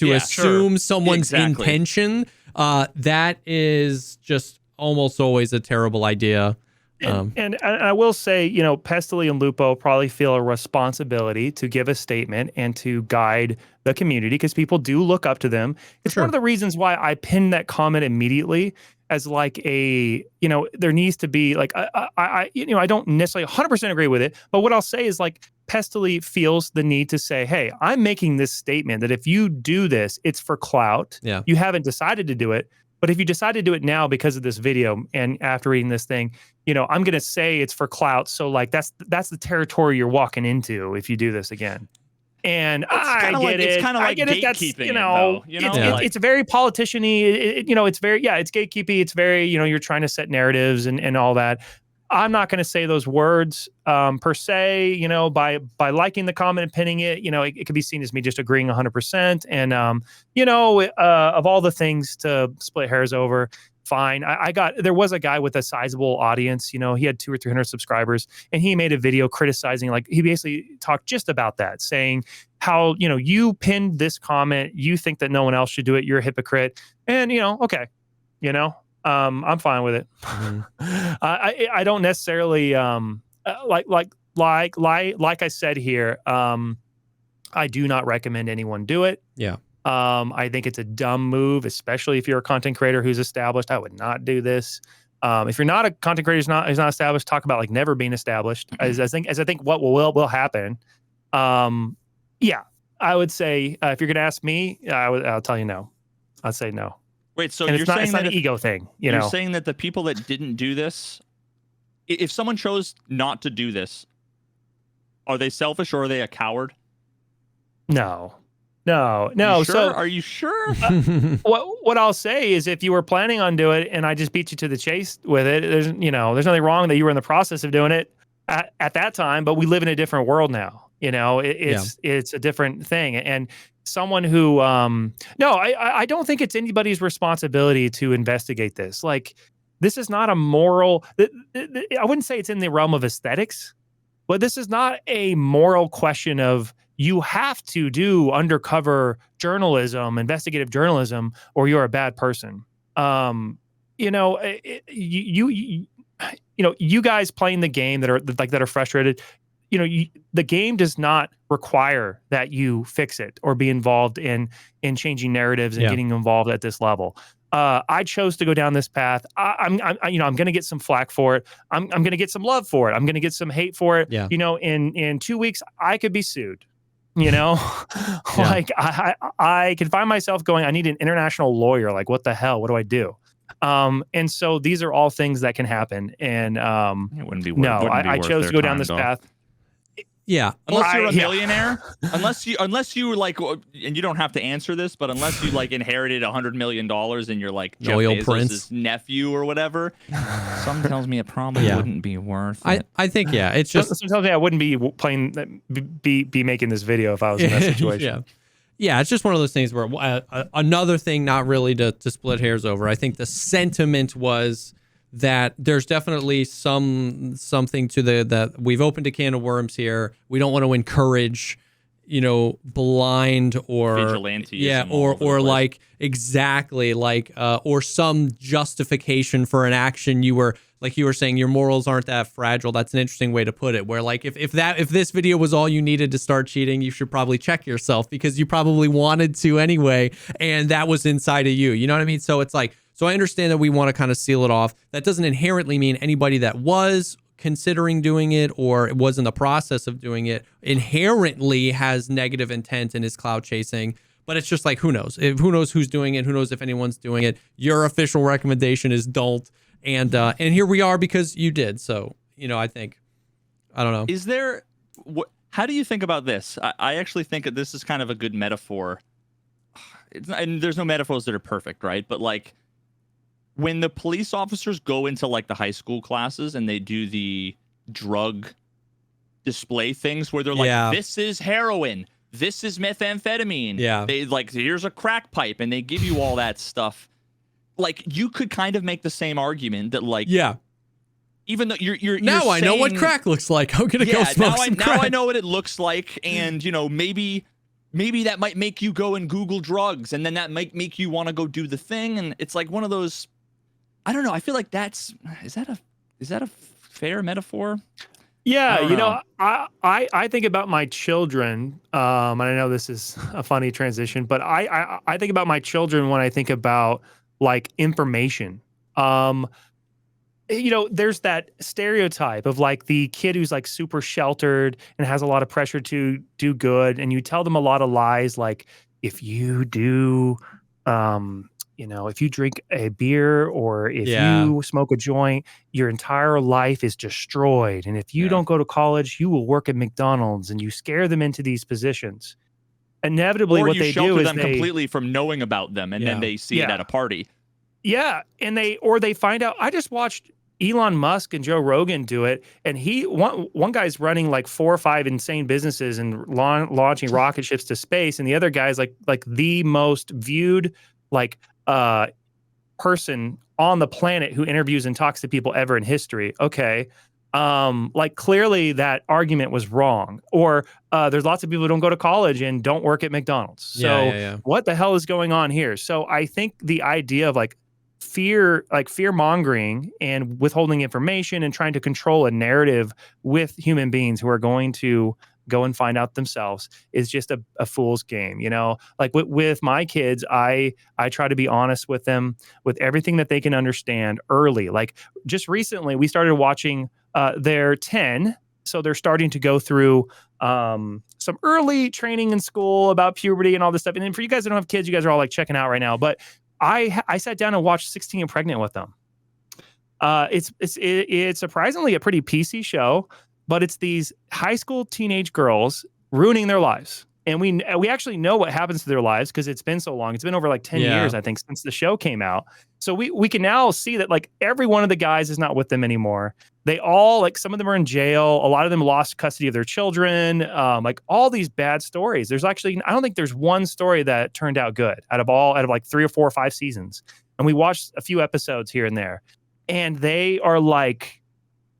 assume someone's intention. That is just almost always a terrible idea. And I will say, Pestily and Lupo probably feel a responsibility to give a statement and to guide the community because people do look up to them. It's one of the reasons why I pinned that comment immediately as like there needs to be like, I don't necessarily 100% agree with it, but what I'll say is like Pestily feels the need to say, hey, I'm making this statement that if you do this, it's for clout. Yeah. You haven't decided to do it. But if you decide to do it now because of this video and after reading this thing, I'm going to say it's for clout. So like that's the territory you're walking into if you do this again. And I get it. It's kind of like gatekeeping. It's very politician-y. It's very, it's gatekeepy. It's very, you're trying to set narratives and all that. I'm not going to say those words per se, by liking the comment and pinning it, it could be seen as me just agreeing 100%. And, of all the things to split hairs over, fine. There was a guy with a sizable audience, he had 200 or 300 subscribers, and he made a video criticizing, like he basically talked just about that, saying how, you pinned this comment, you think that no one else should do it, you're a hypocrite. And, okay, I'm fine with it. Mm-hmm. I don't necessarily like I said here. I do not recommend anyone do it. Yeah. I think it's a dumb move, especially if you're a content creator who's established. I would not do this. If you're not a content creator who's not established, talk about like never being established. As I think what will happen. Yeah, I would say if you're gonna ask me, I'll tell you no. I'd say no. Wait, so and you're saying it's not an ego thing, You're saying that the people that didn't do this, if someone chose not to do this, are they selfish or are they a coward? No. Sure? So are you sure? What I'll say is, if you were planning on doing it and I just beat you to the chase with it, there's nothing wrong that you were in the process of doing it at that time. But we live in a different world now. It's a different thing. And someone who, I don't think it's anybody's responsibility to investigate this. Like, this is not a moral. I wouldn't say it's in the realm of aesthetics, but this is not a moral question of you have to do undercover journalism, investigative journalism, or you're a bad person. You guys playing the game that are frustrated. The game does not require that you fix it or be involved in changing narratives and getting involved at this level. I chose to go down this path. I'm going to get some flack for it. I'm going to get some love for it. I'm going to get some hate for it. Yeah. In 2 weeks, I could be sued. Like I can find myself going, I need an international lawyer. Like, what the hell? What do I do? And so these are all things that can happen. And it wouldn't be worth, I chose to go down this path. Yeah, unless you're a millionaire, unless you like, and you don't have to answer this, but unless you like inherited $100 million and you're like Jeff Bezos' nephew or whatever, something tells me it probably wouldn't be worth it. I think it's just something tells me I wouldn't be making this video if I was in that situation. Yeah, it's just one of those things where another thing, not really to split hairs over. I think the sentiment was that there's definitely something to that we've opened a can of worms here. We don't want to encourage, blind or vigilantism, or like exactly like or some justification for an action you were saying your morals aren't that fragile. That's an interesting way to put it. Where like if this video was all you needed to start cheating, you should probably check yourself because you probably wanted to anyway, and that was inside of you. You know what I mean? So it's like. So I understand that we want to kind of seal it off. That doesn't inherently mean anybody that was considering doing it or was in the process of doing it inherently has negative intent and is clout chasing. But it's just like, who knows? Who knows who's doing it? Who knows if anyone's doing it? Your official recommendation is don't. And here we are because you did. So, I think, I don't know. Is there, how do you think about this? I actually think that this is kind of a good metaphor. And there's no metaphors that are perfect, right? But like, when the police officers go into like the high school classes and they do the drug display things where they're like, this is heroin, this is methamphetamine. Yeah. They like, here's a crack pipe, and they give you all that stuff. Like, you could kind of make the same argument that like, even though you're now I know what crack looks like. I'm gonna go smoke some crack. Now I know what it looks like, and maybe that might make you go and Google drugs, and then that might make you want to go do the thing, and it's like one of those. I don't know. I feel like is that a fair metaphor? Yeah, I don't know. I think about my children, and I know this is a funny transition, but I think about my children when I think about like information. Um, there's that stereotype of like the kid who's like super sheltered and has a lot of pressure to do good, and you tell them a lot of lies, like if you do, if you drink a beer or if Yeah. you smoke a joint, your entire life is destroyed, and if you Yeah. don't go to college, you will work at McDonald's, and you scare them into these positions. Inevitably, Or what you they do shelter is them completely from knowing about them, and then they see it yeah. at a party. Yeah, and they find out. I just watched Elon Musk and Joe Rogan do it, and one guy's running like 4 or 5 insane businesses and launching rocket ships to space, and the other guy's like the most viewed like uh person on the planet who interviews and talks to people ever in history. Okay. Like clearly that argument was wrong. Or there's lots of people who don't go to college and don't work at McDonald's. So Yeah. what the hell is going on here? So I think the idea of like fear mongering and withholding information and trying to control a narrative with human beings who are going to go and find out themselves is just a fool's game. Like with my kids, I try to be honest with them with everything that they can understand early. Like just recently we started watching, they're 10, so they're starting to go through some early training in school about puberty and all this stuff. And then for you guys that don't have kids, you guys are all like checking out right now, but I sat down and watched 16 and Pregnant with them. It's surprisingly a pretty PC show, but it's these high school teenage girls ruining their lives. And we actually know what happens to their lives because it's been so long. It's been over like 10 years, I think, since the show came out. So we can now see that like every one of the guys is not with them anymore. They all, like, some of them are in jail. A lot of them lost custody of their children. Like all these bad stories. There's actually, I don't think there's one story that turned out good out of like 3 or 4 or 5 seasons. And we watched a few episodes here and there. And they are like,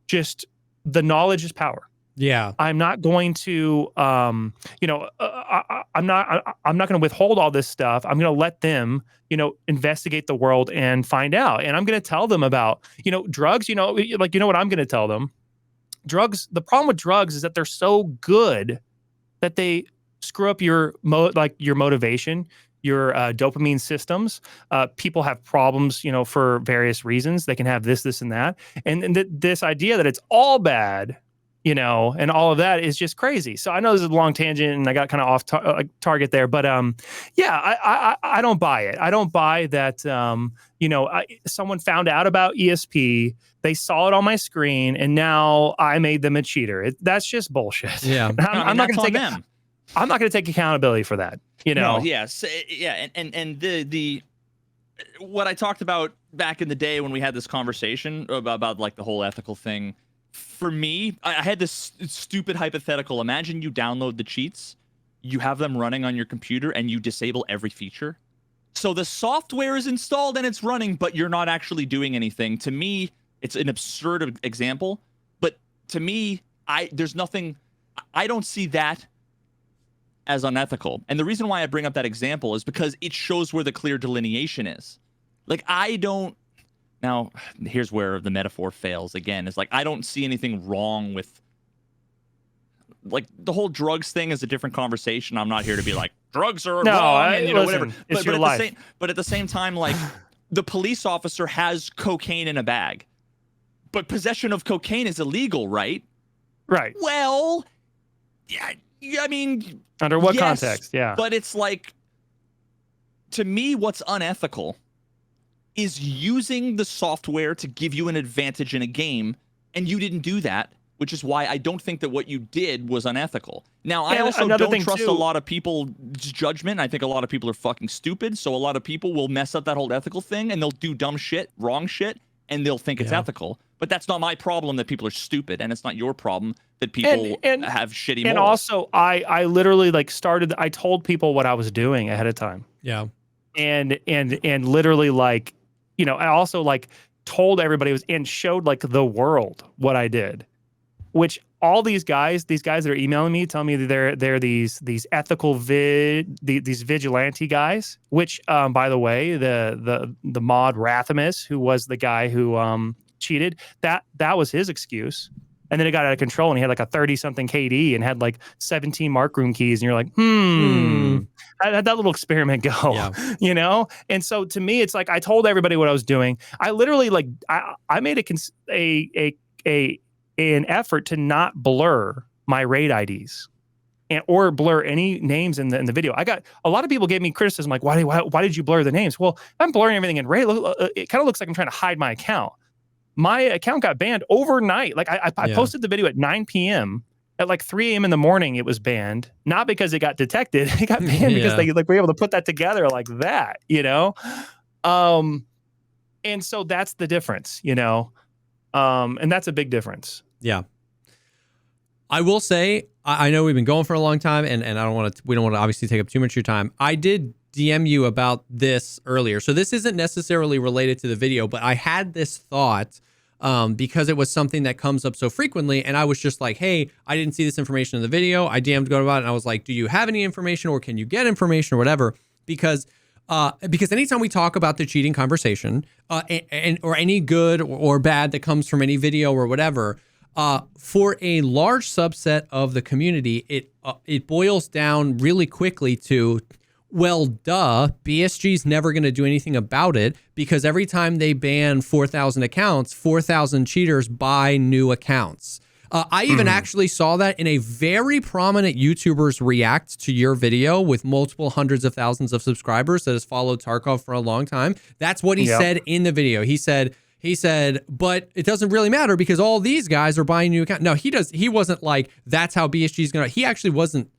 just the knowledge is power. Yeah. I'm not going to, I'm not going to withhold all this stuff. I'm going to let them, investigate the world and find out. And I'm going to tell them about, drugs, what I'm going to tell them. Drugs. The problem with drugs is that they're so good that they screw up your motivation, your dopamine systems. People have problems, for various reasons. They can have this, and that. And this idea that it's all bad, and all of that is just crazy. So I know this is a long tangent and I got kind of off target there, but I don't buy it. I don't buy that, someone found out about ESP, they saw it on my screen, and now I made them a cheater. That's just bullshit. Yeah. I'm not going to take them. I'm not going to take accountability for that. No, yes. Yeah. And the what I talked about back in the day when we had this conversation about like the whole ethical thing, for me, I had this stupid hypothetical. Imagine you download the cheats, you have them running on your computer, and you disable every feature. So the software is installed and it's running, but you're not actually doing anything. To me, it's an absurd example, but to me, I don't see that as unethical. And the reason why I bring up that example is because it shows where the clear delineation is. Like, now, here's where the metaphor fails again. It's like, I don't see anything wrong with, like, the whole drugs thing is a different conversation. I'm not here to be like, drugs are wrong and, whatever. It's your life. But at the same time, like, the police officer has cocaine in a bag, but possession of cocaine is illegal, right? Right. Well, yeah, I mean, under what yes, context? Yeah. But it's like, to me, what's unethical is using the software to give you an advantage in a game, and you didn't do that, which is why I don't think that what you did was unethical. Now, I also don't trust a lot of people's judgment. I think a lot of people are fucking stupid, so a lot of people will mess up that whole ethical thing, and they'll do dumb shit, wrong shit, and they'll think it's ethical. But that's not my problem that people are stupid, and it's not your problem that people have shitty morals. And also, I literally I told people what I was doing ahead of time. Yeah. And literally I also told everybody and showed the world what I did, which all these guys that are emailing me, tell me that they're these ethical these vigilante guys, which by the way, the mod Rathamus, who was the guy who cheated. That was his excuse. And then it got out of control, and he had like a 30-something KD and had like 17 mark room keys. And you're like, how'd that little experiment go? Yeah. You know? And so to me, it's like, I told everybody what I was doing. I literally like, I made an effort to not blur my raid IDs or blur any names in the video. I got a lot of people gave me criticism, like, why did you blur the names? Well, I'm blurring everything in raid. It kind of looks like I'm trying to hide my account. My account got banned overnight. Like I posted the video at 9 p.m. At like 3 a.m. in the morning, it was banned. Not because it got detected. It got banned because they like were able to put that together like that, you know? And so that's the difference, you know? And that's a big difference. Yeah. I will say, I know we've been going for a long time, and we don't want to obviously take up too much of your time. I did DM you about this earlier. So this isn't necessarily related to the video, but I had this thought because it was something that comes up so frequently. And I was just like, hey, I didn't see this information in the video. I DM'd go about it, and I was like, do you have any information, or can you get information or whatever? Because anytime we talk about the cheating conversation or any good or bad that comes from any video or whatever, for a large subset of the community, it boils down really quickly to, well, duh, BSG's never going to do anything about it, because every time they ban 4,000 accounts, 4,000 cheaters buy new accounts. I even actually saw that in a very prominent YouTuber's react to your video with multiple hundreds of thousands of subscribers that has followed Tarkov for a long time. That's what he said in the video. He said, but it doesn't really matter because all these guys are buying new accounts. No, he wasn't like, that's how BSG's going to, he actually wasn't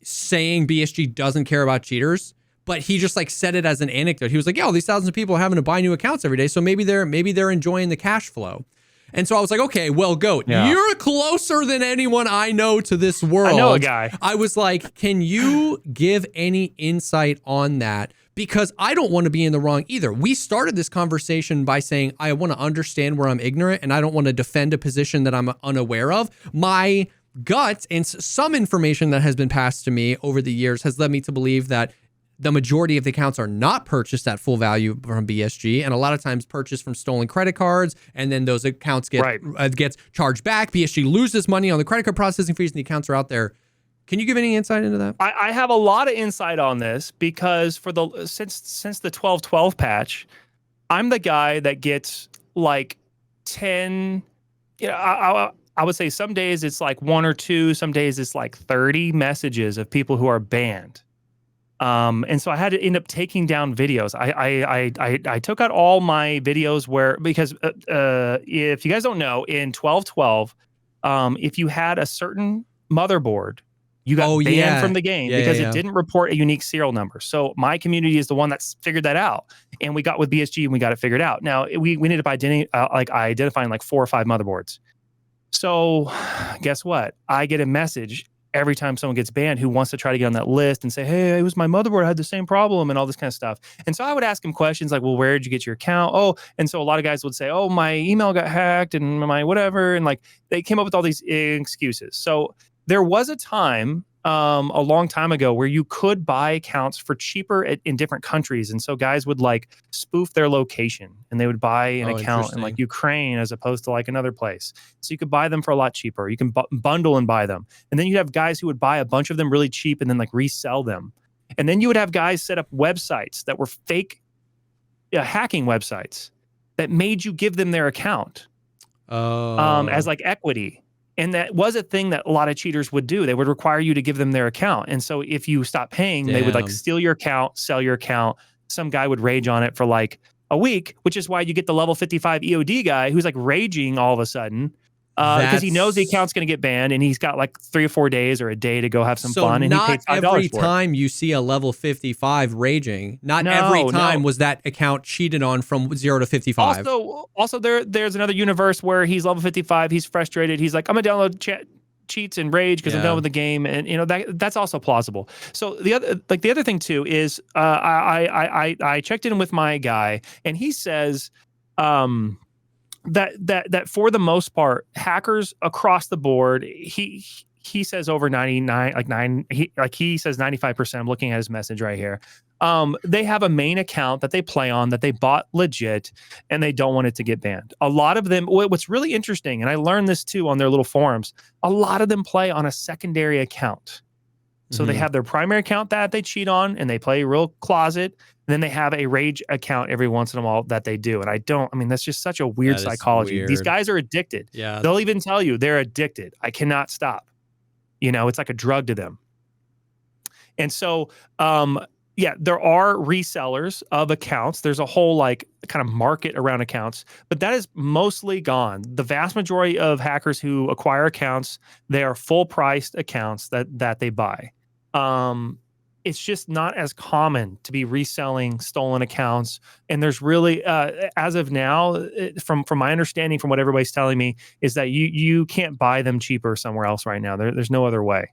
saying BSG doesn't care about cheaters, but he just like said it as an anecdote. He was like, yeah, all these thousands of people are having to buy new accounts every day, so maybe they're enjoying the cash flow. And so I was like, okay, well, Goat, you're closer than anyone I know to this world. I know a guy. I was like, can you give any insight on that? Because I don't want to be in the wrong either. We started this conversation by saying, I want to understand where I'm ignorant, and I don't want to defend a position that I'm unaware of. My gut and some information that has been passed to me over the years has led me to believe that the majority of the accounts are not purchased at full value from BSG, and a lot of times purchased from stolen credit cards, and then those accounts gets charged back. BSG loses money on the credit card processing fees, and the accounts are out there. Can you give any insight into that? I have a lot of insight on this because since the 12.12 patch, I'm the guy that gets like 10. You know, I would say some days it's like 1 or 2. Some days it's like 30 messages of people who are banned. And so I had to end up taking down videos. I took out all my videos because if you guys don't know, in 12.12, if you had a certain motherboard, you got banned from the game because it didn't report a unique serial number. So my community is the one that's figured that out, and we got with BSG and we got it figured out. Now we ended up identifying like 4 or 5 motherboards. So guess what? I get a message every time someone gets banned who wants to try to get on that list and say, hey, it was my motherboard, I had the same problem and all this kind of stuff. And so I would ask him questions like, well, where did you get your account? Oh, and so a lot of guys would say, oh, my email got hacked and my whatever. And like they came up with all these excuses. So there was a time a long time ago where you could buy accounts for cheaper in different countries. And so guys would like spoof their location and they would buy an account in like Ukraine as opposed to like another place. So you could buy them for a lot cheaper. You can bundle and buy them. And then you'd have guys who would buy a bunch of them really cheap and then like resell them. And then you would have guys set up websites that were fake hacking websites that made you give them their account as like equity. And that was a thing that a lot of cheaters would do. They would require you to give them their account. And so if you stop paying, they would like steal your account, sell your account. Some guy would rage on it for like a week, which is why you get the level 55 EOD guy who's like raging all of a sudden because he knows the account's going to get banned and he's got like 3 or 4 days or a day to go have some fun. And he paid $5 for it. Not every time you see a level 55 raging, every time was that account cheated on from 0 to 55. Also there's another universe where he's level 55. He's frustrated. He's like, I'm going to download cheats and rage because I'm done with the game. And you know, that's also plausible. So the other thing too is I checked in with my guy and he says, that for the most part, hackers across the board, he he says over 99, he says 95%. I'm looking at his message right here. They have a main account that they play on that they bought legit, and they don't want it to get banned. A lot of them, what's really interesting, and I learned this too on their little forums, a lot of them play on a secondary account. So they have their primary account that they cheat on, and they play real closet. And then they have a rage account every once in a while that they do. And I mean, that's just such a weird psychology. Weird. These guys are addicted. Yeah. They'll even tell you they're addicted. I cannot stop. It's like a drug to them. And so, there are resellers of accounts. There's a whole like kind of market around accounts, but that is mostly gone. The vast majority of hackers who acquire accounts, they are full priced accounts that they buy. It's just not as common to be reselling stolen accounts. And there's really, as of now, from my understanding, from what everybody's telling me, is that you can't buy them cheaper somewhere else right now. There's no other way.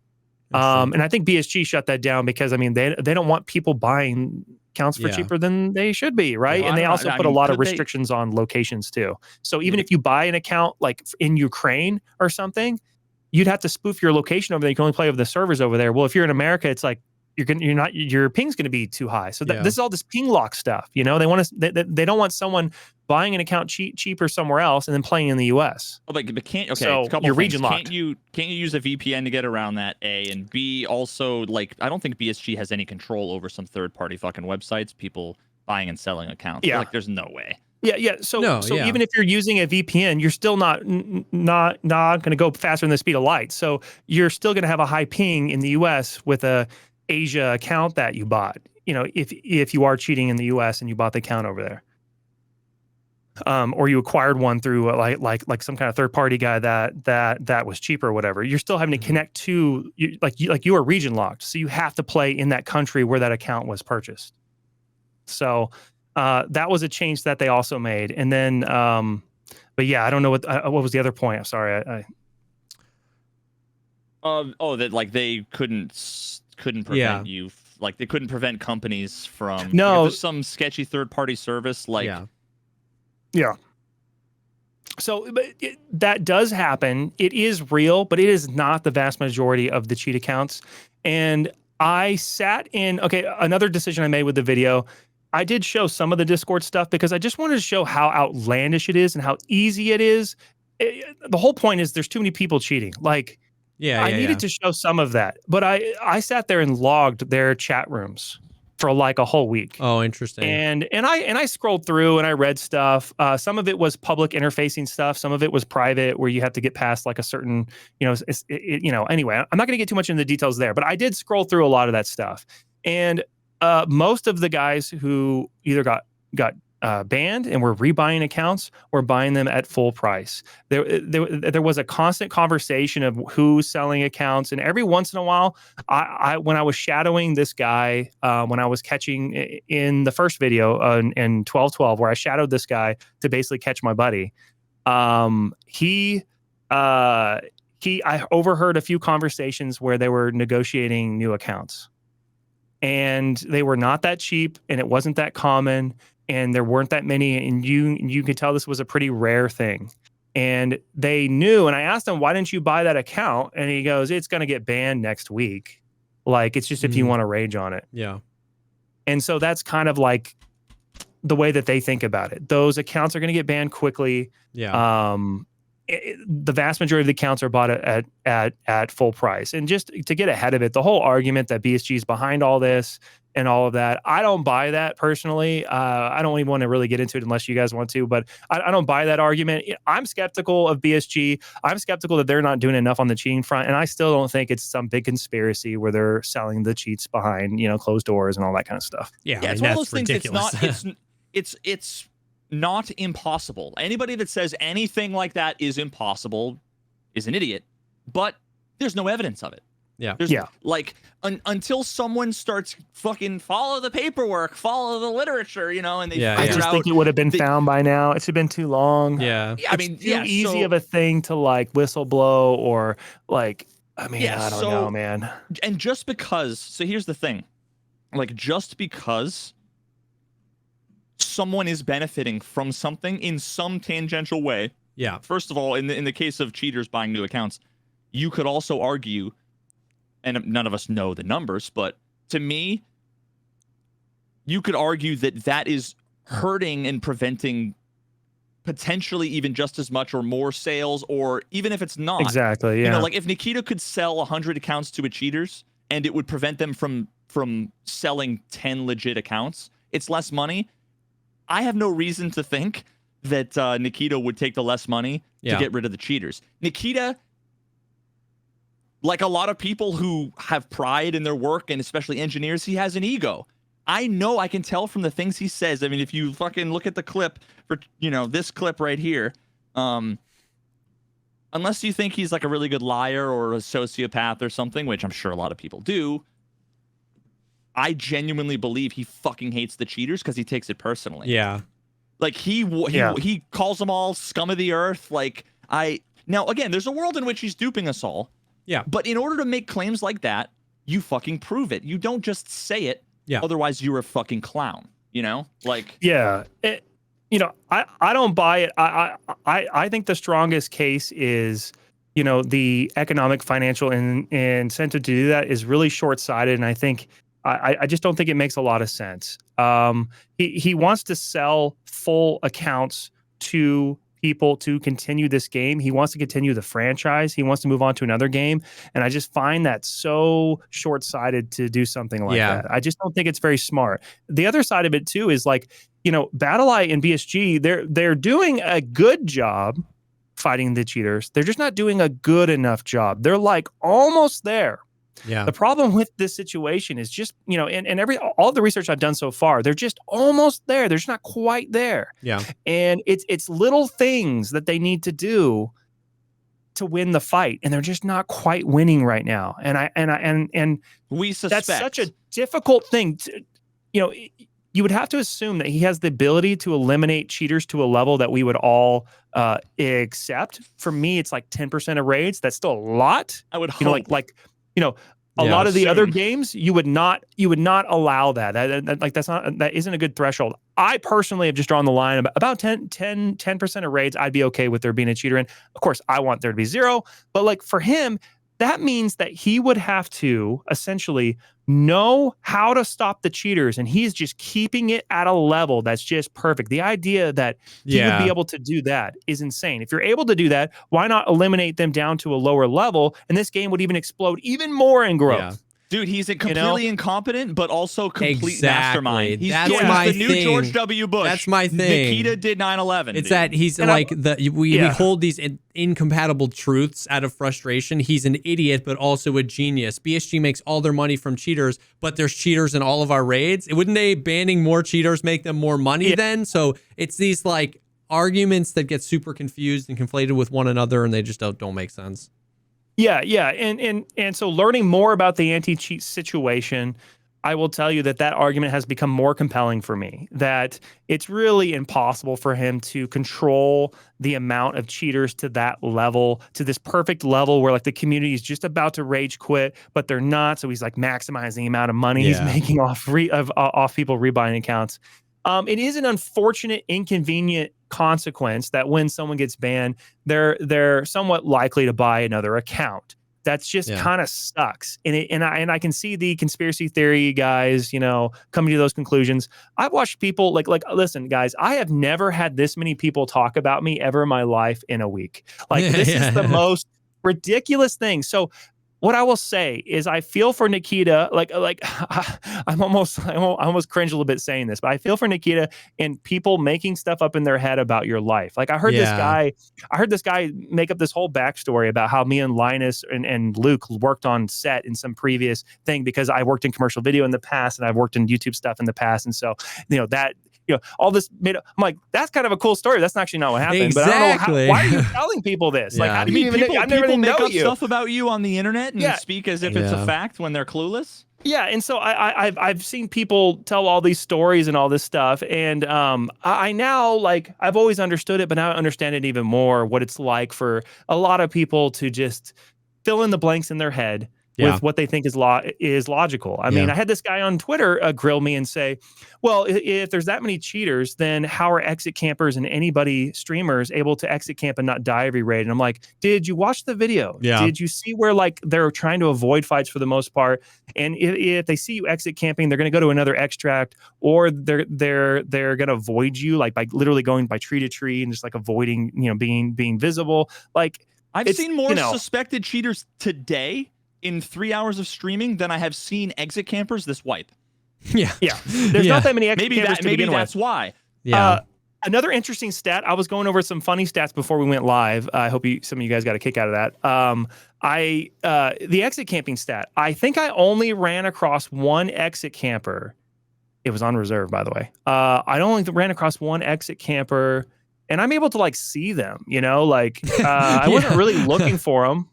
And I think BSG shut that down because, I mean, they don't want people buying accounts for cheaper than they should be, right? Yeah, and they also put a lot of restrictions on locations too. So even if you buy an account like in Ukraine or something, you'd have to spoof your location over there. You can only play with the servers over there. Well, if you're in America, it's like your ping's going to be too high. So this is all this ping lock stuff. They want to. They don't want someone buying an account cheaper somewhere else and then playing in the U.S. Oh, but can't so you're region locked. Can't you use a VPN to get around that? A and B also, like, I don't think BSG has any control over some third party fucking websites. People buying and selling accounts. Yeah, like there's no way. Yeah. So even if you're using a VPN, you're still not going to go faster than the speed of light. So you're still going to have a high ping in the U.S. with a Asia account that you bought, if you are cheating in the US and you bought the account over there, or you acquired one through like some kind of third party guy that was cheaper or whatever, you're still having to connect to you are region locked. So you have to play in that country where that account was purchased. So that was a change that they also made. And then, but yeah, I don't know what was the other point. I'm sorry. That like they couldn't prevent you, like they couldn't prevent companies from there's some sketchy third-party service so that does happen. It is real, but it is not the vast majority of the cheat accounts. And I sat in another decision I made with the video, I did show some of the Discord stuff because I just wanted to show how outlandish it is and how easy it is. The whole point is there's too many people cheating. Like, I needed to show some of that, but I sat there and logged their chat rooms for like a whole week. Oh, interesting. And I scrolled through and I read stuff. Some of it was public interfacing stuff. Some of it was private, where you have to get past like a certain, anyway, I'm not going to get too much into the details there, but I did scroll through a lot of that stuff. And most of the guys who either got banned and were rebuying accounts or buying them at full price. There was a constant conversation of who's selling accounts, and every once in a while, when I was shadowing this guy, when I was catching in the first video in 1212, where I shadowed this guy to basically catch my buddy, I overheard a few conversations where they were negotiating new accounts, and they were not that cheap, and it wasn't that common. And there weren't that many, and you could tell this was a pretty rare thing. And they knew, and I asked him, why didn't you buy that account? And he goes, it's going to get banned next week. Like, it's just if you want to rage on it. Yeah. And so that's kind of like the way that they think about it. Those accounts are going to get banned quickly. Yeah. The vast majority of the accounts are bought at full price. And just to get ahead of it, the whole argument that BSG is behind all this and all of that, I don't buy that personally. I don't even want to really get into it unless you guys want to, but I don't buy that argument. I'm skeptical of BSG. I'm skeptical that they're not doing enough on the cheating front, and I still don't think it's some big conspiracy where they're selling the cheats behind closed doors and all that kind of stuff. Yeah, it's one of those things. It's not impossible. Anybody that says anything like that is impossible is an idiot, but there's no evidence of it. Yeah. Like until someone starts fucking follow the paperwork, follow the literature, and they I just think it would have been found by now. It's been too long. Yeah. I mean, too easy of a thing to like whistleblow or like, I don't know, man. And just because, so here's the thing, like just because someone is benefiting from something in some tangential way. Yeah. First of all, in the case of cheaters buying new accounts, you could also argue, and none of us know the numbers, but to me, you could argue that that is hurting and preventing potentially even just as much or more sales, or even if it's not. Exactly, yeah. You know, like if Nikita could sell 100 accounts to a cheaters and it would prevent them from selling 10 legit accounts, it's less money. I have no reason to think that Nikita would take the less money to get rid of the cheaters. Nikita, like a lot of people who have pride in their work, and especially engineers, he has an ego. I know, I can tell from the things he says. I mean, if you fucking look at the clip for, you know, this clip right here, unless you think he's like a really good liar or a sociopath or something, which I'm sure a lot of people do, I genuinely believe he fucking hates the cheaters because he takes it personally. Yeah. Like he calls them all scum of the earth. Like now again, there's a world in which he's duping us all. Yeah. But in order to make claims like that, you fucking prove it. You don't just say it. Yeah. Otherwise, you're a fucking clown. You know, like I don't buy it. I think the strongest case is, you know, the economic, financial, and incentive to do that is really short-sighted, and I think I just don't think it makes a lot of sense. He wants to sell full accounts to people to continue this game. He wants to continue the franchise. He wants to move on to another game. And I just find that so short-sighted to do something like that. I just don't think it's very smart. The other side of it too is like, you know, BattleEye and BSG, they're doing a good job fighting the cheaters. They're just not doing a good enough job. They're like almost there. Yeah. The problem with this situation is just, you know, and all the research I've done so far, they're just almost there. They're just not quite there. Yeah. And it's little things that they need to do to win the fight, and they're just not quite winning right now. And we suspect that's such a difficult thing to, you know, you would have to assume that he has the ability to eliminate cheaters to a level that we would all accept. For me, it's like 10% of raids. That's still a lot. I would hope. You know, like you know, a lot of the other games, you would not allow that. That isn't a good threshold. I personally have just drawn the line about 10% of raids. I'd be okay with there being a cheater in. Of course, I want there to be 0, but like for him, that means that he would have to essentially know how to stop the cheaters, and he's just keeping it at a level that's just perfect. The idea that he would be able to do that is insane. If you're able to do that, why not eliminate them down to a lower level, and this game would even explode even more in growth. Yeah. Dude, he's completely incompetent, but also complete mastermind. That's my the thing. New George W. Bush. That's my thing. Nikita did 9/11. It's that he's like we hold these incompatible truths out of frustration. He's an idiot, but also a genius. BSG makes all their money from cheaters, but there's cheaters in all of our raids. Wouldn't they banning more cheaters make them more money then? So it's these like arguments that get super confused and conflated with one another, and they just don't make sense. Yeah. And so learning more about the anti-cheat situation, I will tell you that argument has become more compelling for me, that it's really impossible for him to control the amount of cheaters to that level, to this perfect level where like the community is just about to rage quit, but they're not. So he's like maximizing the amount of money he's making off people rebuying accounts. It is an unfortunate, inconvenient consequence that when someone gets banned, they're somewhat likely to buy another account. That's just kind of sucks. And I can see the conspiracy theory guys, you know, coming to those conclusions. I've watched people like listen, guys, I have never had this many people talk about me ever in my life in a week. Like this is the most ridiculous thing. So what I will say is I feel for Nikita, like I almost cringe a little bit saying this, but I feel for Nikita and people making stuff up in their head about your life. Like I heard this guy make up this whole backstory about how me and Linus and Luke worked on set in some previous thing because I worked in commercial video in the past and I've worked in YouTube stuff in the past. And so, you know, that, you know, all this made up. I'm like, that's kind of a cool story. That's actually not what happened. Exactly. But I don't know why are you telling people this? Like, how do you even? I never people make know up you. stuff about you on the internet and speak as if it's a fact when they're clueless. Yeah, and so I've seen people tell all these stories and all this stuff, and I now like I've always understood it, but now I understand it even more. What it's like for a lot of people to just fill in the blanks in their head with what they think is logical. I mean, I had this guy on Twitter grill me and say, well, if there's that many cheaters, then how are exit campers and streamers able to exit camp and not die every raid? And I'm like, did you watch the video? Yeah. Did you see where like they're trying to avoid fights for the most part? And if they see you exit camping, they're going to go to another extract, or they're going to avoid you, like by literally going by tree to tree and just like avoiding, being visible. Like I've seen more suspected cheaters today in 3 hours of streaming than I have seen exit campers this wipe. Yeah. There's not that many exit campers to begin with. That's why. Yeah. Another interesting stat. I was going over some funny stats before we went live. I hope some of you guys got a kick out of that. The exit camping stat. I think I only ran across one exit camper. It was on reserve, by the way. I only ran across one exit camper, and I'm able to like see them. I wasn't really looking for them.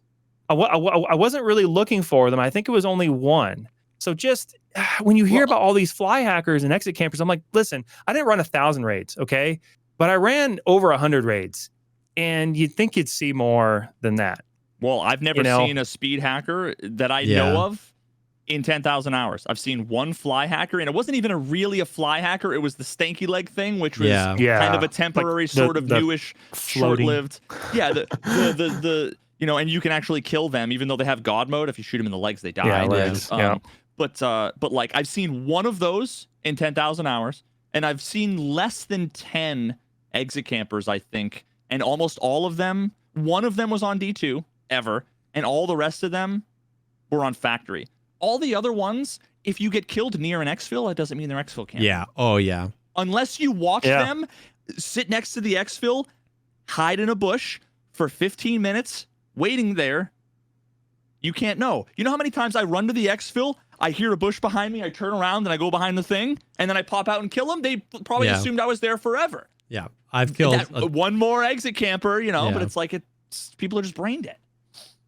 I wasn't really looking for them. I think it was only one. So just when you hear about all these fly hackers and exit campers, I'm like, listen, I didn't run 1,000 raids, okay? But I ran over 100 raids, and you'd think you'd see more than that. Well, I've never seen a speed hacker that I know of in 10,000 hours. I've seen one fly hacker, and it wasn't even really a fly hacker. It was the stanky leg thing, which was kind of a temporary, like sort of newish, short-lived. Yeah, the and you can actually kill them even though they have God mode. If you shoot them in the legs, they die. Yeah, legs. But like I've seen one of those in 10,000 hours, and I've seen less than 10 exit campers, I think, and almost all of them. One of them was on D2 ever, and all the rest of them were on factory. All the other ones, if you get killed near an exfil, it doesn't mean they're exfil camping. Yeah. Oh yeah. Unless you watch them sit next to the exfil, hide in a bush for 15 minutes. Waiting there, you can't know. You know how many times I run to the exfil, I hear a bush behind me, I turn around, and I go behind the thing, and then I pop out and kill them? They probably assumed I was there forever. Yeah, I've killed one more exit camper, but it's like people are just brain dead.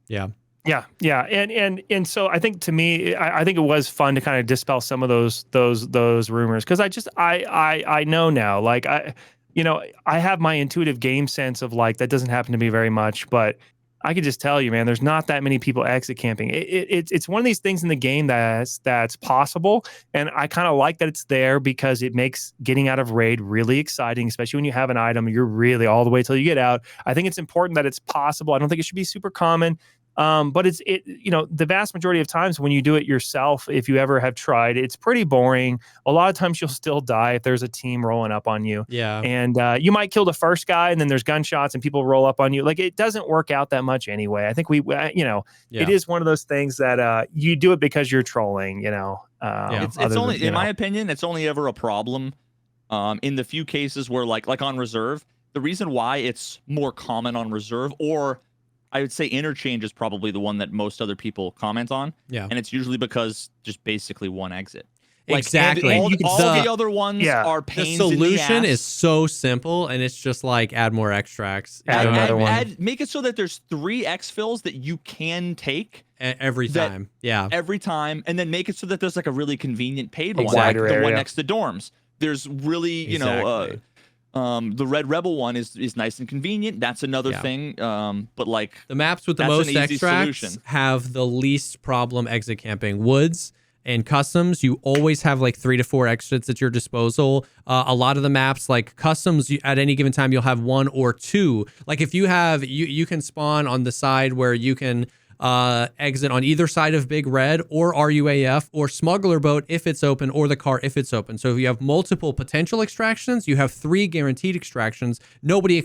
Yeah. Yeah. And so I think to me, I think it was fun to kind of dispel some of those rumors, because I know now, like I have my intuitive game sense of like that doesn't happen to me very much, but I could just tell you, man, there's not that many people exit camping. It's one of these things in the game that's possible, and I kind of like that it's there because it makes getting out of raid really exciting, especially when you have an item. You're really all the way till you get out. I think it's important that it's possible. I don't think it should be super common. But the vast majority of times when you do it yourself, if you ever have tried, it's pretty boring. A lot of times you'll still die if there's a team rolling up on you. Yeah. And you might kill the first guy, and then there's gunshots and people roll up on you. Like, it doesn't work out that much anyway. I think it is one of those things that you do it because you're trolling, It's only, in my opinion, it's only ever a problem in the few cases where like on reserve. The reason why it's more common on reserve, or I would say interchange, is probably the one that most other people comment on. Yeah. And it's usually because just basically one exit. Exactly. All the other ones are pains. The solution in the ass. is so simple, and it's just like add more extracts. Add another one. Make it so that there's 3 exfils that you can take every time. Yeah. Every time. And then make it so that there's like a really convenient paid one. Wider The area. one next to dorms. There's really, the Red Rebel one is nice and convenient. That's another thing. But like the maps with the most extracts have the least problem exit camping. Woods and customs, you always have like 3 to 4 exits at your disposal. A lot of the maps, like customs, at any given time you'll have 1 or 2. Like if you have, you can spawn on the side where you can exit on either side of Big Red, or RUAF, or Smuggler Boat if it's open, or the car if it's open. So if you have multiple potential extractions, you have 3 guaranteed extractions. Nobody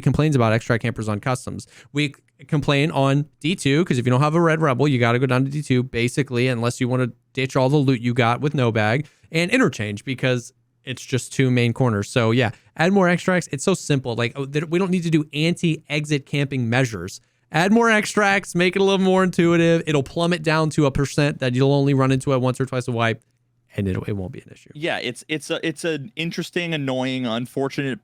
complains about extract campers on customs. We complain on D2 because if you don't have a Red Rebel, you got to go down to D2 basically, unless you want to ditch all the loot you got with no bag, and interchange because it's just 2 main corners. So yeah, add more extracts. It's so simple. Like, we don't need to do anti-exit camping measures. Add more extracts, make it a little more intuitive. It'll plummet down to a % that you'll only run into it once or twice a wipe, and it won't be an issue. Yeah, it's an interesting, annoying, unfortunate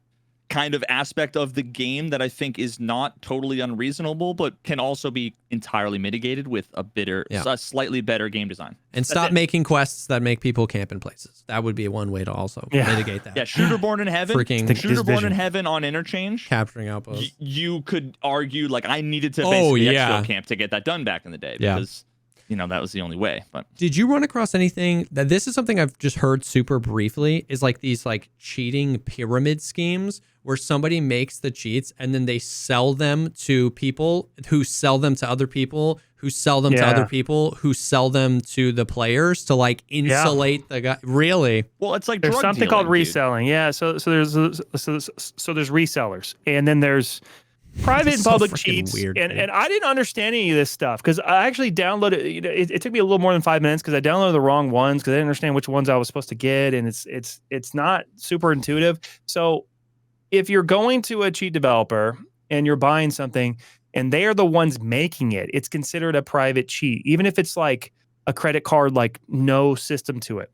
kind of aspect of the game that I think is not totally unreasonable, but can also be entirely mitigated with a slightly better game design. And stop making quests that make people camp in places. That would be one way to also mitigate that. Yeah, Shooter Born in Heaven. Shooter Born in Heaven on interchange. Capturing outposts. You could argue like I needed to basically exfil camp to get that done back in the day because that was the only way. But did you run across anything that this is something I've just heard super briefly is like these like cheating pyramid schemes where somebody makes the cheats and then they sell them to people who sell them to other people who sell them to other people who sell them to the players to like insulate the guy. Really? Well, it's like there's something called reselling. Dude. Yeah. So there's resellers, and then there's private and public cheats. Weird, and I didn't understand any of this stuff because I actually downloaded. It took me a little more than 5 minutes because I downloaded the wrong ones because I didn't understand which ones I was supposed to get, and it's not super intuitive. So if you're going to a cheat developer and you're buying something and they are the ones making it, it's considered a private cheat, even if it's like a credit card, like no system to it.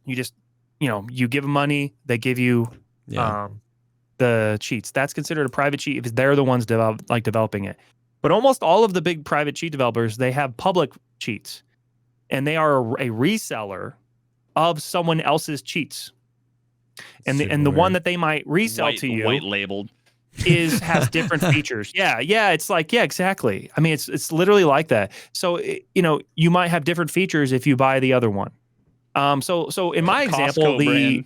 You just, you give them money, they give you the cheats. That's considered a private cheat if they're the ones developing it. But almost all of the big private cheat developers, they have public cheats, and they are a reseller of someone else's cheats. And the one that they might resell to you, white labeled, has different features. Yeah, it's like exactly. I mean, it's literally like that. So you might have different features if you buy the other one. So in my example, the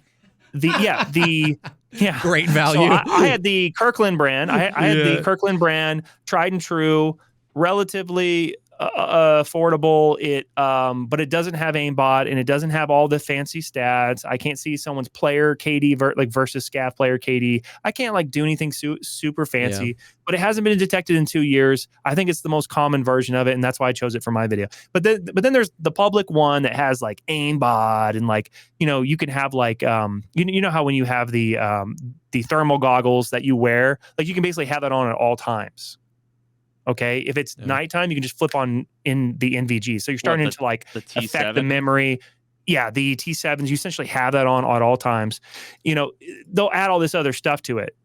great value. So I had the Kirkland brand. I had the Kirkland brand, tried and true, relatively affordable. But it doesn't have aimbot and it doesn't have all the fancy stats. I can't see someone's player KD versus scav player KD. I can't do anything super fancy. But it hasn't been detected in 2 years. I think it's the most common version of it, and that's why I chose it for my video. But then there's the public one that has aimbot and you can have you know how when you have the thermal goggles that you wear, you can basically have that on at all times. Okay, if it's nighttime, you can just flip on in the NVG. So you're starting to the affect the memory. Yeah, the T7s, you essentially have that on at all times. They'll add all this other stuff to it.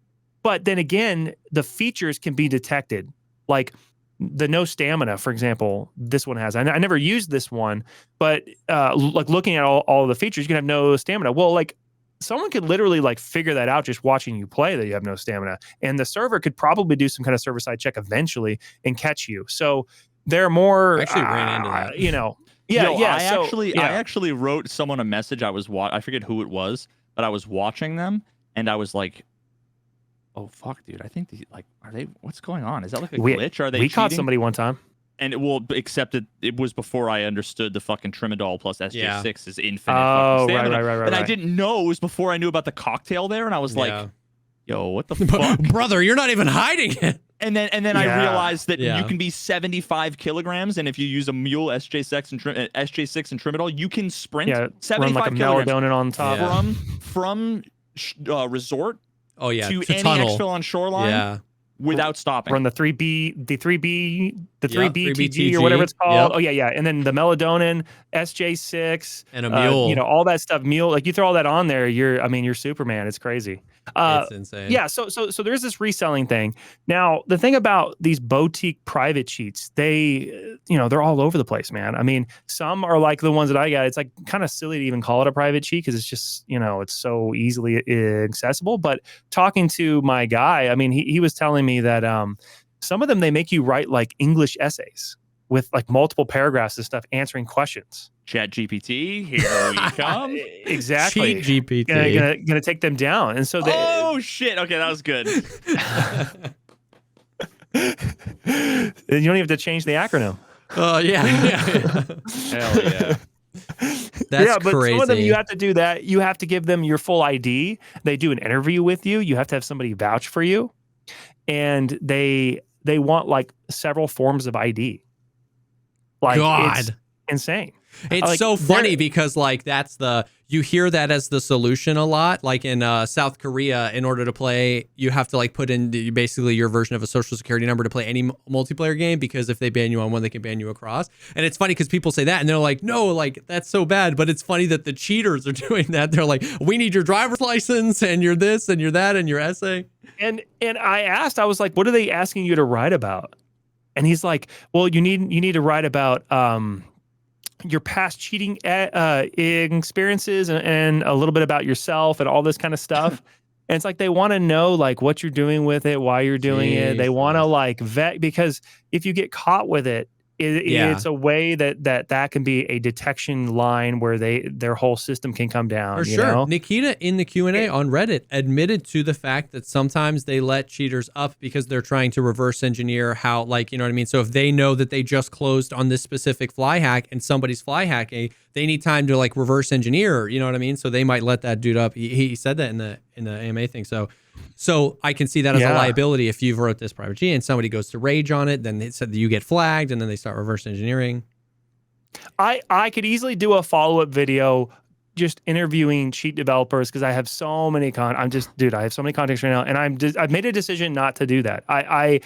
But then again, the features can be detected. Like the no stamina, for example, this one has. I never used this one, but looking at all of the features, you can have no stamina. Well, someone could literally figure that out just watching you play that you have no stamina. And the server could probably do some kind of server-side check eventually and catch you. So they're more... I actually ran into that. I actually wrote someone a message. I forget who it was, but I was watching them and I was like, oh, fuck, dude. I think are they... What's going on? Is that a glitch? Are they We cheating? caught somebody one time. And except it was before I understood the fucking Trimadol plus SJ6 is infinite Oh, fucking stamina. right. And I didn't know it was before I knew about the cocktail there, and I was like, yo, what the fuck? Brother, you're not even hiding it. And then I realized that you can be 75 kilograms, and if you use a mule SJ6 and Trimadol, you can sprint 75 kilograms. Melatonin on top. From resort to any tunnel. exfil on shoreline without stopping. Run the 3B TG TG or whatever it's called. Oh yeah. And then the melatonin, SJ6, and a mule. All that stuff. Mule, you throw all that on there, you're Superman. It's crazy. It's insane. Yeah. So there's this reselling thing. Now, the thing about these boutique private cheats, they're all over the place, man. I mean, some are like the ones that I got. It's kind of silly to even call it a private cheat because it's just, it's so easily accessible. But talking to my guy, I mean, he was telling me that some of them, they make you write English essays with multiple paragraphs and stuff answering questions. Chat GPT, here we come. Exactly. Cheat GPT. Gonna take them down. And so oh shit. Okay, that was good. You don't even have to change the acronym. Oh yeah. Hell yeah. That's but crazy. some of them you have to do that. You have to give them your full ID. They do an interview with you. You have to have somebody vouch for you. And they want several forms of ID. God. It's insane. It's so funny because you hear that as the solution a lot. In South Korea, in order to play, you have to put in basically your version of a social security number to play any multiplayer game, because if they ban you on one, they can ban you across. And it's funny because people say that and they're like, no, that's so bad. But it's funny that the cheaters are doing that. They're like, we need your driver's license and your this and your that and your essay. And I asked, I was like, what are they asking you to write about? And he's like, well, you need to write about your past cheating experiences and a little bit about yourself and all this kind of stuff. And it's they want to know what you're doing with it, why you're doing it. They want to vet, because if you get caught with it, It's a way that can be a detection line where their whole system can come down. For you sure. know? Nikita in the Q&A on Reddit admitted to the fact that sometimes they let cheaters up because they're trying to reverse engineer how, like, you know what I mean? So if they know that they just closed on this specific fly hack and somebody's fly hacking, they need time to like reverse engineer, you know what I mean? So they might let that dude up. He said that in the AMA thing. So I can see that as a liability if you've wrote this private key and somebody goes to rage on it, then it said that you get flagged and then they start reverse engineering. I could easily do a follow-up video just interviewing cheat developers because I have so many I have so many contacts right now, and I've made a decision not to do that. I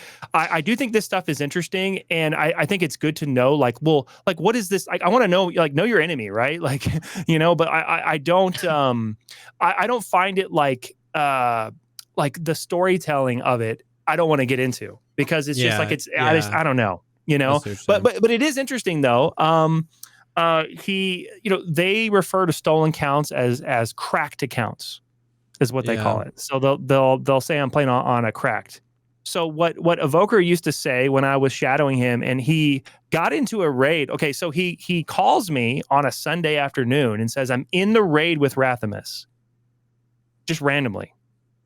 do think this stuff is interesting, and I think it's good to know, like, well, like, what is this? Like, I want to know, like, know your enemy, right? Like, you know, but I don't I don't find it like the storytelling of it, I don't want to get into because it's just like I don't know, you know. But it is interesting though. They refer to stolen accounts as cracked accounts, is what they call it. So they'll say I'm playing on a cracked. So what Evoker used to say when I was shadowing him, and he got into a raid. Okay, so he calls me on a Sunday afternoon and says I'm in the raid with Rathamus, just randomly.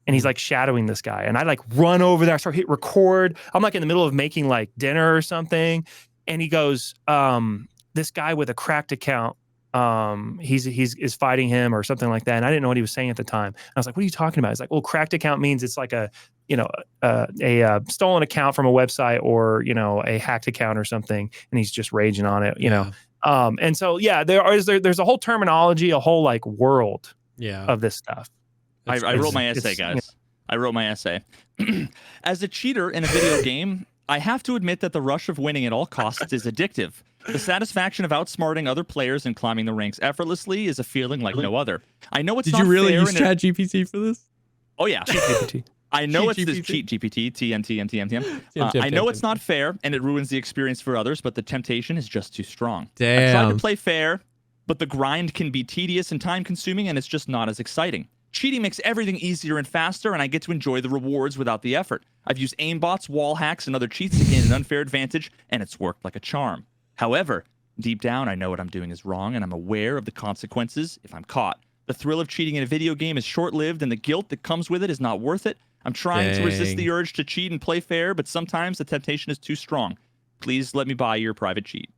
And he's like shadowing this guy. And I like run over there. I start hit record. I'm like in the middle of making like dinner or something. And he goes, this guy with a cracked account, he's fighting him or something like that. And I didn't know what he was saying at the time. And I was like, what are you talking about? He's like, well, cracked account means it's like a stolen account from a website or, you know, a hacked account or something. And he's just raging on it, you know? And so, there's a whole terminology, a whole like world of this stuff. I wrote my essay, guys. I wrote my essay. As a cheater in a video game, I have to admit that the rush of winning at all costs is addictive. The satisfaction of outsmarting other players and climbing the ranks effortlessly is a feeling like no other. I know it's not fair. Did you really use ChatGPT for this? Oh, yeah. I know it's this cheat GPT, TM. I know it's not fair and it ruins the experience for others, but the temptation is just too strong. Damn. I tried to play fair, but the grind can be tedious and time-consuming, and it's just not as exciting. Cheating makes everything easier and faster, and I get to enjoy the rewards without the effort. I've used aimbots, wall hacks, and other cheats to gain an unfair advantage, and it's worked like a charm. However, deep down, I know what I'm doing is wrong, and I'm aware of the consequences if I'm caught. The thrill of cheating in a video game is short-lived, and the guilt that comes with it is not worth it. I'm trying to resist the urge to cheat and play fair, but sometimes the temptation is too strong. Please let me buy your private cheat.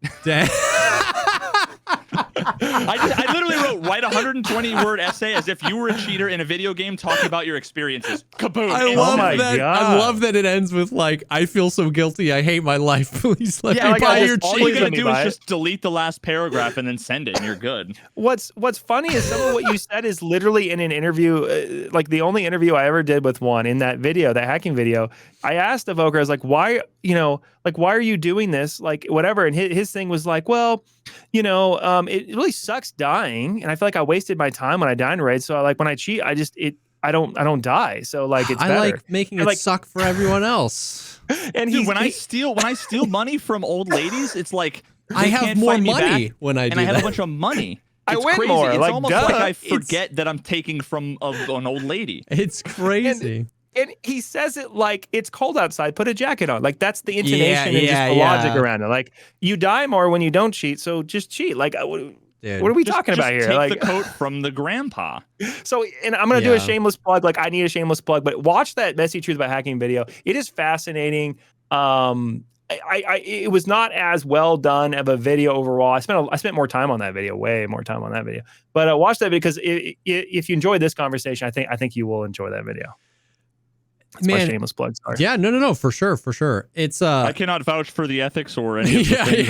I literally wrote, write a 120-word essay as if you were a cheater in a video game talking about your experiences. Kaboom. I love that it ends with like, I feel so guilty. I hate my life. Please let me buy your cheat. All you gotta do is just delete the last paragraph and then send it, and you're good. What's funny is some of what you said is literally in an interview, like the only interview I ever did with one in that video, that hacking video. I asked Evoker, I was like, why are you doing this? Like, whatever. And his thing was like, well, you know, it really sucks dying, and I feel like I wasted my time when I die in raids. So like when I cheat, I don't die. So like it's better. I like making it suck for everyone else. And dude, when I steal money from old ladies, it's like I have more money when I do and I have a bunch of money. I It's win crazy. more. It's like, almost like I forget that I'm taking from an old lady. It's crazy. And he says it like it's cold outside. Put a jacket on. Like that's the intonation and just the logic around it. Like you die more when you don't cheat, so just cheat. Like what are we talking about here? Take like the coat from the grandpa. So, and I'm gonna do a shameless plug. Like I need a shameless plug, but watch that Messy Truth About Hacking video. It is fascinating. It was not as well done of a video overall. I spent more time on that video, way more time on that video. But watch that because if you enjoy this conversation, I think you will enjoy that video. That's my shameless plug. Sorry. Yeah, no, for sure. It's I cannot vouch for the ethics or any of the things.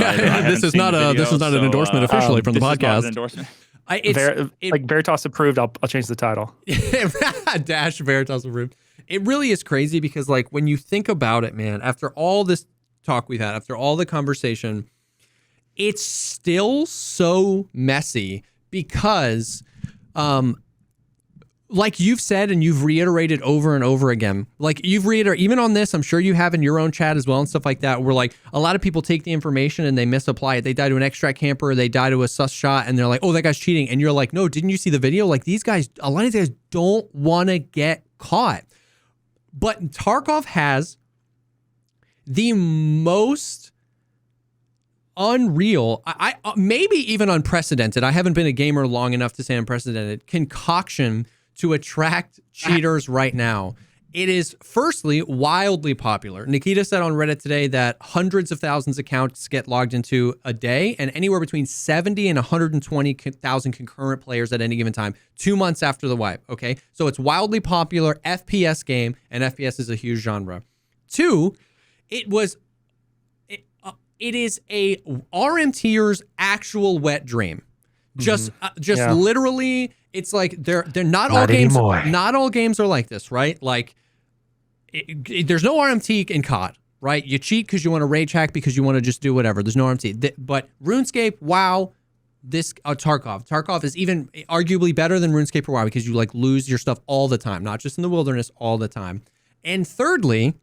This is not an endorsement officially from the podcast. Not an endorsement. Like Veritas approved. I'll change the title. Dash Veritas approved. It really is crazy because like when you think about it, man, after all this talk we've had, after all the conversation, it's still so messy because like you've said and you've reiterated over and over again, like you've reiterated, even on this, I'm sure you have in your own chat as well and stuff like that, where like a lot of people take the information and they misapply it. They die to an extract camper, they die to a sus shot, and they're like, oh, that guy's cheating. And you're like, no, didn't you see the video? Like these guys, a lot of these guys don't want to get caught. But Tarkov has the most unreal. I maybe even unprecedented. I haven't been a gamer long enough to say unprecedented concoction to attract cheaters right now. It is firstly wildly popular. Nikita said on Reddit today that hundreds of thousands of accounts get logged into a day, and anywhere between 70 and 120,000 concurrent players at any given time, 2 months after the wipe. Okay, so it's wildly popular FPS game, and FPS is a huge genre. Two, it is a RMTer's actual wet dream. Just literally, it's like they're not all games. Anymore. Not all games are like this, right? Like, there's no RMT in COD, right? You cheat because you want to rage hack because you want to just do whatever. There's no RMT. But RuneScape, WoW, Tarkov is even arguably better than RuneScape or WoW because you like lose your stuff all the time, not just in the wilderness, all the time. And thirdly,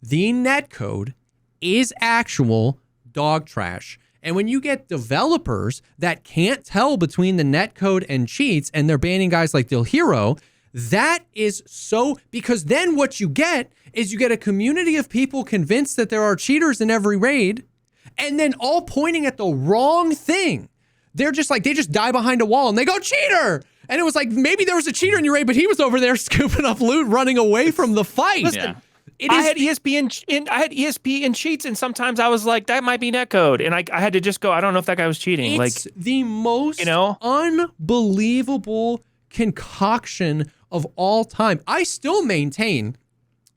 the netcode is actual dog trash. And when you get developers that can't tell between the netcode and cheats and they're banning guys like Dil Hero, that is so, because then what you get is you get a community of people convinced that there are cheaters in every raid and then all pointing at the wrong thing. They're just like, they just die behind a wall and they go, cheater! And it was like, maybe there was a cheater in your raid, but he was over there scooping up loot, running away from the fight. Listen, I had ESP and cheats, and sometimes I was like, that might be netcode, and I had to just go, I don't know if that guy was cheating. It's like the most unbelievable concoction of all time. I still maintain,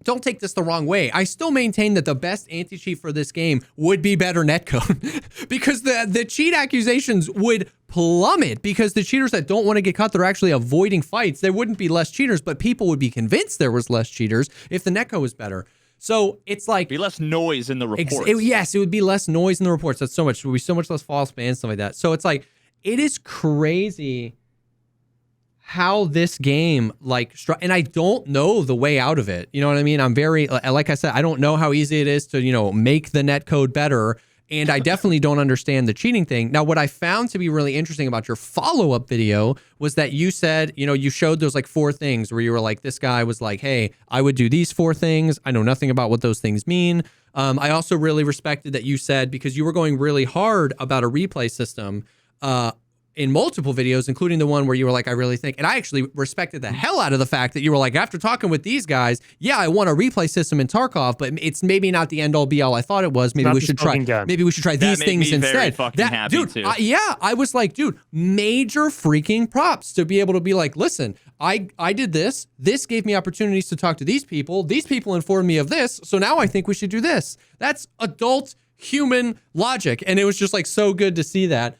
don't take this the wrong way, I still maintain that the best anti-cheat for this game would be better netcode because the cheat accusations would plummet because the cheaters that don't want to get caught, they're actually avoiding fights. There wouldn't be less cheaters, but people would be convinced there was less cheaters if the netcode was better. So it's like be less noise in the reports. Yes, it would be less noise in the reports. That's so much. It would be so much less false bans, stuff like that. So it's like, it is crazy how this game and I don't know the way out of it. You know what I mean? I'm very, like I said, I don't know how easy it is to, make the netcode better. And I definitely don't understand the cheating thing. Now, what I found to be really interesting about your follow-up video was that you said, you showed those like 4 things where you were like, this guy was like, hey, I would do these 4 things. I know nothing about what those things mean. I also really respected that you said, because you were going really hard about a replay system, in multiple videos, including the one where you were like, I really think, and I actually respected the hell out of the fact that you were like, after talking with these guys, yeah, I want a replay system in Tarkov, but it's maybe not the end all be all I thought it was. Maybe we should try these things instead. I was like, dude, major freaking props to be able to be like, listen, I did this. This gave me opportunities to talk to these people. These people informed me of this. So now I think we should do this. That's adult human logic. And it was just like so good to see that.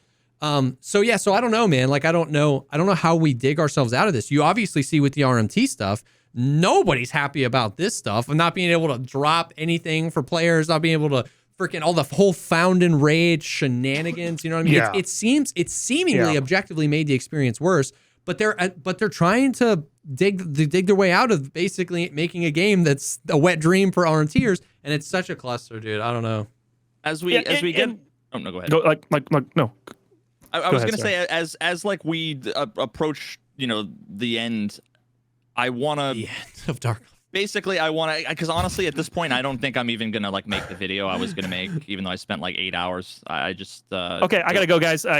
So I don't know, man. Like, I don't know how we dig ourselves out of this. You obviously see with the RMT stuff, nobody's happy about this stuff and not being able to drop anything for players, not being able to freaking all the whole found in rage shenanigans. You know what I mean? Yeah. It's seemingly objectively made the experience worse, but they're trying to dig their way out of basically making a game that's a wet dream for RMTers, and it's such a cluster, dude. I don't know. As we get. Oh no, go ahead. No. I was gonna say, as like we approach, the end, I wanna the end of Tarkov. Basically, I wanna, because honestly, at this point, I don't think I'm even gonna like make the video I was gonna make, even though I spent like 8 hours. I just okay, I gotta go, guys. I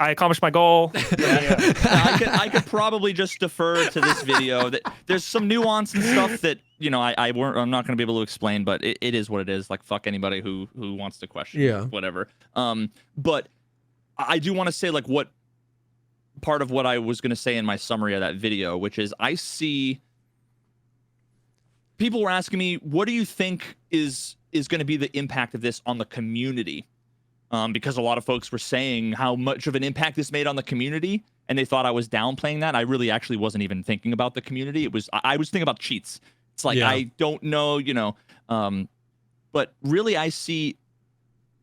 accomplished my goal. I could probably just defer to this video. That there's some nuance and stuff that I'm not gonna be able to explain, but it is what it is. Like, fuck anybody who wants to question whatever. But I do want to say, like, what part of what I was going to say in my summary of that video, which is I see people were asking me, what do you think is going to be the impact of this on the community? Because a lot of folks were saying how much of an impact this made on the community, and they thought I was downplaying that. I really actually wasn't even thinking about the community. I was thinking about cheats. It's like, I don't know, but really I see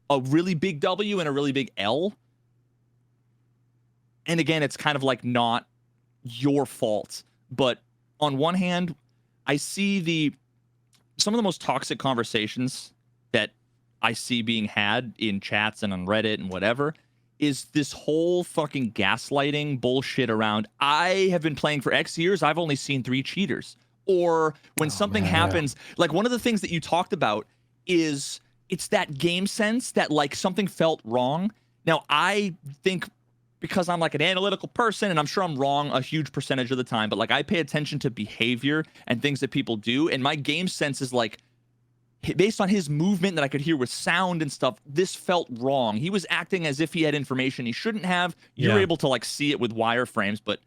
a really big W and a really big L. And again, it's kind of like not your fault. But on one hand, I see some of the most toxic conversations that I see being had in chats and on Reddit and whatever is this whole fucking gaslighting bullshit around, I have been playing for X years, I've only seen 3 cheaters. Or when something happens, like one of the things that you talked about is it's that game sense that like something felt wrong. Now, I think because I'm like an analytical person, and I'm sure I'm wrong a huge percentage of the time, but like I pay attention to behavior and things that people do, and my game sense is like, based on his movement that I could hear with sound and stuff, this felt wrong. He was acting as if he had information he shouldn't have. You're able to like see it with wireframes, but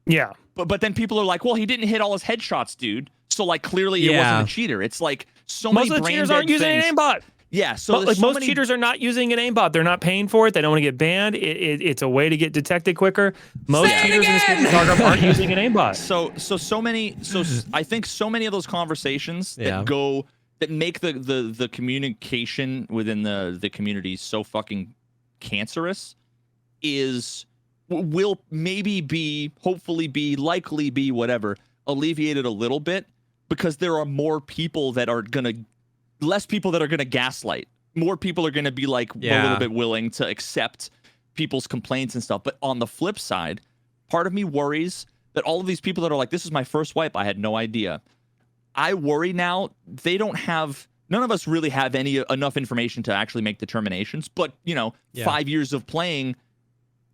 yeah. But then people are like, well, he didn't hit all his headshots, dude. So like clearly it wasn't a cheater. It's like most of the cheaters aren't using an aimbot. Yeah, so like most cheaters are not using an aimbot. They're not paying for it. They don't want to get banned. It's a way to get detected quicker. Most cheaters in the Tarkov aren't using an aimbot. I think so many of those conversations that make the communication within the community so fucking cancerous will maybe be, hopefully be, likely be, whatever, alleviated a little bit, because there are more people that are gonna, less people that are gonna gaslight. More people are gonna be like a little bit willing to accept people's complaints and stuff. But on the flip side, part of me worries that all of these people that are like, this is my first wipe, I had no idea. I worry now they don't have, none of us really have enough information to actually make determinations, but 5 years of playing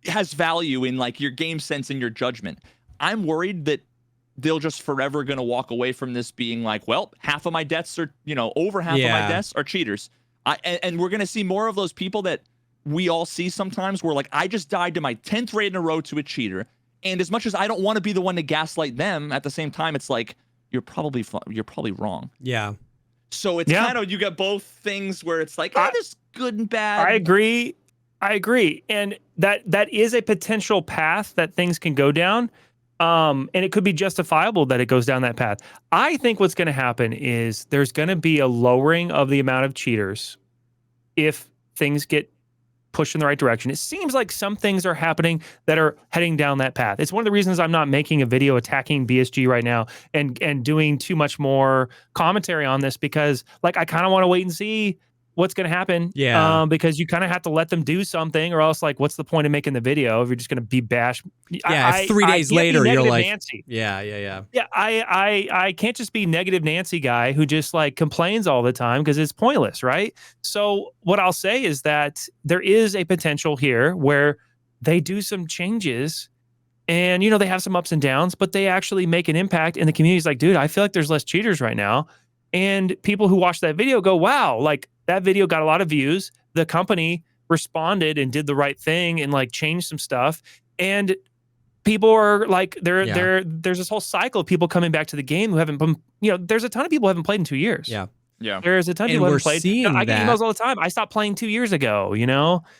has value in like your game sense and your judgment. I'm worried that they'll just forever going to walk away from this being like, well, half of my deaths are, over half of my deaths are cheaters. And we're going to see more of those people that we all see sometimes where like, I just died to my 10th raid in a row to a cheater. And as much as I don't want to be the one to gaslight them, at the same time, it's like, you're probably wrong. Yeah. So it's kind of, you got both things where it's like, there's good and bad. I agree. And that is a potential path that things can go down. And it could be justifiable that it goes down that path. I think what's going to happen is there's going to be a lowering of the amount of cheaters if things get pushed in the right direction. It seems like some things are happening that are heading down that path. It's one of the reasons I'm not making a video attacking BSG right now and doing too much more commentary on this, because like I kind of want to wait and see what's going to happen. Yeah. Because you kind of have to let them do something, or else like, what's the point of making the video if you're just going to be bashed? Yeah. If 3 days later, you're like, Nancy. Yeah. Yeah. I can't just be negative Nancy guy who just like complains all the time, because it's pointless. Right. So what I'll say is that there is a potential here where they do some changes and, they have some ups and downs, but they actually make an impact. And the community's like, dude, I feel like there's less cheaters right now. And people who watch that video go, wow, like that video got a lot of views. The company responded and did the right thing and like changed some stuff. And people are like, there's this whole cycle of people coming back to the game who haven't been, there's a ton of people who haven't played in 2 years. Yeah. Yeah. There's a ton of people who haven't played. I get emails all the time. I stopped playing 2 years ago, And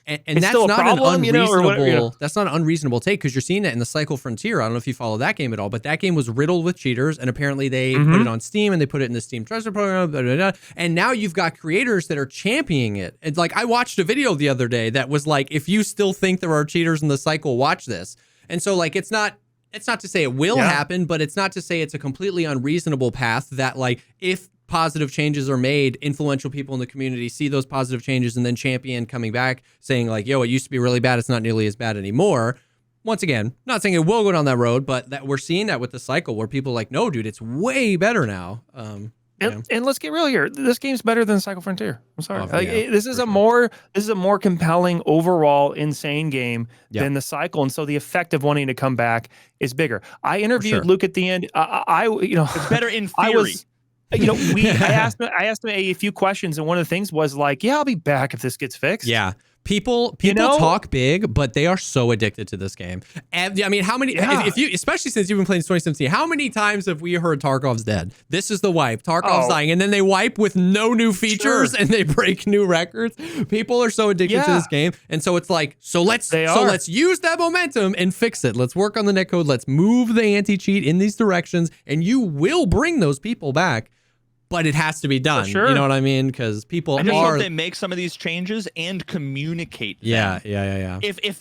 it's that's still not a problem, an unreasonable, that's not an unreasonable take, because you're seeing that in the Cycle Frontier. I don't know if you follow that game at all, but that game was riddled with cheaters, and apparently they put it on Steam and they put it in the Steam Treasure Program, blah, blah, blah, and now you've got creators that are championing it. And like, I watched a video the other day that was like, if you still think there are cheaters in the Cycle, watch this. And so like, it's not to say it will happen, but it's not to say it's a completely unreasonable path that like, if positive changes are made, influential people in the community see those positive changes and then champion coming back saying like, yo, it used to be really bad, it's not nearly as bad anymore. Once again, not saying it will go down that road, but that we're seeing that with the Cycle where people are like, no, dude, it's way better now. And let's get real here. This game's better than Cycle Frontier. I'm sorry. This is a more compelling overall insane game than the Cycle, and so the effect of wanting to come back is bigger. I interviewed Luke at the end. It's better in theory. I asked him a few questions, and one of the things was like, yeah, I'll be back if this gets fixed. Yeah. People talk big, but they are so addicted to this game. And I mean, how many, if you, especially since you've been playing 2017, how many times have we heard Tarkov's dead? This is the wipe. Tarkov's dying. And then they wipe with no new features and they break new records. People are so addicted to this game. And so it's like, let's use that momentum and fix it. Let's work on the netcode. Let's move the anti-cheat in these directions, and you will bring those people back. But it has to be done. Sure. You know what I mean? Because people I just hope they make some of these changes and communicate them. Yeah. If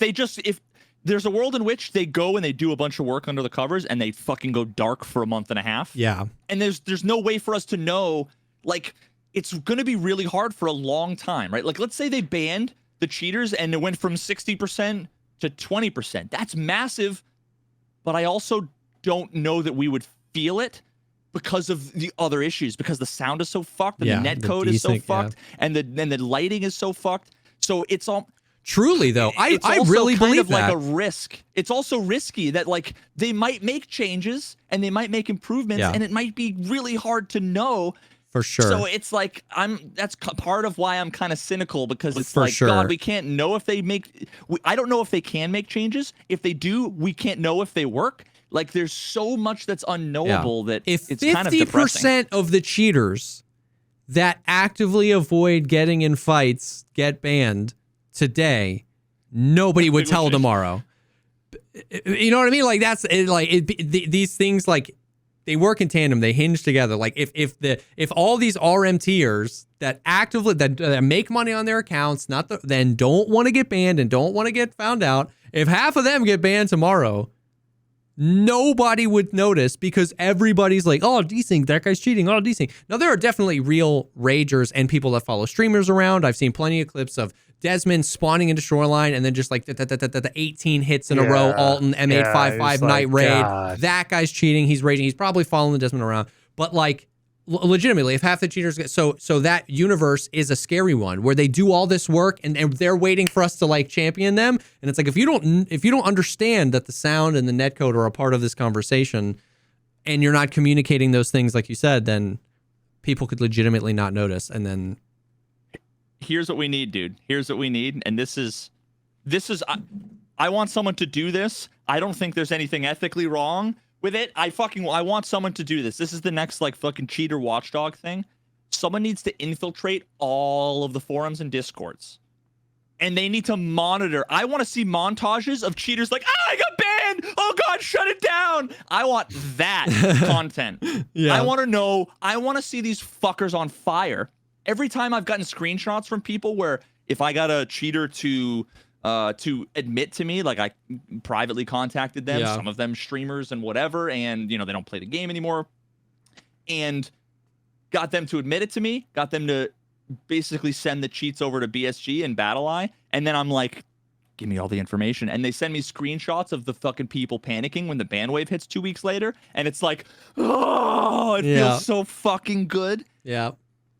there's a world in which they go and they do a bunch of work under the covers and they fucking go dark for a month and a half. Yeah. And there's no way for us to know, like, it's going to be really hard for a long time, right? Like, let's say they banned the cheaters and it went from 60% to 20%. That's massive. But I also don't know that we would feel it. because of the other issues, because the sound is so fucked and Yeah, the the netcode is so desync, fucked and the lighting is so fucked. So it's all Truly though, I also really kind believe of like that. a risk. It's also risky that like they might make changes and they might make improvements and it might be really hard to know. For sure. So it's like that's part of why I'm kind of cynical, because it's For like, sure. God, we can't know if they I don't know if they can make changes. If they do, we can't know if they work. Like there's so much that's unknowable that if it's kind of depressing. 50% of the cheaters that actively avoid getting in fights get banned today, nobody would tell tomorrow. You know what I mean? Like that's these things, like they work in tandem. They hinge together. Like if all these RMTers that actively that make money on their accounts, then don't want to get banned and don't want to get found out, if half of them get banned tomorrow, nobody would notice, because everybody's like, oh, desync, that guy's cheating. Oh, desync. Now there are definitely real ragers and people that follow streamers around. I've seen plenty of clips of Desmond spawning into Shoreline and then just like the 18 hits in a row, Alton, M855, Night Raid. God. That guy's cheating. He's raging. He's probably following Desmond around. But like, legitimately, if half the cheaters get so that universe is a scary one where they do all this work and they're waiting for us to like champion them. And it's like, if you don't understand that the sound and the netcode are a part of this conversation and you're not communicating those things like you said, then people could legitimately not notice. And then here's what we need, dude. Here's what we need. And this is I want someone to do this. I don't think there's anything ethically wrong with it. I want someone to do this. This is the next like fucking cheater watchdog thing. Someone needs to infiltrate all of the forums and discords. And they need to monitor. I want to see montages of cheaters like, I got banned. Oh God, shut it down. I want that content. Yeah. I want to know. I want to see these fuckers on fire. Every time I've gotten screenshots from people where if I got a cheater to admit to me, like I privately contacted them, some of them streamers and whatever, and you know, they don't play the game anymore, and got them to admit it to me, got them to basically send the cheats over to BSG and BattleEye, and then I'm like, give me all the information, and they send me screenshots of the fucking people panicking when the ban wave hits 2 weeks later, and it's like, oh, it feels so fucking good. Yeah.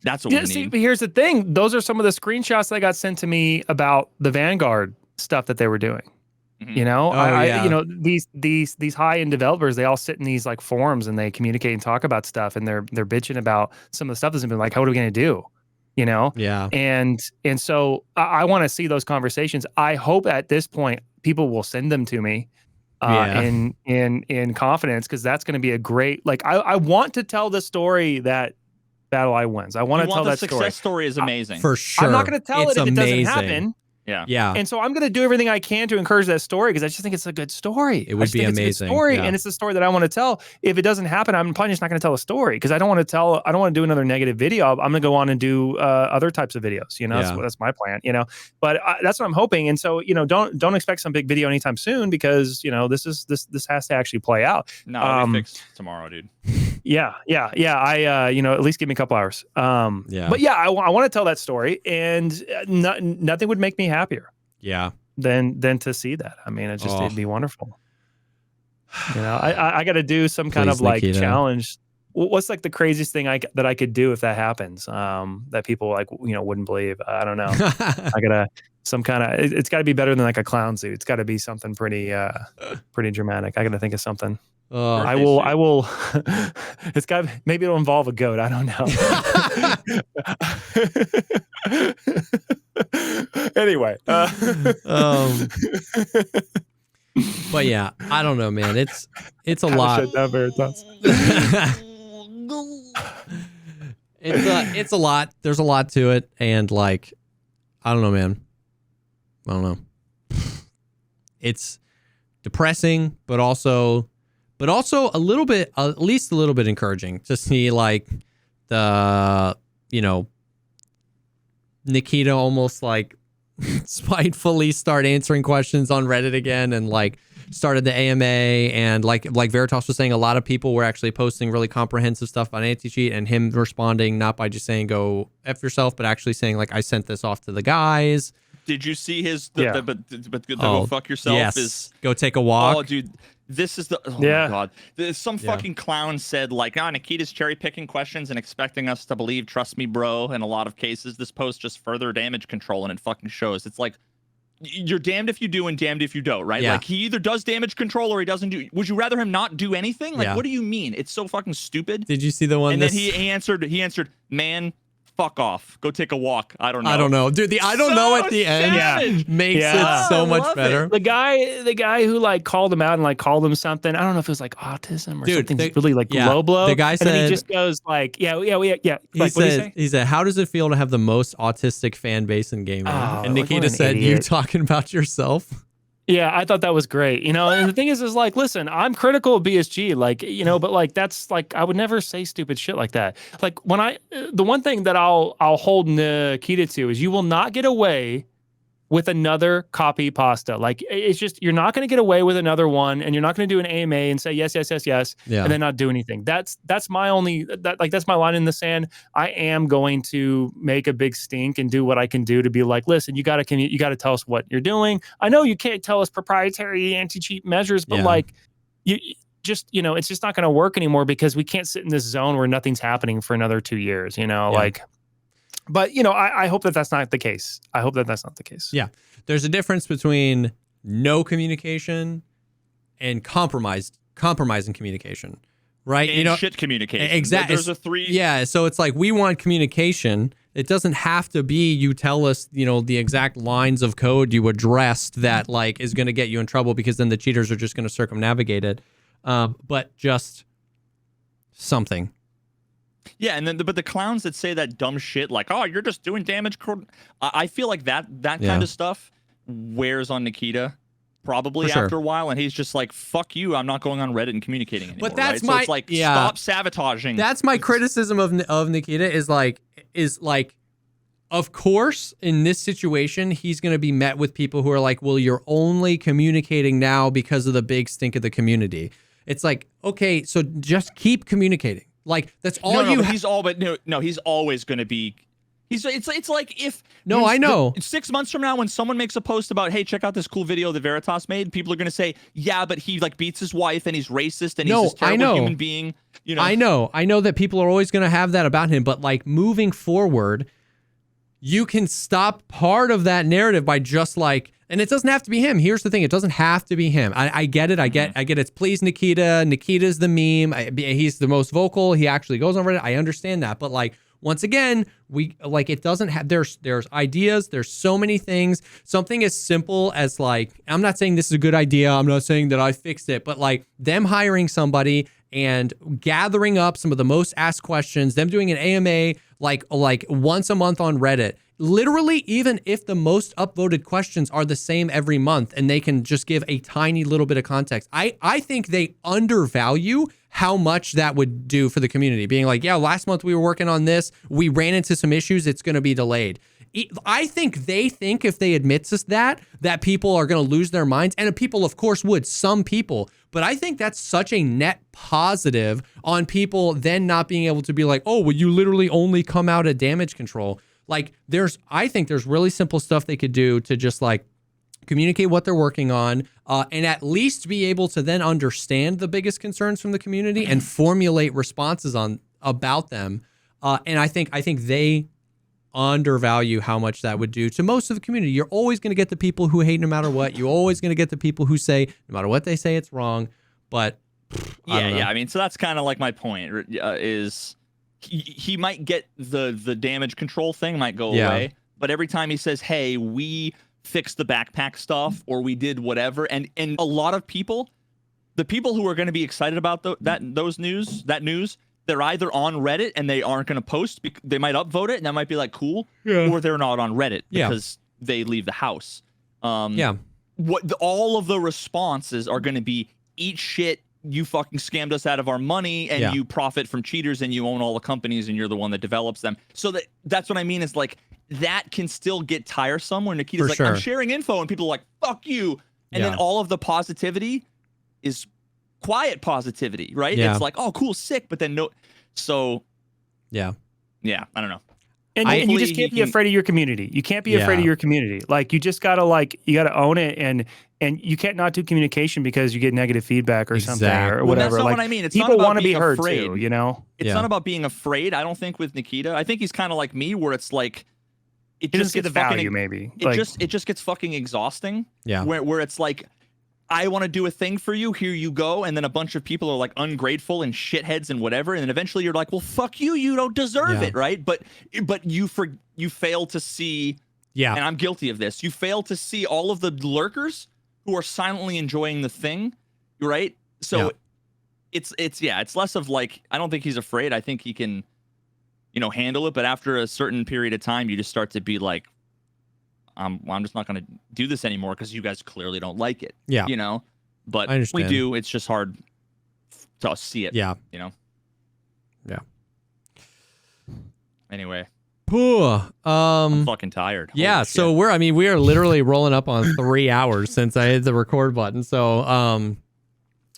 That's what we need. See, but here's the thing. Those are some of the screenshots that got sent to me about the Vanguard stuff that they were doing. Mm-hmm. You know, you know, these high-end developers, they all sit in these like forums and they communicate and talk about stuff, and they're bitching about some of the stuff that's been like, how are we going to do? You know? Yeah. And so I want to see those conversations. I hope at this point people will send them to me in confidence, because that's going to be a great, like, I want to tell the story that BattleEye wins. I want to tell that story. The success story is amazing. For sure. I'm not going to tell it if it doesn't happen. Yeah. Yeah. And so I'm going to do everything I can to encourage that story, because I just think it's a good story. It would be amazing. It's a good story, and it's the story that I want to tell. If it doesn't happen, I'm probably just not going to tell a story, because I don't want to do another negative video. I'm going to go on and do other types of videos. You know, that's my plan, you know, but that's what I'm hoping. And so, you know, don't expect some big video anytime soon, because, you know, this has to actually play out. No, it'll be fixed tomorrow, dude. Yeah. I, you know, at least give me a couple hours. But yeah, I want to tell that story, and nothing would make me happier. Yeah. Than to see that. I mean, it'd be wonderful. You know, I got to do some kind of like challenge. What's like the craziest thing that I could do if that happens? That people like, you know, wouldn't believe. I don't know. I gotta some kind of. It's got to be better than like a clown suit. It's got to be something pretty dramatic. I got to think of something. I will. It's got. Maybe it'll involve a goat. I don't know. Anyway. But yeah, I don't know, man. It's a lot. It's a lot. There's a lot to it, and like, I don't know, man. I don't know. It's depressing, but also a little bit, at least a little bit encouraging to see like the, you know, Nikita almost like spitefully start answering questions on Reddit again, and like started the AMA, and like Veritas was saying, a lot of people were actually posting really comprehensive stuff on anti-cheat, and him responding not by just saying go F yourself, but actually saying like, I sent this off to the guys. Did you see his go fuck yourself? Yes. Go take a walk. Oh, dude, This is the my god. Some fucking clown said like, Nikita's cherry picking questions and expecting us to believe. Trust me, bro. In a lot of cases, this post just further damage control, and it fucking shows. It's like you're damned if you do and damned if you don't, right? Yeah. Like he either does damage control or he doesn't do. Would you rather him not do anything? Like, what do you mean? It's so fucking stupid. Did you see the one? And then he answered, man, fuck off. Go take a walk. I don't know. Dude, the I don't know at the end makes it so much better. The guy who like called him out and like called him something. I don't know if it was like autism or something really like low blow. The guy said, and then he just goes like, yeah. He said, how does it feel to have the most autistic fan base in gaming? And Nikita said, idiot. You talking about yourself? Yeah, I thought that was great. And the thing is like, listen, I'm critical of BSG, like, but like, that's like, I would never say stupid shit like that. Like the one thing that I'll hold Nikita to is you will not get away with another copy pasta. Like it's just, you're not going to get away with another one, and you're not going to do an AMA and say yes, and then not do anything. That's my only, that's my line in the sand. I am going to make a big stink and do what I can do to be like, listen, you got to tell us what you're doing. I know you can't tell us proprietary anti-cheat measures, but like you just, it's just not going to work anymore because we can't sit in this zone where nothing's happening for another 2 years, like. But, I hope that that's not the case. I hope that that's not the case. Yeah. There's a difference between no communication and compromising communication, right? And shit communication. Exactly. There's a three. Yeah. So it's like we want communication. It doesn't have to be you tell us, the exact lines of code you addressed that like is going to get you in trouble, because then the cheaters are just going to circumnavigate it. But just something. Yeah, and then but the clowns that say that dumb shit like, oh, you're just doing damage. I feel like that kind of stuff wears on Nikita probably after a while, and he's just like, fuck you, I'm not going on Reddit and communicating anymore. But that's right? So it's like, stop sabotaging. That's my criticism of Nikita is like, of course, in this situation, he's going to be met with people who are like, well, you're only communicating now because of the big stink of the community. It's like, okay, so just keep communicating. Like that's all he's always going to be. It's like if I know 6 months from now when someone makes a post about, hey, check out this cool video that Veritas made, people are going to say, yeah, but he like beats his wife and he's racist and he's this terrible human being. I know that people are always going to have that about him, but like moving forward, you can stop part of that narrative by just like. And it doesn't have to be him. Here's the thing. It doesn't have to be him. I get it. I get it's please Nikita. Nikita's the meme. He's the most vocal. He actually goes on Reddit. I understand that. But like, once again, it doesn't have, there's ideas. There's so many things. Something as simple as like, I'm not saying this is a good idea. I'm not saying that I fixed it, but like them hiring somebody and gathering up some of the most asked questions, them doing an AMA like once a month on Reddit. Literally, even if the most upvoted questions are the same every month and they can just give a tiny little bit of context, I think they undervalue how much that would do for the community. Being like, yeah, last month we were working on this. We ran into some issues. It's going to be delayed. I think they think if they admit to that people are going to lose their minds. And people, of course, would. Some people. But I think that's such a net positive on people then not being able to be like, oh, well, you literally only come out at damage control. Like I think there's really simple stuff they could do to just like communicate what they're working on, and at least be able to then understand the biggest concerns from the community and formulate responses about them. And I think they undervalue how much that would do to most of the community. You're always going to get the people who hate no matter what. You're always going to get the people who say no matter what they say it's wrong. But yeah. I mean, so that's kind of like my point is. He might get the damage control thing might go away, but every time he says, hey, we fixed the backpack stuff or we did whatever, and a lot of people, the people who are going to be excited about that news, they're either on Reddit and they aren't going to post, they might upvote it and that might be like cool, or they're not on Reddit because they leave the house. All of the responses are going to be eat shit. You fucking scammed us out of our money and you profit from cheaters and you own all the companies and you're the one that develops them. So that's what I mean is like that can still get tiresome when Nikita's like, I'm sharing info and people are like, fuck you. And then all of the positivity is quiet positivity, right? Yeah. It's like, oh, cool, sick. But then no. So yeah, I don't know. And you just can't be afraid of your community. You can't be afraid of your community. Like you just gotta you gotta own it. And and you can't not do communication because you get negative feedback or something or Well, whatever. that's not Like, what I mean. It's people want to be heard too, you know? It's not about being afraid. I don't think with Nikita. I think he's kind of like me, where it's like it He just doesn't gets get the fucking value, maybe. it just gets fucking exhausting. Yeah. Where it's like, I want to do a thing for you. Here you go. And then a bunch of people are like ungrateful and shitheads and whatever. And then eventually you're like, well, fuck you. You don't deserve it, right? But you fail to see. Yeah. And I'm guilty of this. You fail to see all of the lurkers who are silently enjoying the thing, right? So it's less of like, I don't think he's afraid. I think he can, handle it. But after a certain period of time, you just start to be like, I'm just not going to do this anymore because you guys clearly don't like it. Yeah. But I understand. we do. It's just hard to see it. Yeah. Yeah. Anyway. I'm I'm fucking tired. Yeah. Holy So shit. we are literally rolling up on 3 hours since I hit the record button. So,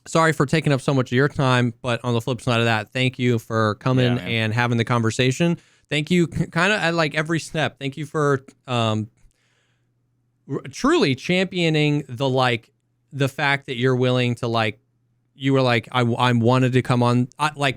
sorry for taking up so much of your time, but on the flip side of that, thank you for coming and having the conversation. Thank you kind of at like every step. Thank you for, truly championing the fact that you're willing to you were like, I wanted to come on.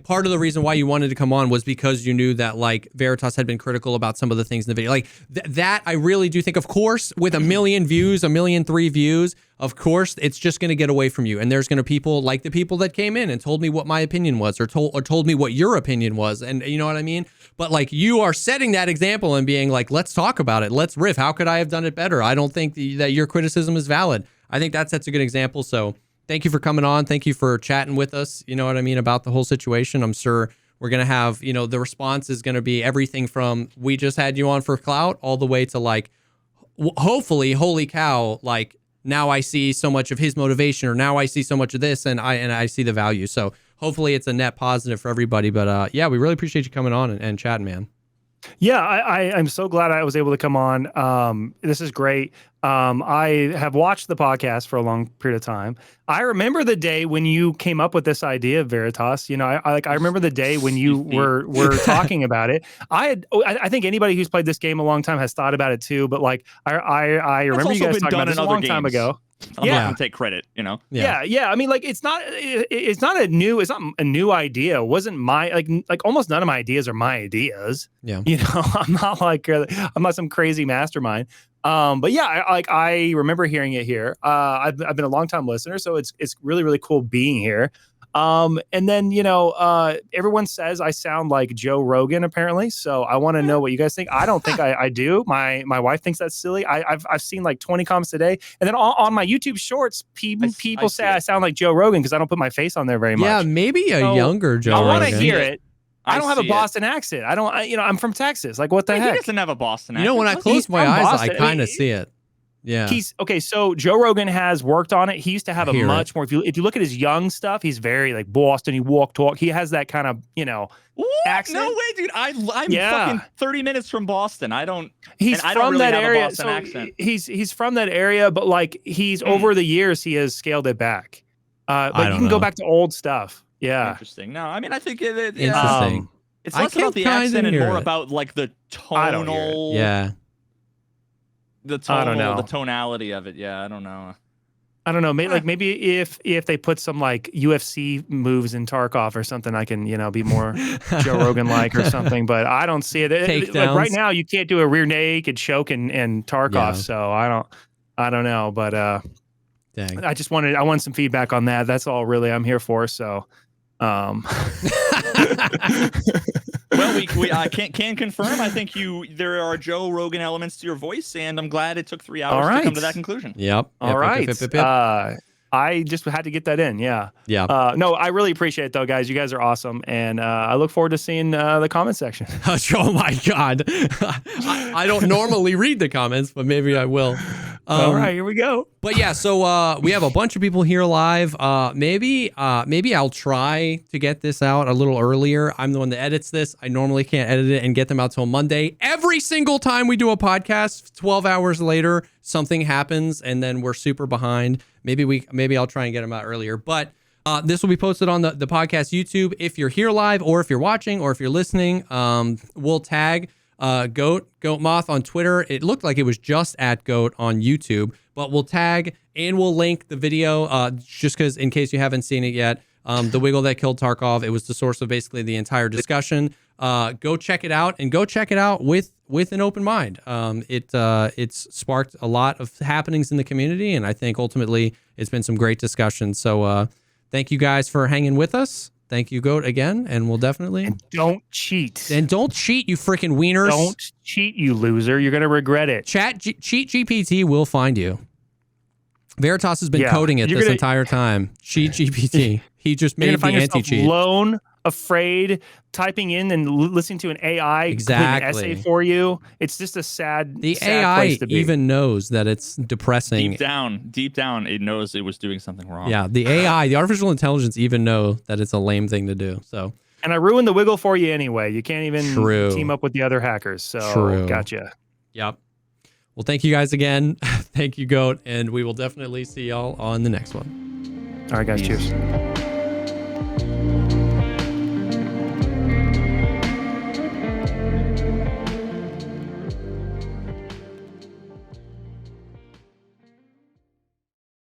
Part of the reason why you wanted to come on was because you knew that Veritas had been critical about some of the things in the video. That I really do think, of course, with 1 million views, 1,000,003 views, of course, it's just going to get away from you. And there's going to people like the people that came in and told me what my opinion was, or told me what your opinion was. And you know what I mean? But you are setting that example and being like, let's talk about it. Let's riff. How could I have done it better? I don't think that your criticism is valid. I think that sets a good example. So thank you for coming on. Thank you for chatting with us. You know what I mean? About the whole situation. I'm sure we're going to have, the response is going to be everything from we just had you on for Clout all the way to hopefully, holy cow, now I see so much of his motivation, or now I see so much of this, and I see the value. So hopefully it's a net positive for everybody. But we really appreciate you coming on and chatting, man. Yeah, I'm so glad I was able to come on. This is great. I have watched the podcast for a long period of time. I remember the day when you came up with this idea of Veritas. I remember the day when you were talking about it. I think anybody who's played this game a long time has thought about it too. But I remember you guys talking about this a long time ago. I'm not gonna take credit, Yeah. I mean, it's not a new idea. It wasn't my almost none of my ideas are my ideas. Yeah. I'm not I'm not some crazy mastermind. But yeah, I remember hearing it here. I've been a long time listener, so it's really, really cool being here. And then, everyone says I sound like Joe Rogan, apparently. So I want to know what you guys think. I don't think I do. My wife thinks that's silly. I've seen 20 comments today. And then on my YouTube shorts, people say I sound like Joe Rogan because I don't put my face on there very much. Yeah, maybe a younger Joe Rogan. I want to hear it. I don't have a Boston accent. I don't, I'm from Texas. What the heck? He doesn't have a Boston accent. When I close my eyes, I kind of see it. Yeah. So Joe Rogan has worked on it. He used to have a much more, if you look at his young stuff, he's very Boston. He talk. He has that kind of, accent. No way, dude. I'm fucking 30 minutes from Boston. He's from that area. So accent. He's from that area, but he's over the years, he has scaled it back. But you can go back to old stuff. Yeah. Interesting. No, I mean, I think interesting. It's less about the accent and more about the tonal. Yeah. The tonal, the tonality of it. Yeah, I don't know. I don't know. Maybe if they put some UFC moves in Tarkov or something, I can be more Joe Rogan or something. But I don't see it. Right now, you can't do a rear naked choke in Tarkov. Yeah. So I don't know. But dang. I wanted some feedback on that. That's all really I'm here for. So. Well, I can confirm. I think there are Joe Rogan elements to your voice, and I'm glad it took 3 hours to come to that conclusion. Yep. All right. I just had to get that in. Yeah. Yeah. No, I really appreciate it though, guys. You guys are awesome, and I look forward to seeing the comment section. Oh my God. I don't normally read the comments, but maybe I will. All right, here we go. But yeah, so we have a bunch of people here live. Maybe I'll try to get this out a little earlier. I'm the one that edits this. I normally can't edit it and get them out till Monday. Every single time we do a podcast, 12 hours later, something happens and then we're super behind. Maybe I'll try and get them out earlier. But this will be posted on the podcast YouTube. If you're here live, or if you're watching, or if you're listening, we'll tag Goat Moth on Twitter. It looked like it was just at Goat on YouTube, but we'll tag and we'll link the video just because in case you haven't seen it yet. The Wiggle that killed Tarkov. It was the source of basically the entire discussion. Go check it out and go check it out with an open mind. It's sparked a lot of happenings in the community, and I think ultimately it's been some great discussions. So thank you guys for hanging with us. Thank you, Goat, again, and we'll definitely... And don't cheat. And don't cheat, you freaking wieners. Don't cheat, you loser. You're going to regret it. Cheat GPT will find you. Veritas has been coding it this entire time. Cheat GPT. He just made the anti-cheat. Alone, afraid, typing in and listening to an AI complete an essay for you. It's just a sad AI place to be. even knows that it's depressing. Deep down, it knows it was doing something wrong. Yeah, the AI, the artificial intelligence even know that it's a lame thing to do. So, and I ruined the Wiggle for you anyway. You can't even team up with the other hackers. So, gotcha. Yep. Well, thank you guys again. Thank you, Goat, and we will definitely see y'all on the next one. All right, guys. Cheers.